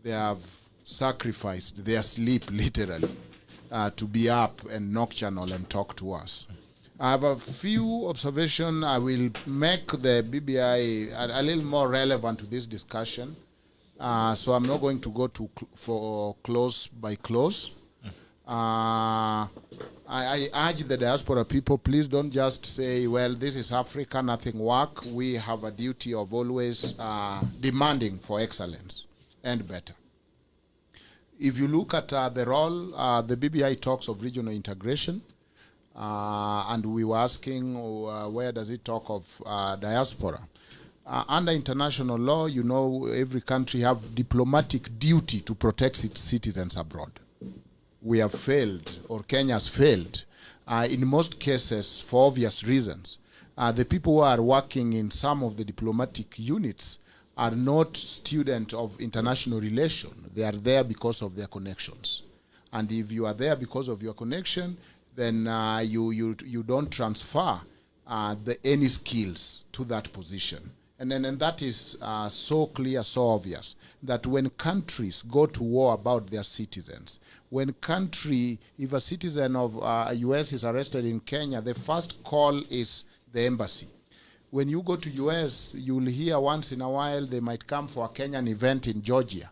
they have sacrificed their sleep literally to be up and nocturnal and talk to us. I have a few observations. I will make the BBI a little more relevant to this discussion. So I'm not going to go for close by close. I urge the diaspora people, please don't just say, well, this is Africa, nothing work. We have a duty of always demanding for excellence and better. If you look at the role, the BBI talks of regional integration, and we were asking where does it talk of diaspora. Under international law, you know, every country have diplomatic duty to protect its citizens abroad. We have failed, or Kenya has failed, in most cases for obvious reasons. The people who are working in some of the diplomatic units are not students of international relation. They are there because of their connections. And if you are there because of your connection, then you don't transfer any skills to that position. And that is so clear, so obvious, that when countries go to war about their citizens, when if a citizen of US is arrested in Kenya, the first call is the embassy. When you go to US, you'll hear once in a while they might come for a Kenyan event in Georgia,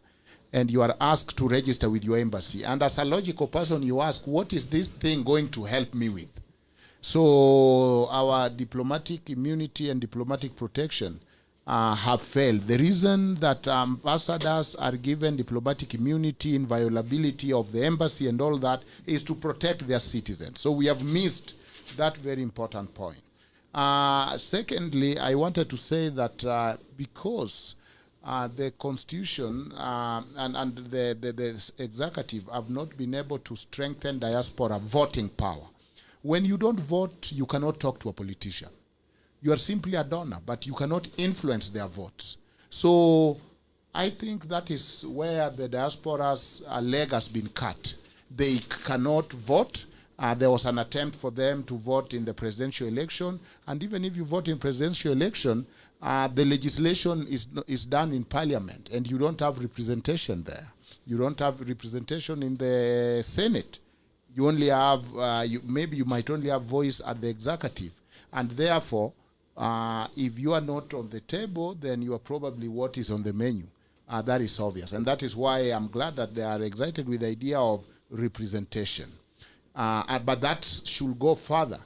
and you are asked to register with your embassy. And as a logical person, you ask, what is this thing going to help me with? So our diplomatic immunity and diplomatic protection have failed. The reason that ambassadors are given diplomatic immunity, inviolability of the embassy and all that is to protect their citizens. So we have missed that very important point. Secondly, I wanted to say that because the Constitution and the executive have not been able to strengthen diaspora voting power. When you don't vote, you cannot talk to a politician. You are simply a donor, but you cannot influence their votes. So I think that is where the diaspora's leg has been cut. They cannot vote. There was an attempt for them to vote in the presidential election. And even if you vote in presidential election, the legislation is done in parliament, and you don't have representation there. You don't have representation in the Senate. You only have, maybe you might only have voice at the executive. And therefore, if you are not on the table, then you are probably what is on the menu. That is obvious. And that is why I'm glad that they are excited with the idea of representation. But that should go further.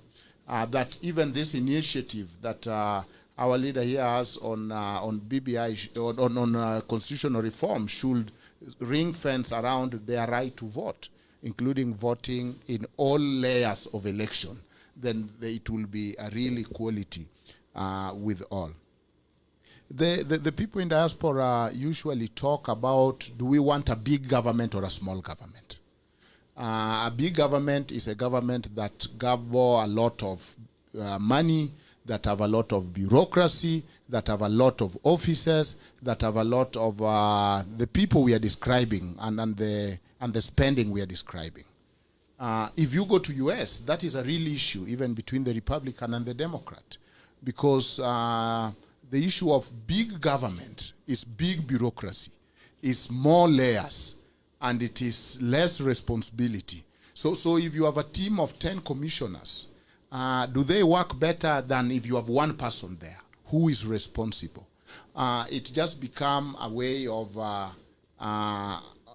That even this initiative that our leader here has on BBI, on constitutional reform, should ring fence around their right to vote, including voting in all layers of election. Then it will be a real equality with all. The people in diaspora usually talk about, do we want a big government or a small government? A big government is a government that gather a lot of money, that have a lot of bureaucracy, that have a lot of offices, that have a lot of the people we are describing and the spending we are describing. If you go to US, that is a real issue, even between the Republican and the Democrat, because the issue of big government is big bureaucracy, is more layers, and it is less responsibility. So if you have a team of 10 commissioners, do they work better than if you have one person there who is responsible? It just become a way of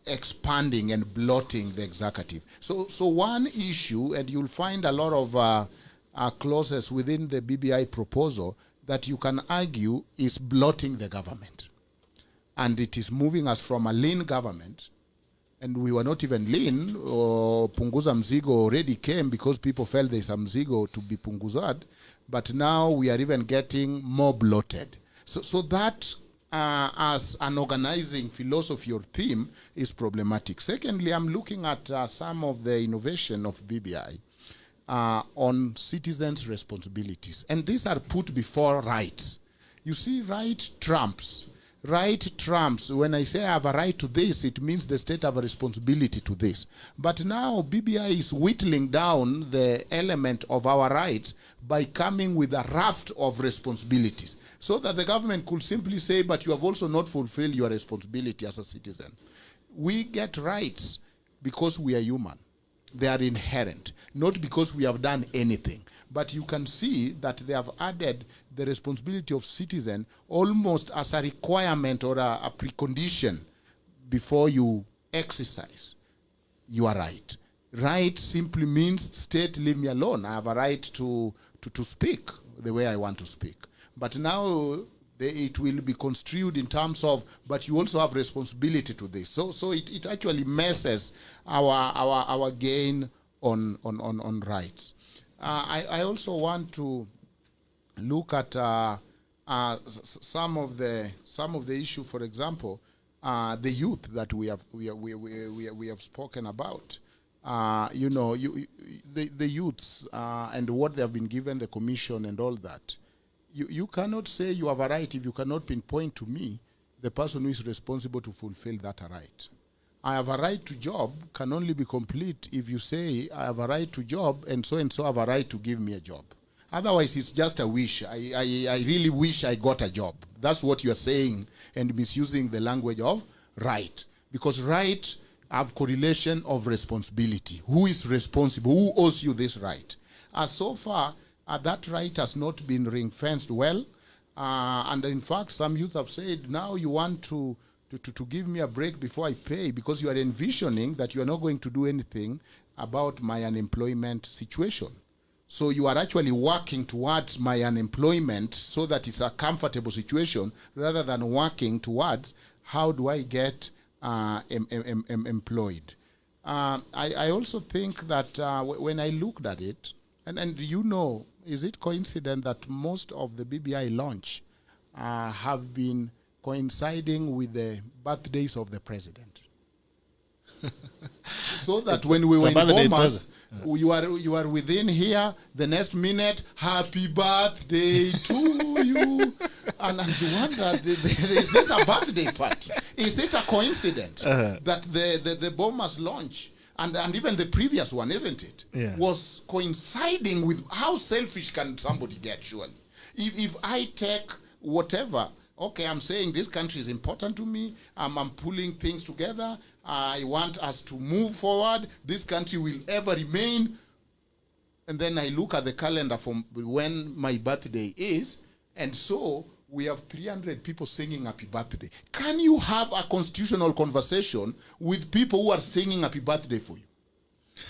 expanding and blotting the executive. So one issue, and you'll find a lot of clauses within the BBI proposal that you can argue is blotting the government. And it is moving us from a lean government and we were not even lean, or punguza mzigo already came because people felt there's some mzigo to be punguzad, but now we are even getting more bloated. So that as an organizing philosophy or theme is problematic. Secondly, I'm looking at some of the innovation of BBI on citizens' responsibilities, and these are put before rights. You see, right trumps. Right trumps. When I say I have a right to this, it means the state have a responsibility to this. But now BBI is whittling down the element of our rights by coming with a raft of responsibilities, so that the government could simply say, but you have also not fulfilled your responsibility as a citizen. We get rights because we are human. They are inherent, not because we have done anything. But you can see that they have added the responsibility of citizen almost as a requirement or a precondition before you exercise your right. Right simply means, state, leave me alone. I have a right to speak the way I want to speak. But now it will be construed in terms of, but you also have responsibility to this. So it actually messes our gain on rights. I also want to look at some of the issue. For example, the youth that we have spoken about. The youths and what they have been given, the commission and all that. You cannot say you have a right if you cannot pinpoint to me the person who is responsible to fulfill that right. I have a right to job can only be complete if you say I have a right to job and so have a right to give me a job. Otherwise, it's just a wish. I really wish I got a job. That's what you're saying, and misusing the language of right. Because right have correlation of responsibility. Who is responsible? Who owes you this right? So far, that right has not been ring-fenced well. And in fact, some youth have said, now you want to give me a break before I pay, because you are envisioning that you are not going to do anything about my unemployment situation. So you are actually working towards my unemployment so that it's a comfortable situation, rather than working towards how do I get employed. I also think that when I looked at it, and is it coincident that most of the BBI launch have been coinciding with the birthdays of the president? So that when we were in Bomas, you are within here, the next minute, happy birthday to you. And you wonder, is this a birthday party? Is it a coincidence that the Bomas launch, and even the previous one, isn't it, was coinciding with, how selfish can somebody get, surely? If I take whatever, okay, I'm saying this country is important to me, I'm pulling things together, I want us to move forward, this country will ever remain, and then I look at the calendar from when my birthday is, and so we have 300 people singing happy birthday. Can you have a constitutional conversation with people who are singing happy birthday for you?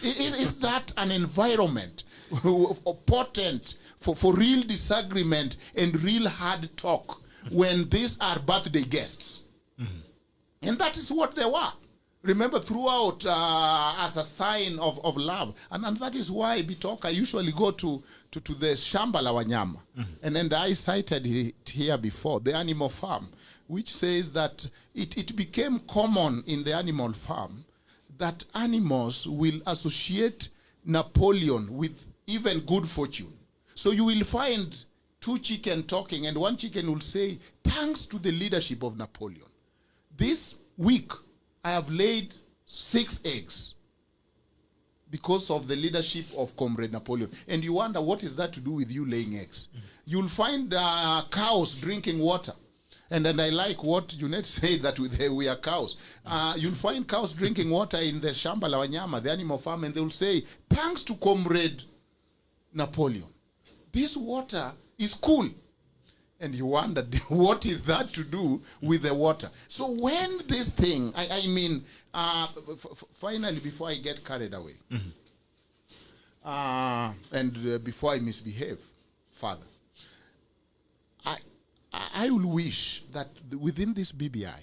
Is that an environment potent for real disagreement and real hard talk when these are birthday guests? And that is what they were. Remember, throughout as a sign of love. And that is why BITOK, I usually go to the shamba la wanyama. And then I cited it here before, the animal farm, which says that it became common in the animal farm that animals will associate Napoleon with even good fortune. So you will find two chickens talking, and one chicken will say, thanks to the leadership of Napoleon, this week I have laid 6 eggs because of the leadership of Comrade Napoleon. And you wonder, what is that to do with you laying eggs? You'll find cows drinking water. And then I like what Junet said, that we are cows. You'll find cows drinking water in the shamba la wanyama, the animal farm, and they'll say, thanks to Comrade Napoleon, this water is cool. And you wonder, what is that to do with the water? So when this thing, finally, before I get carried away, and before I misbehave further, I will wish that within this BBI,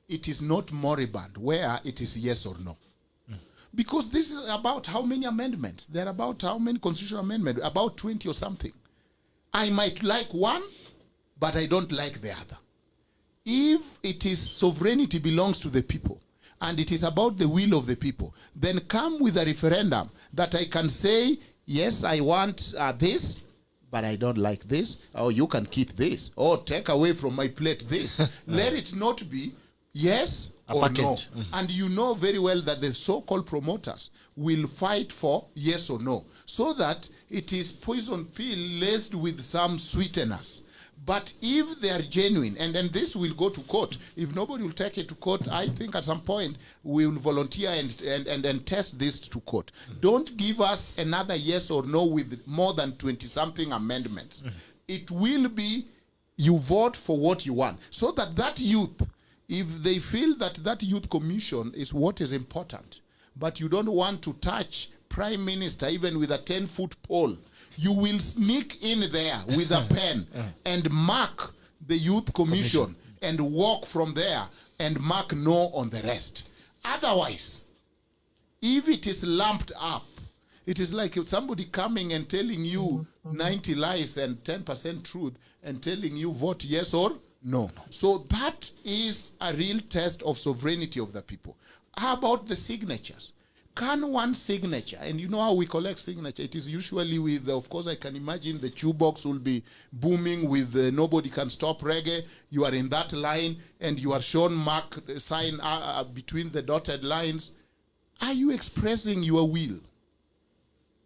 it is not moribund, where it is yes or no. Because this is about how many amendments? There are about how many constitutional amendments? About 20 or something. I might like one, but I don't like the other. If it is sovereignty belongs to the people, and it is about the will of the people, then come with a referendum that I can say, yes, I want this, but I don't like this. Or you can keep this. Or take away from my plate this. Let it not be yes or no. And you know very well that the so-called promoters will fight for yes or no, so that it is poison pill laced with some sweeteners. But if they are genuine, and then this will go to court. If nobody will take it to court, I think at some point we will volunteer and test this to court. Don't give us another yes or no with more than 20-something amendments. It will be, you vote for what you want. So that that youth, if they feel that that youth commission is what is important, but you don't want to touch Prime Minister even with a 10-foot pole, you will sneak in there with a pen and mark the youth commission and walk from there and mark no on the rest. Otherwise, if it is lumped up, it is like somebody coming and telling you 90 lies and 10% truth and telling you vote yes or no. So that is a real test of sovereignty of the people. How about the signatures? Can one signature, and you know how we collect signature, it is usually with, of course I can imagine the chew box will be booming with nobody can stop reggae. You are in that line and you are shown mark sign between the dotted lines. Are you expressing your will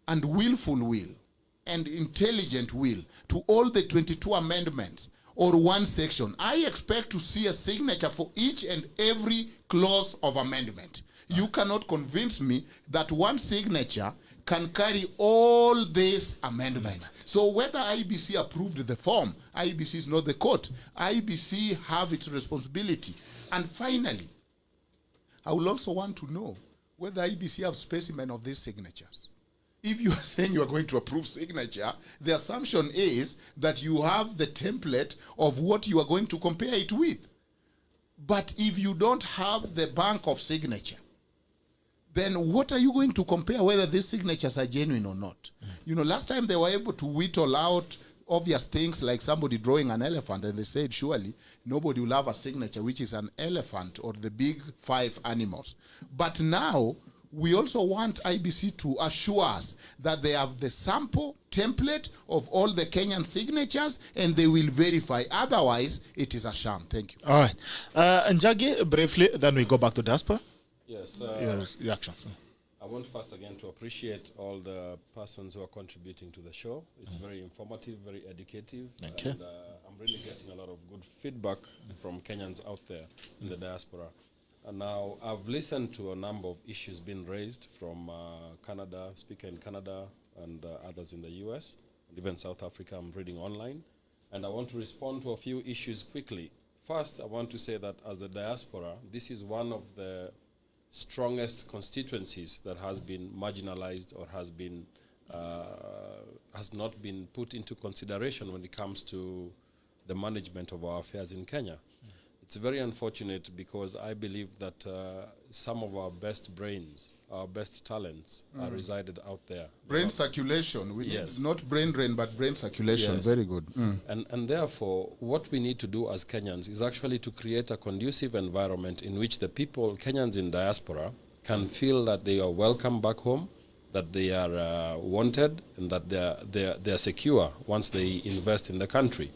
and willful will and intelligent will to all the 22 amendments or one section? I expect to see a signature for each and every clause of amendment. You cannot convince me that one signature can carry all these amendments. So whether IBC approved the form, IBC is not the court. IBC have its responsibility. And finally, I will also want to know whether IBC have specimen of these signatures. If you are saying you are going to approve signature, the assumption is that you have the template of what you are going to compare it with. But if you don't have the bank of signature, then what are you going to compare whether these signatures are genuine or not? You know, last time they were able to whittle out obvious things like somebody drawing an elephant, and they said, surely nobody will have a signature which is an elephant or the big 5 animals. But now, we also want IBC to assure us that they have the sample template of all the Kenyan signatures and they will verify. Otherwise, it is a sham. Thank you. All right. Njagi, briefly, then we go back to Diaspora. Yes. Your reactions. I want first again to appreciate all the persons who are contributing to the show. It's very informative, very educative. Thank you. And I'm really getting a lot of good feedback from Kenyans out there in the diaspora. And now I've listened to a number of issues being raised from Canada, speaker in Canada, and others in the US, and even South Africa. I'm reading online. And I want to respond to a few issues quickly. First, I want to say that as the diaspora, this is one of the strongest constituencies that has been marginalized or has not been put into consideration when it comes to the management of our affairs in Kenya. It's very unfortunate because I believe that some of our best brains, our best talents are resided out there. Brain circulation, yes. Not brain drain, but brain circulation, yes. Very good. And therefore, what we need to do as Kenyans is actually to create a conducive environment in which the people, Kenyans in diaspora, can feel that they are welcome back home, that they are wanted, and that they are secure once they invest in the country.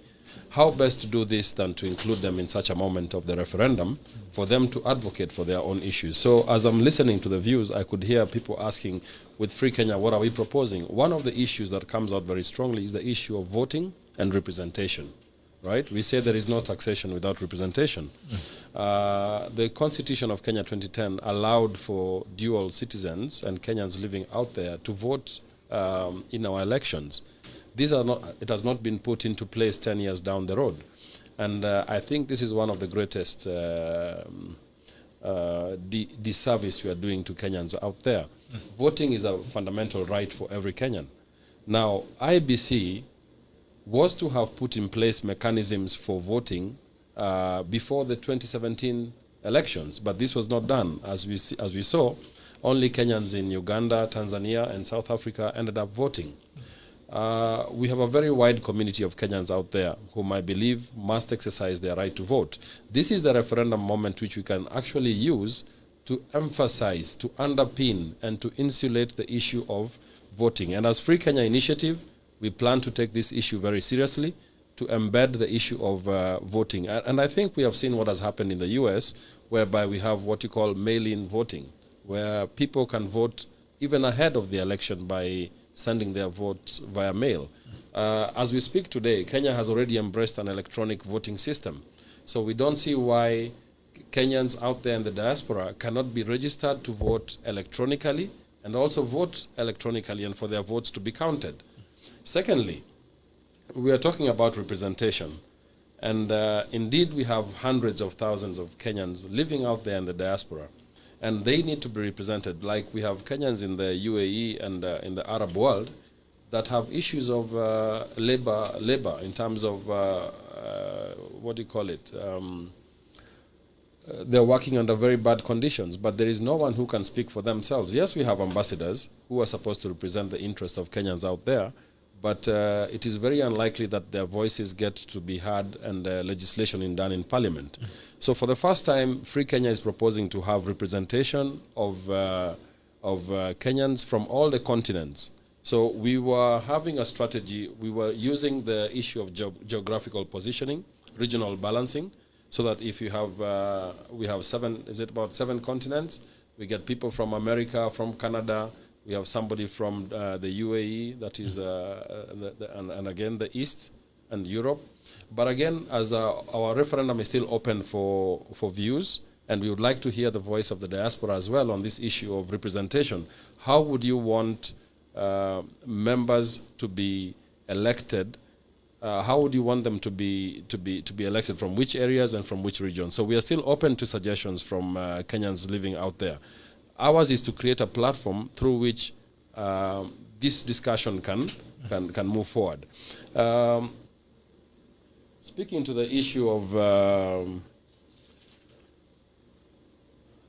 How best to do this than to include them in such a moment of the referendum for them to advocate for their own issues? So as I'm listening to the views, I could hear people asking, with Free Kenya, what are we proposing? One of the issues that comes out very strongly is the issue of voting and representation, right? We say there is no taxation without representation. The Constitution of Kenya 2010 allowed for dual citizens and Kenyans living out there to vote in our elections. It has not been put into place 10 years down the road. And I think this is one of the greatest disservice we are doing to Kenyans out there. Voting is a fundamental right for every Kenyan. Now, IBC was to have put in place mechanisms for voting before the 2017 elections, but this was not done. As we saw, only Kenyans in Uganda, Tanzania, and South Africa ended up voting. We have a very wide community of Kenyans out there whom I believe must exercise their right to vote. This is the referendum moment which we can actually use to emphasize, to underpin, and to insulate the issue of voting. And as Free Kenya Initiative, we plan to take this issue very seriously, to embed the issue of voting. And I think we have seen what has happened in the US, whereby we have what you call mail-in voting, where people can vote even ahead of the election by sending their votes via mail. As we speak today, Kenya has already embraced an electronic voting system. So we don't see why Kenyans out there in the diaspora cannot be registered to vote electronically and also vote electronically and for their votes to be counted. Secondly, we are talking about representation. And indeed, we have hundreds of thousands of Kenyans living out there in the diaspora. And they need to be represented, like we have Kenyans in the UAE and in the Arab world that have issues of labor in terms of, what do you call it? They're working under very bad conditions, but there is no one who can speak for themselves. Yes, we have ambassadors who are supposed to represent the interests of Kenyans out there, but it is very unlikely that their voices get to be heard and legislation done in parliament. So for the first time, Free Kenya is proposing to have representation of Kenyans from all the continents. So we were having a strategy. We were using the issue of geographical positioning, regional balancing, so that if you have, we have about seven continents, we get people from America, from Canada, we have somebody from the UAE, that is, and again, the East and Europe. But again, as our referendum is still open for views, and we would like to hear the voice of the diaspora as well on this issue of representation. How would you want members to be elected? How would you want them to be elected, from which areas and from which regions? So we are still open to suggestions from Kenyans living out there. Ours is to create a platform through which this discussion can move forward. Speaking to the issue of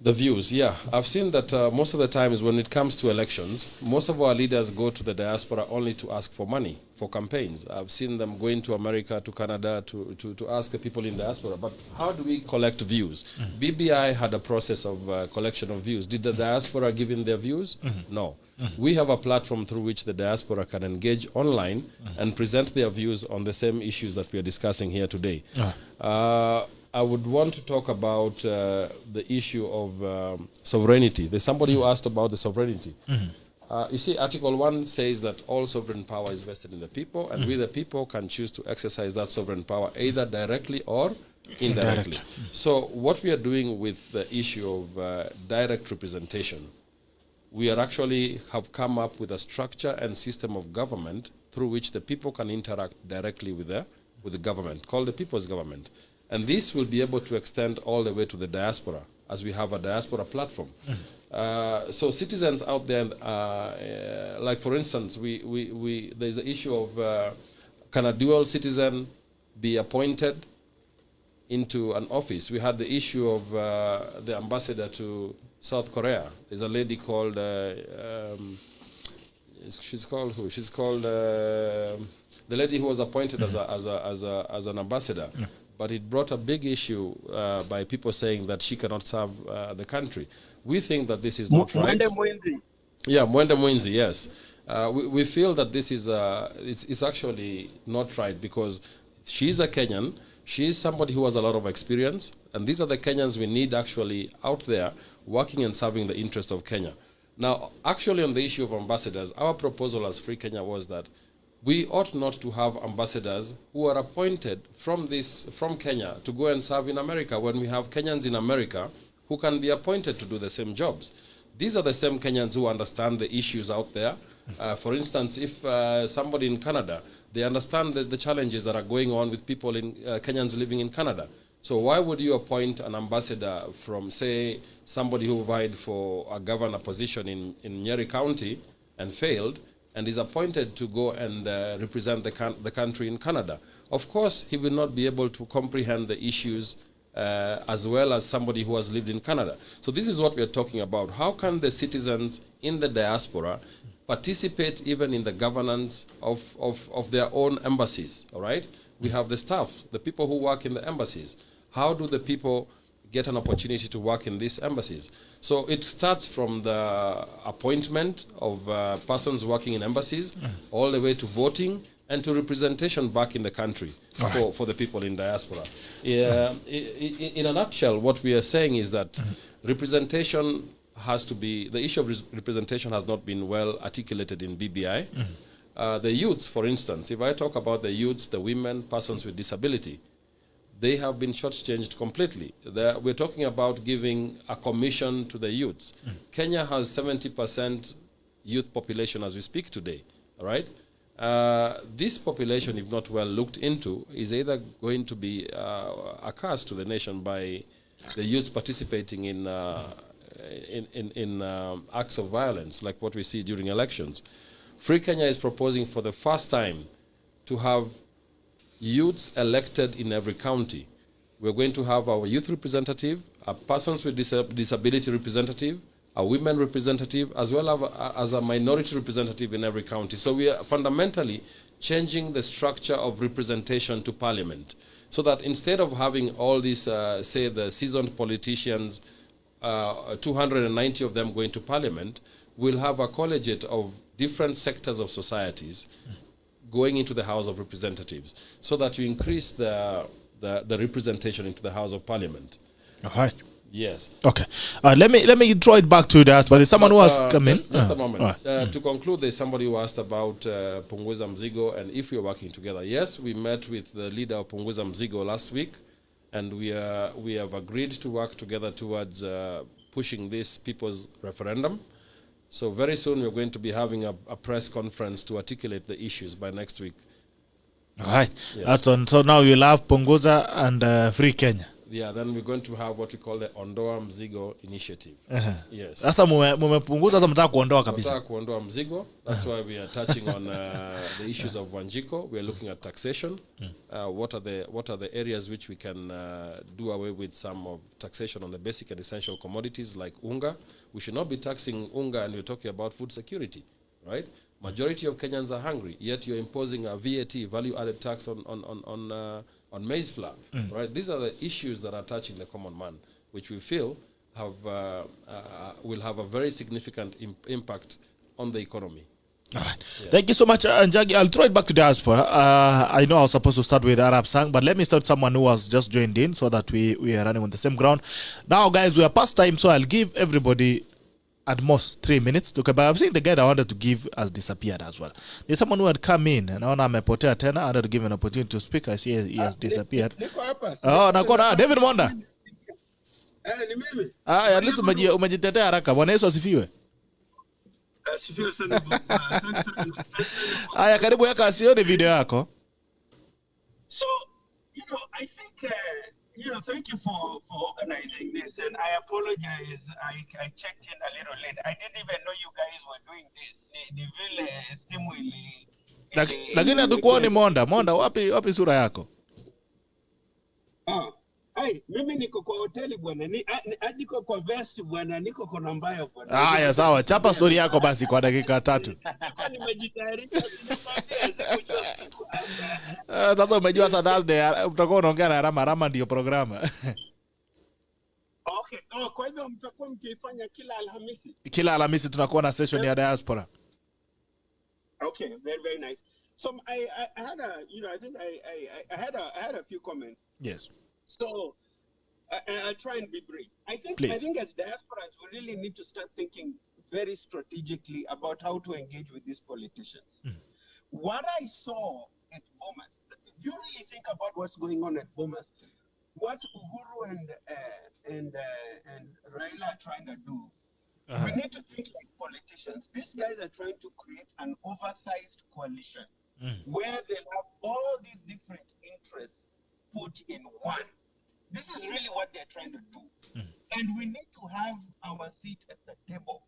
the views, yeah, I've seen that most of the times when it comes to elections, most of our leaders go to the diaspora only to ask for money for campaigns. I've seen them going to America, to Canada, to ask the people in diaspora. But how do we collect views? BBI had a process of collection of views. Did the diaspora give in their views? No. We have a platform through which the diaspora can engage online and present their views on the same issues that we are discussing here today. I would want to talk about the issue of sovereignty. There's somebody who asked about the sovereignty. You see, Article 1 says that all sovereign power is vested in the people, and we, the people, can choose to exercise that sovereign power either directly or indirectly. So what we are doing with the issue of direct representation, we are actually have come up with a structure and system of government through which the people can interact directly with the government, called the people's government. And this will be able to extend all the way to the diaspora, as we have a diaspora platform. So citizens out there, like for instance, there's the issue of can a dual citizen be appointed into an office? We had the issue of the ambassador to South Korea. There's a lady called, she's called who? She's called the lady who was appointed as an ambassador. But it brought a big issue by people saying that she cannot serve the country. We think that this is not right. Yeah, Mwende Mwinzi, yes. We feel that this is it's actually not right, because she's a Kenyan. She's somebody who has a lot of experience, and these are the Kenyans we need actually out there working and serving the interest of Kenya. Now, actually on the issue of ambassadors, our proposal as Free Kenya was that we ought not to have ambassadors who are appointed from Kenya to go and serve in America, when we have Kenyans in America who can be appointed to do the same jobs. These are the same Kenyans who understand the issues out there. For instance, if somebody in Canada, they understand the challenges that are going on with people in Kenyans living in Canada. So why would you appoint an ambassador from, say, somebody who vied for a governor position in Nyeri County and failed, and is appointed to go and represent the country in Canada? Of course, he will not be able to comprehend the issues as well as somebody who has lived in Canada. So this is what we are talking about. How can the citizens in the diaspora participate even in the governance of their own embassies, all right? We have the staff, the people who work in the embassies. How do the people get an opportunity to work in these embassies? So it starts from the appointment of persons working in embassies all the way to voting and to representation back in the country for the people in diaspora. In a nutshell, what we are saying is that representation has to be, the issue of representation has not been well articulated in BBI. The youths, for instance, if I talk about the youths, the women, persons with disability, they have been shortchanged completely. We're talking about giving a commission to the youths. Kenya has 70% youth population as we speak today, all right? This population, if not well looked into, is either going to be a curse to the nation by the youths participating in acts of violence, like what we see during elections. Free Kenya is proposing for the first time to have youths elected in every county. We're going to have our youth representative, a persons with disability representative, a women representative, as well as a minority representative in every county. So we are fundamentally changing the structure of representation to parliament, so that instead of having all these, say, the seasoned politicians, 290 of them going to parliament, we'll have a collegiate of different sectors of societies going into the House of Representatives, so that you increase the representation into the House of Parliament. All right. Yes. Okay. Let me throw it back to that. But there's someone who has come in. Just a moment. To conclude, there's somebody who asked about Punguza Mzigo and if we're working together. Yes, we met with the leader of Punguza Mzigo last week, and we have agreed to work together towards pushing this people's referendum. So very soon we're going to be having a press conference to articulate the issues by next week. All right. Yes. That's on. So now you'll have Punguza and Free Kenya. Yeah, then we're going to have what we call the Ondoa Mzigo Initiative. Yes. Sasa mumepunguza, sasa mtaka kuondoa kabisa. Mtaka kuondoa mzigo. That's why we are touching on the issues of Wanjiko. We are looking at taxation. What are the areas which we can do away with some of taxation on the basic and essential commodities like unga. We should not be taxing unga, and we're talking about food security, right? Majority of Kenyans are hungry, yet you're imposing a VAT, value-added tax on maize flour, right? These are the issues that are touching the common man, which we feel will have a very significant impact on the economy. All right. Yes. Thank you so much, Njagi. I'll throw it back to diaspora. I know I was supposed to start with Arab Sang, but let me start someone who has just joined in so that we are running on the same ground. Now, guys, we are past time, so I'll give everybody at most 3 minutes to come back. I'm saying the guy that I wanted to give has disappeared as well. There's someone who had come in, and now I'm a potato tena. I wanted to give an opportunity to speak. I see he has disappeared. Oh, nakona David Monda. At least umejitetea haraka. Bwana Yesu asifiwe. Asifiwe sana baba. Aya, karibu yaka asione video yako. So, I think thank you for organizing this, and I apologize. I checked in a little late. I didn't even know you guys were doing this. Ni vile simu ili lakini hatukuoni Monda, wapi sura yako? Mimi niko kwa hoteli bwana. Niko kwa vest bwana, niko kwa namba ya bwana. Haya, sawa. Chapa story yako basi kwa dakika 3. Nimejitayarisha. Sasa umejua sa Thursday utakuwa unaongea na Rama ndio programa. Okay. Kwa hivyo mtakuwa mkifanya kila Alhamisi? Kila Alhamisi tunakuwa na session ya diaspora. Okay, very very nice. So I had a few comments. Yes. So I'll try and be brief. I think as diasporans we really need to start thinking very strategically about how to engage with these politicians. What I saw at Bomas, if you really think about what's going on at Bomas, what Uhuru and Raila are trying to do, we need to think like politicians. These guys are trying to create an oversized coalition where they have all these different interests put in one. This is really what they're trying to do. And we need to have our seat at the table.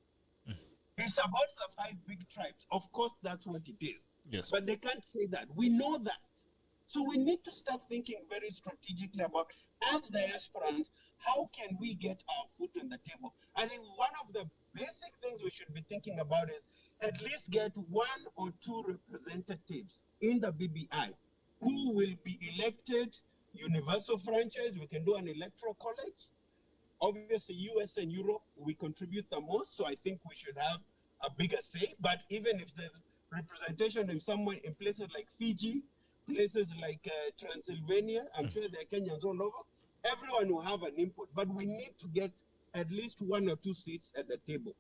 It's about the 5 big tribes. Of course, that's what it is. Yes. But they can't say that. We know that. So we need to start thinking very strategically about, as diasporans, how can we get our foot on the table? I think one of the basic things we should be thinking about is at least get 1 or 2 representatives in the BBI who will be elected, universal franchise. We can do an electoral college. Obviously, US and Europe, we contribute the most, so I think we should have a bigger say. But even if the representation in somewhere in places like Fiji, places like Transylvania, I'm sure there are Kenyans all over, everyone will have an input. But we need to get at least 1 or 2 seats at the table.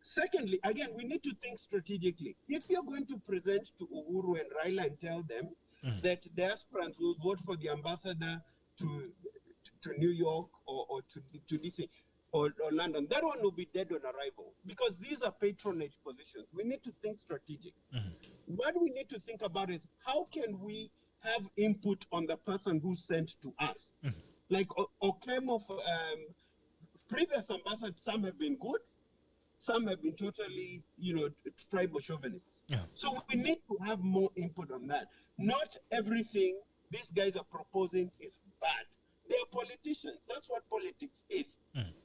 Secondly, again, we need to think strategically. If you're going to present to Uhuru and Raila and tell them that diasporans will vote for the ambassador to New York or to DC or London, that one will be dead on arrival, because these are patronage positions. We need to think strategic. What we need to think about is, how can we have input on the person who's sent to us? Like Okemo, previous ambassadors, some have been good, some have been totally, tribal chauvinists. So we need to have more input on that. Not everything these guys are proposing is bad. They are politicians. That's what politics is.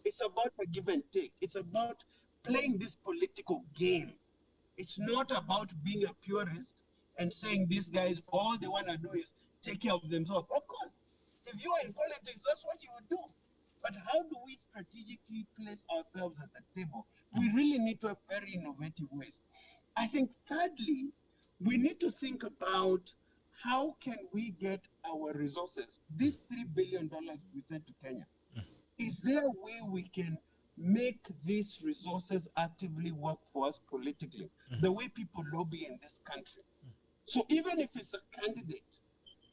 It's about a give and take. It's about playing this political game. It's not about being a purist and saying these guys, all they want to do is take care of themselves. Of course, if you are in politics, that's what you would do. But how do we strategically place ourselves at the table? We really need to have very innovative ways. I think thirdly, we need to think about how can we get our resources. This $3 billion we sent to Kenya, is there a way we can make these resources actively work for us politically, the way people lobby in this country? So even if it's a candidate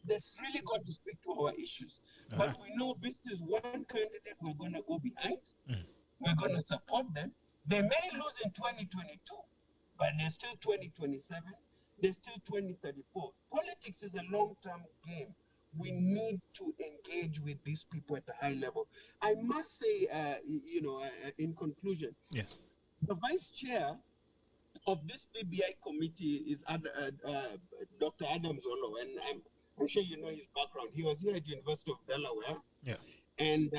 that's really going to speak to our issues, but we know this is one candidate we're going to go behind, we're going to support them. They may lose in 2022, but there's still 2027, there's still 2034. Politics is a long-term game. We need to engage with these people at a high level. I must say, in conclusion, yes, the vice chair of this PBI committee is Dr. Adam Zolo, and I'm sure you know his background. He was here at the University of Delaware, and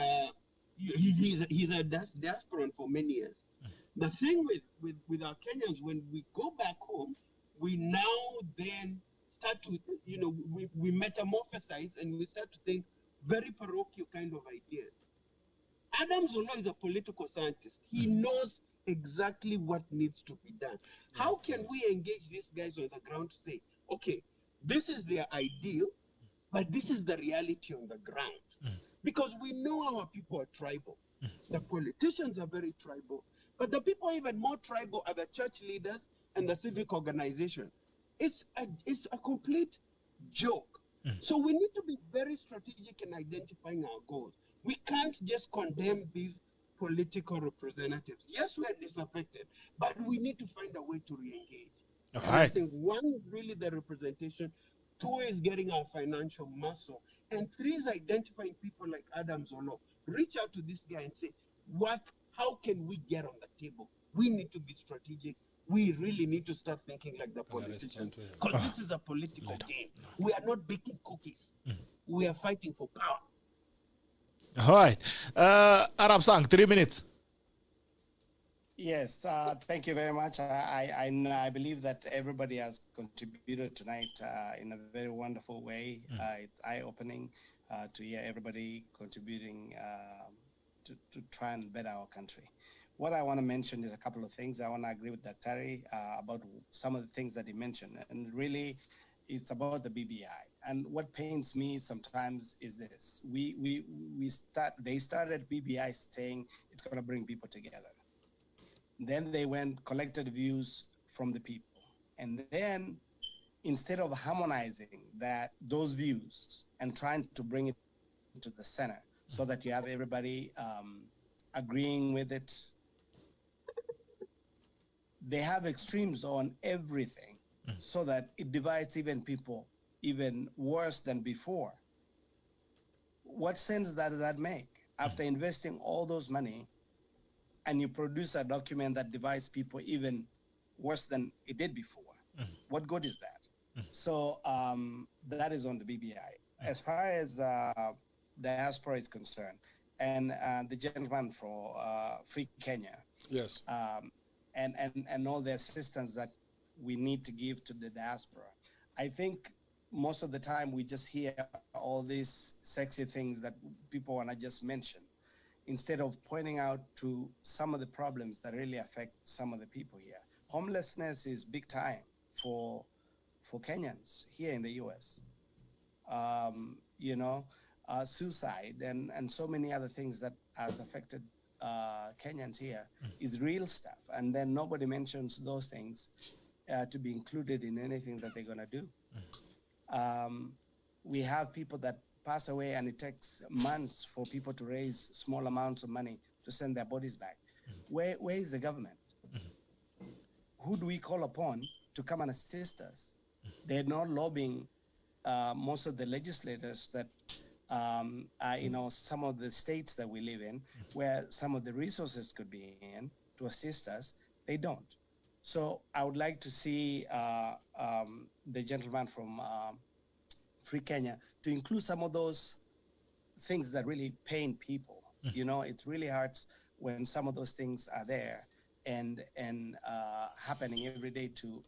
he's a diasporan for many years. The thing with our Kenyans, when we go back home, we now then start to, we metamorphosize and we start to think very parochial kind of ideas. Adam Zolo is a political scientist. He knows exactly what needs to be done. How can we engage these guys on the ground to say, okay, this is their ideal, but this is the reality on the ground? Because we know our people are tribal. The politicians are very tribal. But the people even more tribal are the church leaders and the civic organization. It's a complete joke. So we need to be very strategic in identifying our goals. We can't just condemn these political representatives. Yes, we are disaffected, but we need to find a way to re-engage. I think 1 is really the representation, 2 is getting our financial muscle, and 3 is identifying people like Adam Zolo. Reach out to this guy and say, how can we get on the table? We need to be strategic. We really need to start thinking like the politicians, because this is a political game. We are not baking cookies. We are fighting for power. All right. Arab Sang, 3 minutes. Yes, thank you very much. I believe that everybody has contributed tonight in a very wonderful way. It's eye-opening to hear everybody contributing to try and better our country. What I want to mention is a couple of things. I want to agree with Daktari about some of the things that he mentioned, and really it's about the BBI. And what pains me sometimes is this: they started BBI saying it's going to bring people together. Then they collected views from the people, and then instead of harmonizing those views and trying to bring it to the center so that you have everybody agreeing with it, they have extremes on everything, so that it divides even people even worse than before. What sense does that make? After investing all those money, and you produce a document that divides people even worse than it did before. What good is that? So that is on the BBI. As far as diaspora is concerned, and the gentleman for Free Kenya, yes, and all the assistance that we need to give to the diaspora, I think most of the time we just hear all these sexy things that people want to just mention, instead of pointing out to some of the problems that really affect some of the people here. Homelessness is big time for Kenyans here in the US. Suicide and so many other things that has affected Kenyans here is real stuff. And then nobody mentions those things to be included in anything that they're gonna do. We have people that pass away and it takes months for people to raise small amounts of money to send their bodies back. Where is the government? Who do we call upon to come and assist us? They're not lobbying most of the legislators that some of the states that we live in, where some of the resources could be in to assist us. They don't. So I would like to see the gentleman from Free Kenya to include some of those things that really pain people. It's really hard when some of those things are there and happening every day to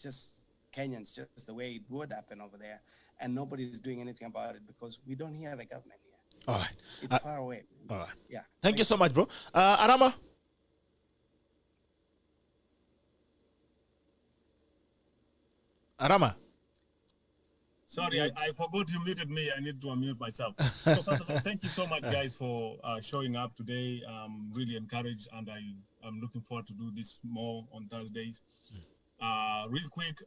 just Kenyans, just the way it would happen over there, and nobody's doing anything about it because we don't hear the government here. All right. It's far away. All right. Yeah. Thank you so much, bro. Arama? Arama? Sorry, I forgot you muted me. I need to unmute myself. So first of all, thank you so much, guys, for showing up today. I'm really encouraged, and I'm looking forward to do this more on Thursdays. Real quick,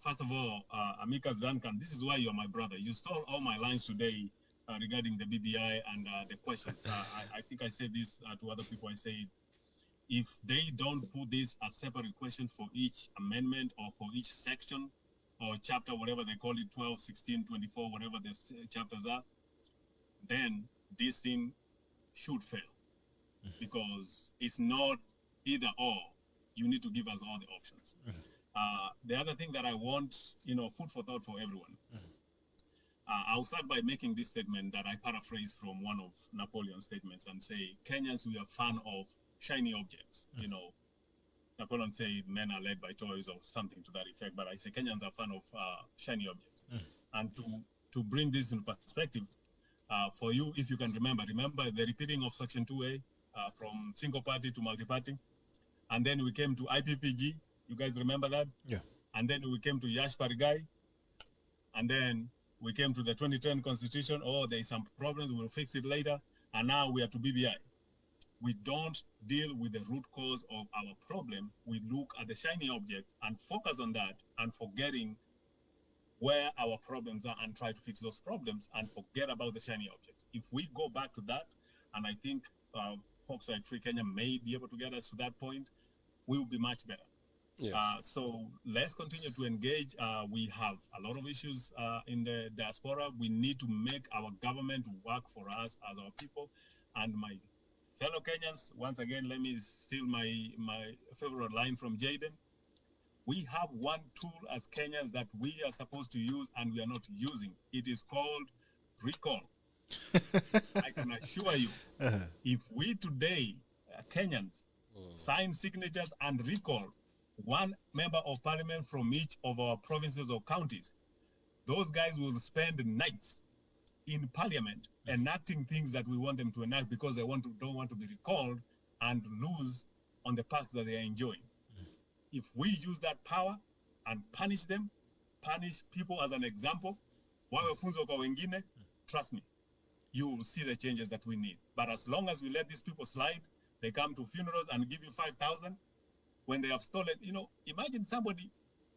first of all, Amicus Duncan, this is why you're my brother. You stole all my lines today regarding the BBI and the questions. I think I said this to other people. I said, if they don't put this as separate questions for each amendment or for each section or chapter, whatever they call it, 12, 16, 24, whatever the chapters are, then this thing should fail. Because it's not either or. You need to give us all the options. The other thing that I want, food for thought for everyone. I'll start by making this statement that I paraphrase from one of Napoleon's statements and say, Kenyans, we are fan of shiny objects. Napoleon said men are led by toys or something to that effect, but I say Kenyans are fan of shiny objects. And to bring this into perspective, for you, if you can remember the repeating of Section 2A from single party to multi-party. And then we came to IPPG. You guys remember that? Yeah. And then we came to Yash Parigai. And then we came to the 2010 Constitution. Oh, there's some problems. We'll fix it later. And now we are to BBI. We don't deal with the root cause of our problem. We look at the shiny object and focus on that and forgetting where our problems are and try to fix those problems and forget about the shiny objects. If we go back to that, and I think folks like Free Kenya may be able to get us to that point, we will be much better. Yes. So let's continue to engage. We have a lot of issues in the diaspora. We need to make our government work for us as our people. And my fellow Kenyans, once again, let me steal my favorite line from Jaden. We have one tool as Kenyans that we are supposed to use and we are not using. It is called recall. I can assure you, if we today, Kenyans, sign signatures and recall one member of parliament from each of our provinces or counties, those guys will spend nights in parliament enacting things that we want them to enact because they don't want to be recalled and lose on the perks that they are enjoying. If we use that power and punish them, punish people as an example, wawe funzo kwa wengine, trust me, you will see the changes that we need. But as long as we let these people slide, they come to funerals and give you 5,000 when they have stolen. Imagine somebody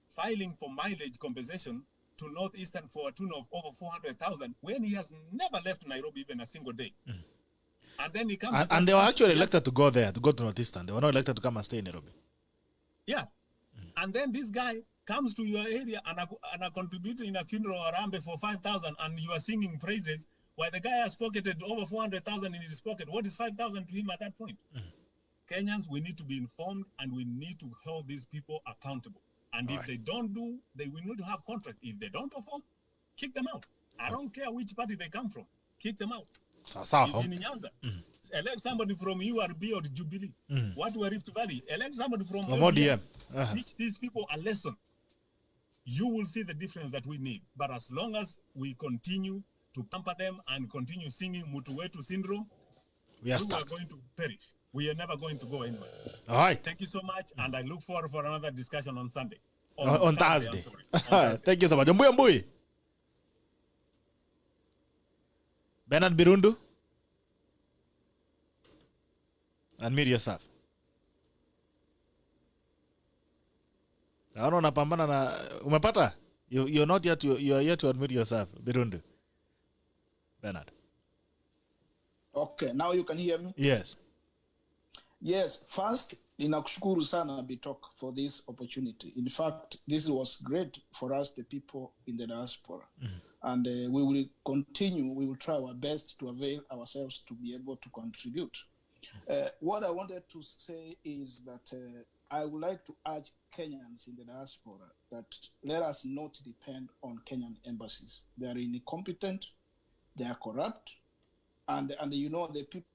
filing for mileage compensation to Northeastern for a tune of over 400,000 when he has never left Nairobi even a single day. And then he comes and they were actually elected to go there, to go to Northeastern. They were not elected to come and stay in Nairobi. Yeah. And then this guy comes to your area and are contributing in a funeral arambe for 5,000 and you are singing praises while the guy has pocketed over 400,000 in his pocket. What is 5,000 to him at that point? Kenyans, we need to be informed and we need to hold these people accountable. And if they don't do, they will need to have contract. If they don't perform, kick them out. I don't care which party they come from. Kick them out. If in Nyanza, elect somebody from URB or Jubilee. What were Rift Valley? Elect somebody from ODM. Teach these people a lesson. You will see the difference that we need. But as long as we continue to pamper them and continue singing Mutu Wetu syndrome, we are going to perish. We are never going to go anywhere. All right. Thank you so much, and I look forward for another discussion on Sunday. On Thursday. Thank you so much. Mbui. Bernard Birundu. Unmute yourself. Naona unapambana na umepata? You're not yet you are yet to admit yourself, Birundu. Bernard. Okay, now you can hear me? Yes. Yes, first, ninakushukuru sana BITOK for this opportunity. In fact, this was great for us, the people in the diaspora. And we will continue, we will try our best to avail ourselves to be able to contribute. What I wanted to say is that I would like to urge Kenyans in the diaspora that let us not depend on Kenyan embassies. They are incompetent, they are corrupt, and you know the people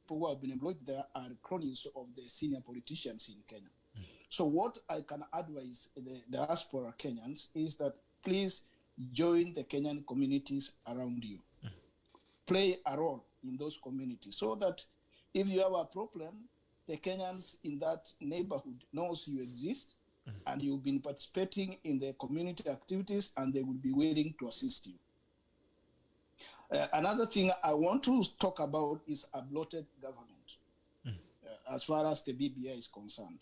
who have been employed there are cronies of the senior politicians in Kenya. So what I can advise the diaspora Kenyans is that please join the Kenyan communities around you. Play a role in those communities so that if you have a problem, the Kenyans in that neighborhood knows you exist and you've been participating in the community activities and they will be willing to assist you. Another thing I want to talk about is a bloated government as far as the BBI is concerned.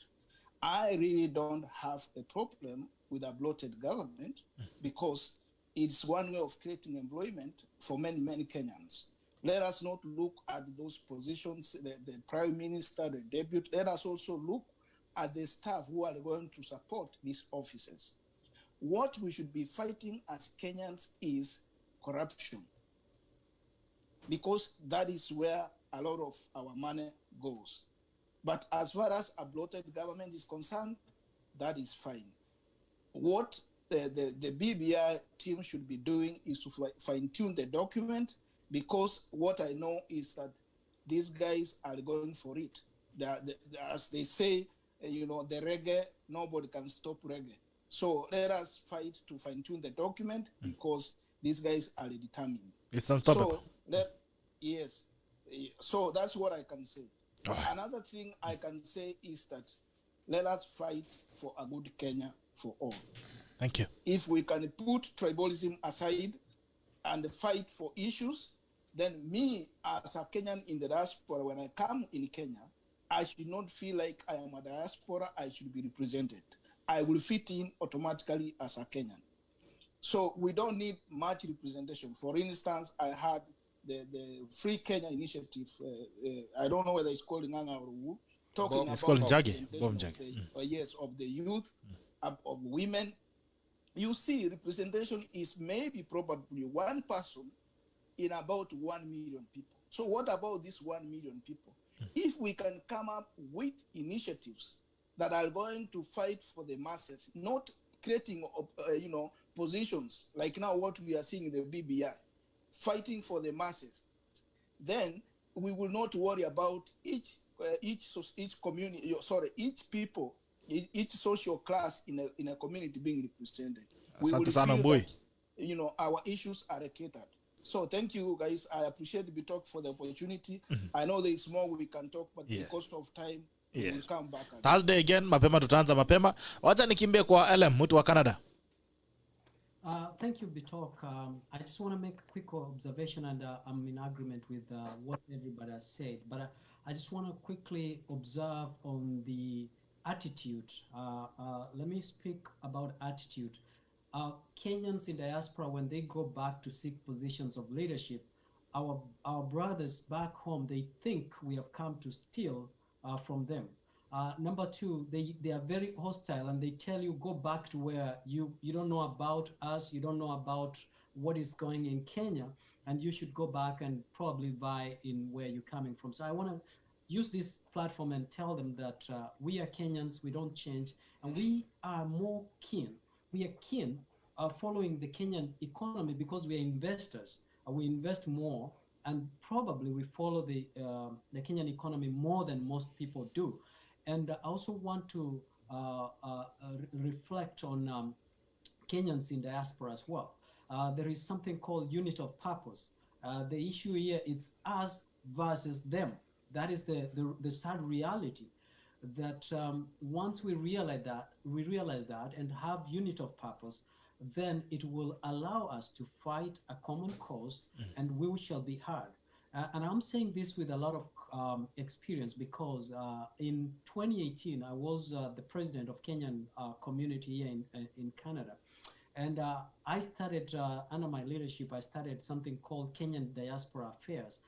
I really don't have a problem with a bloated government because it's one way of creating employment for many, many Kenyans. Let us not look at those positions, the prime minister, the deputy. Let us also look at the staff who are going to support these offices. What we should be fighting as Kenyans is corruption, because that is where a lot of our money goes. But as far as a bloated government is concerned, that is fine. What the BBI team should be doing is to fine-tune the document, because what I know is that these guys are going for it. As they say, you know, the reggae, nobody can stop reggae. So let us fight to fine-tune the document because these guys are determined. It's unstoppable. So yes. So that's what I can say. Another thing I can say is that let us fight for a good Kenya for all. Thank you. If we can put tribalism aside and fight for issues, then me as a Kenyan in the diaspora, when I come in Kenya, I should not feel like I am a diaspora, I should be represented. I will fit in automatically as a Kenyan. So we don't need much representation. For instance, I had the Free Kenya Initiative, I don't know whether it's called Nganga or Wu, talking it's about called Jagi. Yes, of the youth, of women. You see, representation is maybe probably one person in about 1 million people. So what about this 1 million people? If we can come up with initiatives that are going to fight for the masses, not creating, positions like now what we are seeing in the BBI, fighting for the masses, then we will not worry about each community, each people, each social class in a community being represented. We will feel that, our issues are catered. So thank you guys. I appreciate BITOK for the opportunity. I know there is more we can talk, but because of time, we'll come back again. Thursday again, mapema tutaanza mapema. Wacha nikimbie kwa LM, mtu wa Canada. Thank you, BITOK. I just want to make a quick observation, and I'm in agreement with what everybody has said. But I just want to quickly observe on the attitude. Let me speak about attitude. Kenyans in diaspora, when they go back to seek positions of leadership, our brothers back home, they think we have come to steal from them. Number two, they are very hostile, and they tell you go back to where you don't know about us, you don't know about what is going in Kenya, and you should go back and probably buy in where you're coming from. So I want to use this platform and tell them that we are Kenyans, we don't change, And we are more keen. We are keen following the Kenyan economy because we are investors. We invest more, and probably we follow the Kenyan economy more than most people do. And I also want to reflect on Kenyans in diaspora as well. There is something called unit of purpose. The issue here is us versus them. That is the sad reality. That once we realize that and have unit of purpose, then it will allow us to fight a common cause, and we shall be heard. And I'm saying this with a lot of experience because in 2018, I was the president of Kenyan community here in Canada. And I started, under my leadership, I started something called Kenyan Diaspora Affairs.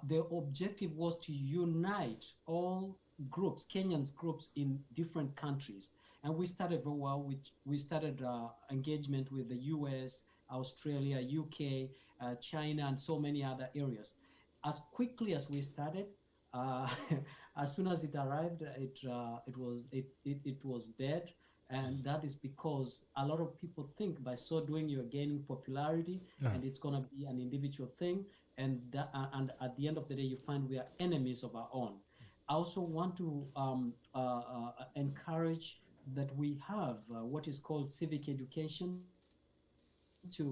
The objective was to unite all groups, Kenyans groups in different countries. And we started very well. We started engagement with the US, Australia, UK, China, and so many other areas. As quickly as we started, as soon as it arrived, it was dead. And that is because a lot of people think by so doing you're gaining popularity, and it's going to be an individual thing. And at the end of the day, you find we are enemies of our own. I also want to encourage that we have what is called civic education,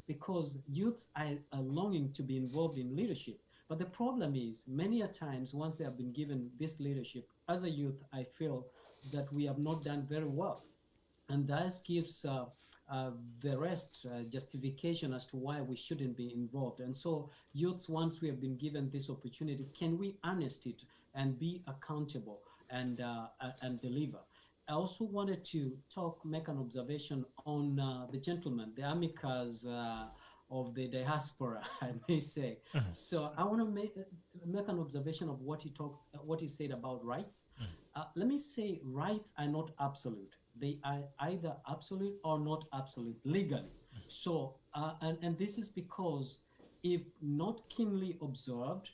because youths are longing to be involved in leadership. But the problem is, many a times, once they have been given this leadership, as a youth, I feel that we have not done very well. And that gives the rest justification as to why we shouldn't be involved. And so youths, once we have been given this opportunity, can we harness it and be accountable and deliver? I also wanted to make an observation on the gentleman, the amicus of the diaspora, I may say. So I want to make an observation of what he said about rights. Let me say, rights are not absolute. They are either absolute or not absolute legally. So, and this is because if not keenly observed,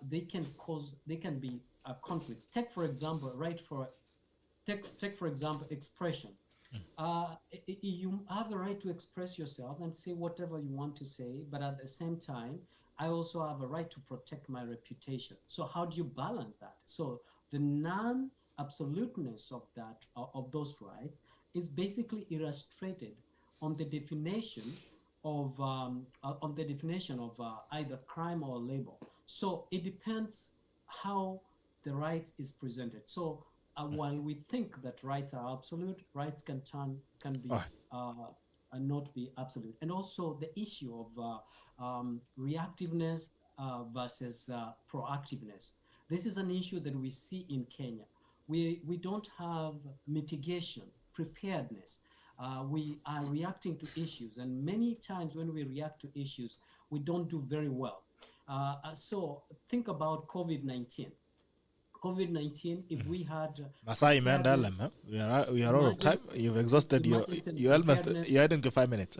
they can be a conflict. Take for example, take for example, expression. You have the right to express yourself and say whatever you want to say, but at the same time, I also have a right to protect my reputation. So how do you balance that? So the non-absoluteness of those rights is basically illustrated on the definition of either crime or label. So it depends how the rights is presented. So while we think that rights are absolute, rights can be not be absolute. And also the issue of reactiveness versus proactiveness. This is an issue that we see in Kenya. We don't have mitigation, preparedness. We are reacting to issues, and many times when we react to issues, we don't do very well. So think about COVID-19. COVID-19, if we had Masai Mandala, we are out of time. You've exhausted you had 5 minutes.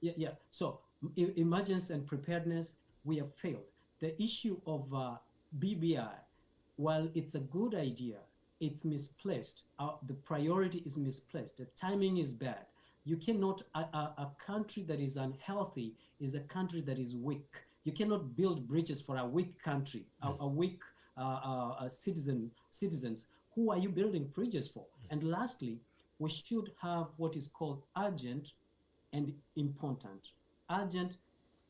Yeah. So emergency and preparedness, we have failed. The issue of BBI, while it's a good idea, it's misplaced. The priority is misplaced. The timing is bad. You cannot, a country that is unhealthy is a country that is weak. You cannot build bridges for a weak country, a weak citizens. Who are you building bridges for? And lastly, we should have what is called urgent and important. Urgent,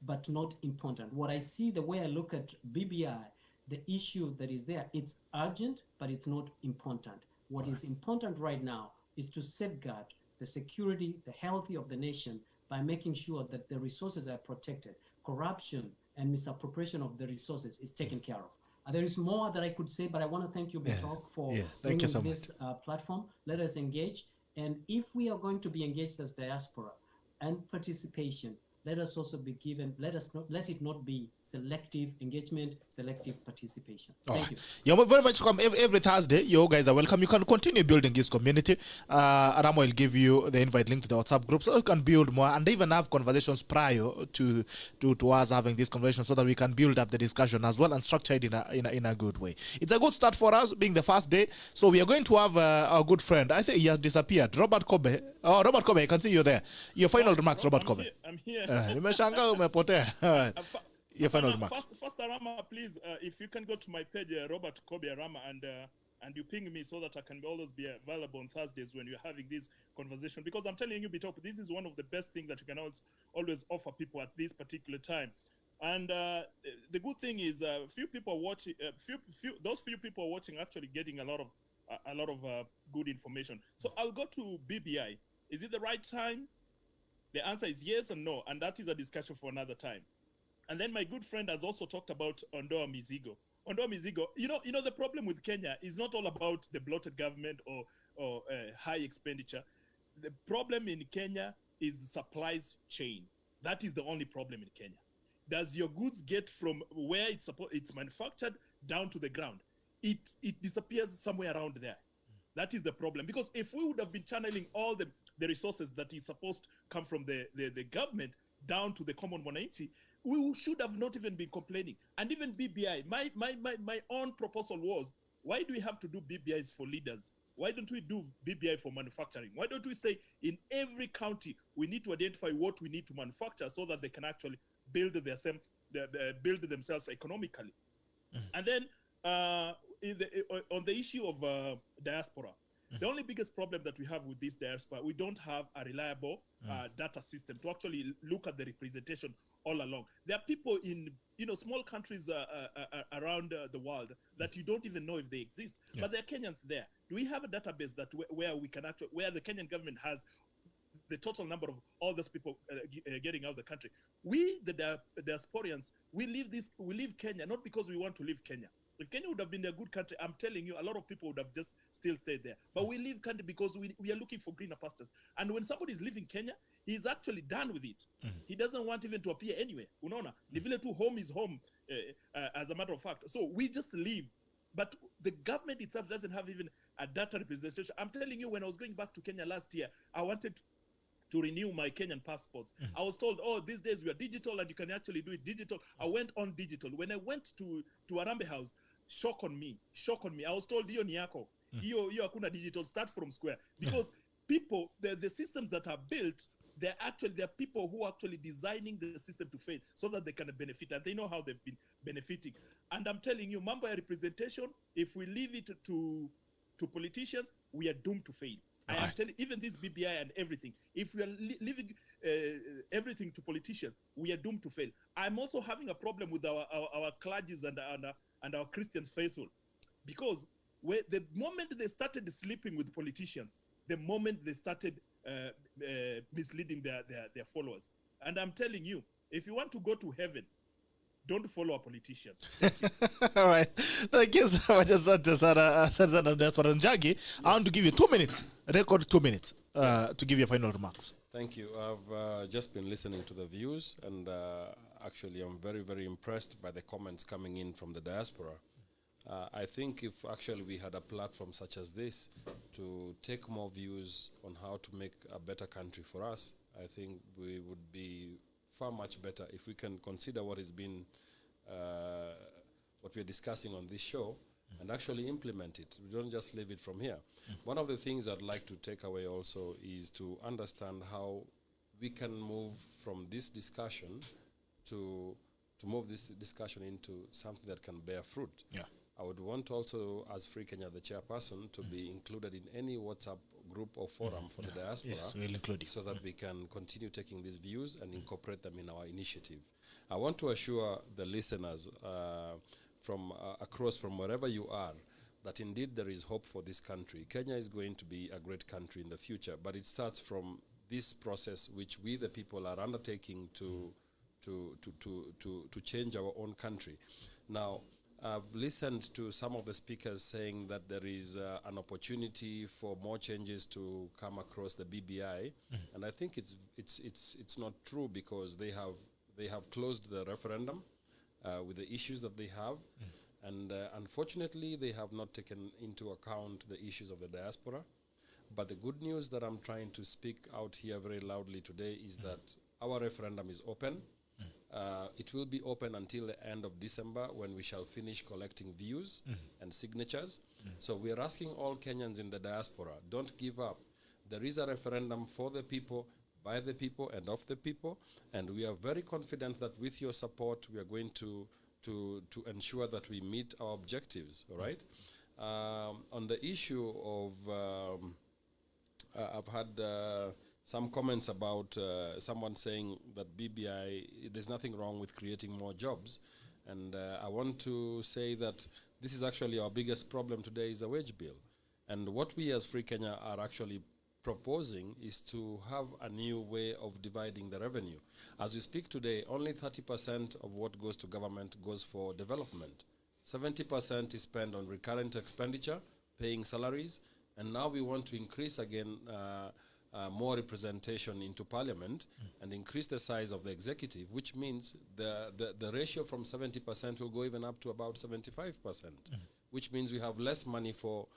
but not important. What I see, the way I look at BBI, the issue that is there, it's urgent, but it's not important. What is important right now is to safeguard the security, the health of the nation by making sure that the resources are protected. Corruption and misappropriation of the resources is taken care of. There is more that I could say, but I want to thank you, BITOK, for bringing this platform. Let us engage. And if we are going to be engaged as diaspora and participation, let us also be given, let it not be selective engagement, selective participation. Thank you. You're very much welcome. Every Thursday, you guys are welcome. You can continue building this community. Aramo will give you the invite link to the WhatsApp group so you can build more and even have conversations prior to us having this conversation so that we can build up the discussion as well and structure it in a good way. It's a good start for us being the first day. So we are going to have our good friend. I think he has disappeared. Robert Kobe. Oh, Robert Kobe, I can see you there. Your final remarks, Robert Kobe. I'm here. Nimeshanga umepotea. Your final remarks. First, Arama, please, if you can go to my page, Robert Kobe Arama, and you ping me so that I can always be available on Thursdays when you're having this conversation. Because I'm telling you, BITOK, this is one of the best things that you can always offer people at this particular time. And the good thing is, few people watching. Those few people watching actually getting a lot of good information. So I'll go to BBI. Is it the right time? The answer is yes and no, and that is a discussion for another time. And then my good friend has also talked about Ondoa Mizigo. Ondoa Mizigo, you know, the problem with Kenya is not all about the bloated government or high expenditure. The problem in Kenya is the supplies chain. That is the only problem in Kenya. Does your goods get from where it's manufactured down to the ground? It disappears somewhere around there. That is the problem. Because if we would have been channeling all the resources that is supposed to come from the government down to the common mwananchi, we should have not even been complaining. And even BBI, my own proposal was, why do we have to do BBIs for leaders? Why don't we do BBI for manufacturing? Why don't we say in every county we need to identify what we need to manufacture so that they can actually build themselves economically? And then on the issue of diaspora, the only biggest problem that we have with this diaspora, we don't have a reliable data system to actually look at the representation all along. There are people in small countries around the world that you don't even know if they exist, but there are Kenyans there. Do we have a database that where we can actually, where the Kenyan government has the total number of all those people getting out of the country? We, the diasporians, we leave Kenya not because we want to leave Kenya. If Kenya would have been a good country, I'm telling you, a lot of people would have just still stayed there. But we leave country because we are looking for greener pastures. And when somebody is leaving Kenya, he's actually done with it. He doesn't want even to appear anywhere. Unaona, ni vile tu home is home, as a matter of fact. So we just leave. But the government itself doesn't have even a data representation. I'm telling you, when I was going back to Kenya last year, I wanted to renew my Kenyan passports. I was told, oh, these days we are digital and you can actually do it digital. I went on digital. When I went to Arambe House, shock on me. I was told, hiyo ni yako. Hiyo hakuna digital, start from square. Because people, the systems that are built, they're people who are actually designing the system to fail so that they can benefit, and they know how they've been benefiting. And I'm telling you, mambo ya representation, if we leave it to politicians, we are doomed to fail. I am telling, even this BBI and everything, if we are leaving everything to politicians, we are doomed to fail. I'm also having a problem with our clergies and our Christians faithful, because the moment they started sleeping with politicians, the moment they started misleading their followers. And I'm telling you, if you want to go to heaven, don't follow a politician. Thank you. All right. Thank you so much, Asante Diaspora Njagi. Yes. I want to give you 2 minutes, record 2 minutes, to give your final remarks. Thank you. I've just been listening to the views, and actually I'm very, very impressed by the comments coming in from the diaspora. I think if actually we had a platform such as this to take more views on how to make a better country for us, I think we would be far much better if we can consider what has been, what we're discussing on this show, and actually implement it. We don't just leave it from here. One of the things I'd like to take away also is to understand how we can move from this discussion to move this discussion into something that can bear fruit. Yeah. I would want also, as Free Kenya, the chairperson, to be included in any WhatsApp group or forum for the diaspora, yes, we'll include you. so that we can continue taking these views and incorporate them in our initiative. I want to assure the listeners from across, from wherever you are, that indeed there is hope for this country. Kenya is going to be a great country in the future, but it starts from this process which we the people are undertaking to change our own country. Now, I've listened to some of the speakers saying that there is an opportunity for more changes to come across the BBI, and I think it's not true, because they have closed the referendum with the issues that they have, and unfortunately they have not taken into account the issues of the diaspora. But the good news that I'm trying to speak out here very loudly today is that our referendum is open. It will be open until the end of December, when we shall finish collecting views and signatures. So we are asking all Kenyans in the diaspora, don't give up. There is a referendum for the people, by the people, and of the people. And we are very confident that with your support, we are going to ensure that we meet our objectives, all right? On the issue of, I've had some comments about someone saying that BBI, there's nothing wrong with creating more jobs. And I want to say that this is actually our biggest problem today, is a wage bill. And what we as Free Kenya are actually proposing is to have a new way of dividing the revenue. As we speak today, only 30% of what goes to government goes for development. 70% is spent on recurrent expenditure, paying salaries, and now we want to increase again more representation into parliament and increase the size of the executive, which means the ratio from 70% will go even up to about 75%, which means we have less money for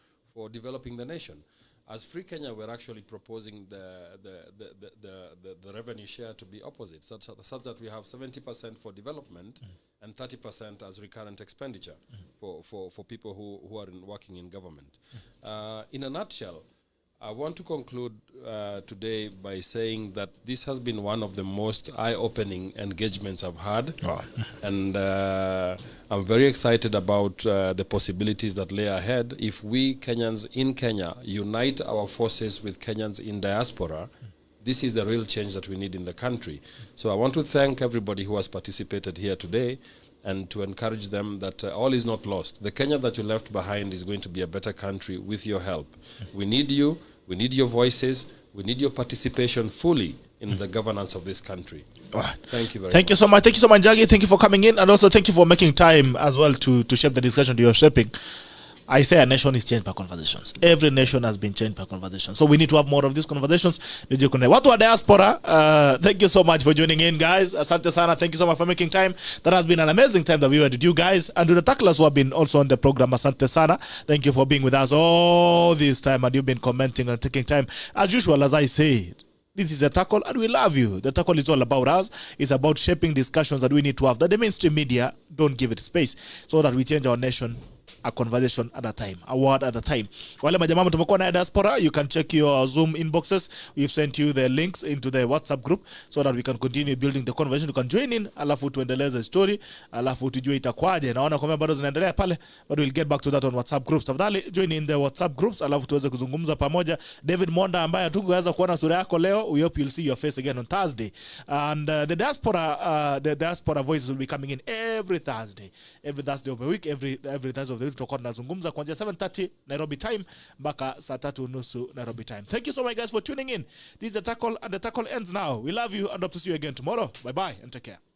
developing the nation. As Free Kenya, we're actually proposing the revenue share to be opposite, such that we have 70% for development and 30% as recurrent expenditure for people who are working in government. In a nutshell, I want to conclude today by saying that this has been one of the most eye-opening engagements I've had. Wow. And I'm very excited about the possibilities that lay ahead if we Kenyans in Kenya unite our forces with Kenyans in diaspora. This is the real change that we need in the country. So I want to thank everybody who has participated here today, and to encourage them that all is not lost. The Kenya that you left behind is going to be a better country with your help. We need you, we need your voices, we need your participation fully in the governance of this country. Thank you very much. Thank you so much. Thank you so much, Jagi. Thank you for coming in, and also thank you for making time as well to shape the discussion you're shaping. I say a nation is changed by conversations. Every nation has been changed by conversations. So we need to have more of these conversations. Watu wa diaspora, thank you so much for joining in, guys. Asante sana. Thank you so much for making time. That has been an amazing time that we were with you guys. And to the tacklers who have been also on the program, asante sana. Thank you for being with us all this time, and you've been commenting and taking time. As usual, as I said, this is a tackle, and we love you. The tackle is all about us. It's about shaping discussions that we need to have, that the mainstream media don't give it space, so that we change our nation a conversation at a time, a word at a time. Wale majamama tumekuwa na diaspora, you can check your Zoom inboxes. We've sent you the links into the WhatsApp group so that we can continue building the conversation. You can join in, alafu tuendeleze story, alafu tujue itakwaje. Naona kwamba bado zinaendelea pale, but we'll get back to that on WhatsApp groups. Tafadhali join in the WhatsApp groups, alafu tuweze kuzungumza pamoja. David Monda ambaye hatukuweza kuona sura yako leo, we hope you'll see your face again on Thursday. And the diaspora voices will be coming in every Thursday of the week, every Thursday of the week. Tutakuwa tunazungumza kuanzia 7:30 Nairobi time mpaka saa 3:30 Nairobi time. Thank you so much, guys, for tuning in. This is the tackle, and the tackle ends now. We love you, and hope to see you again tomorrow. Bye bye and take care.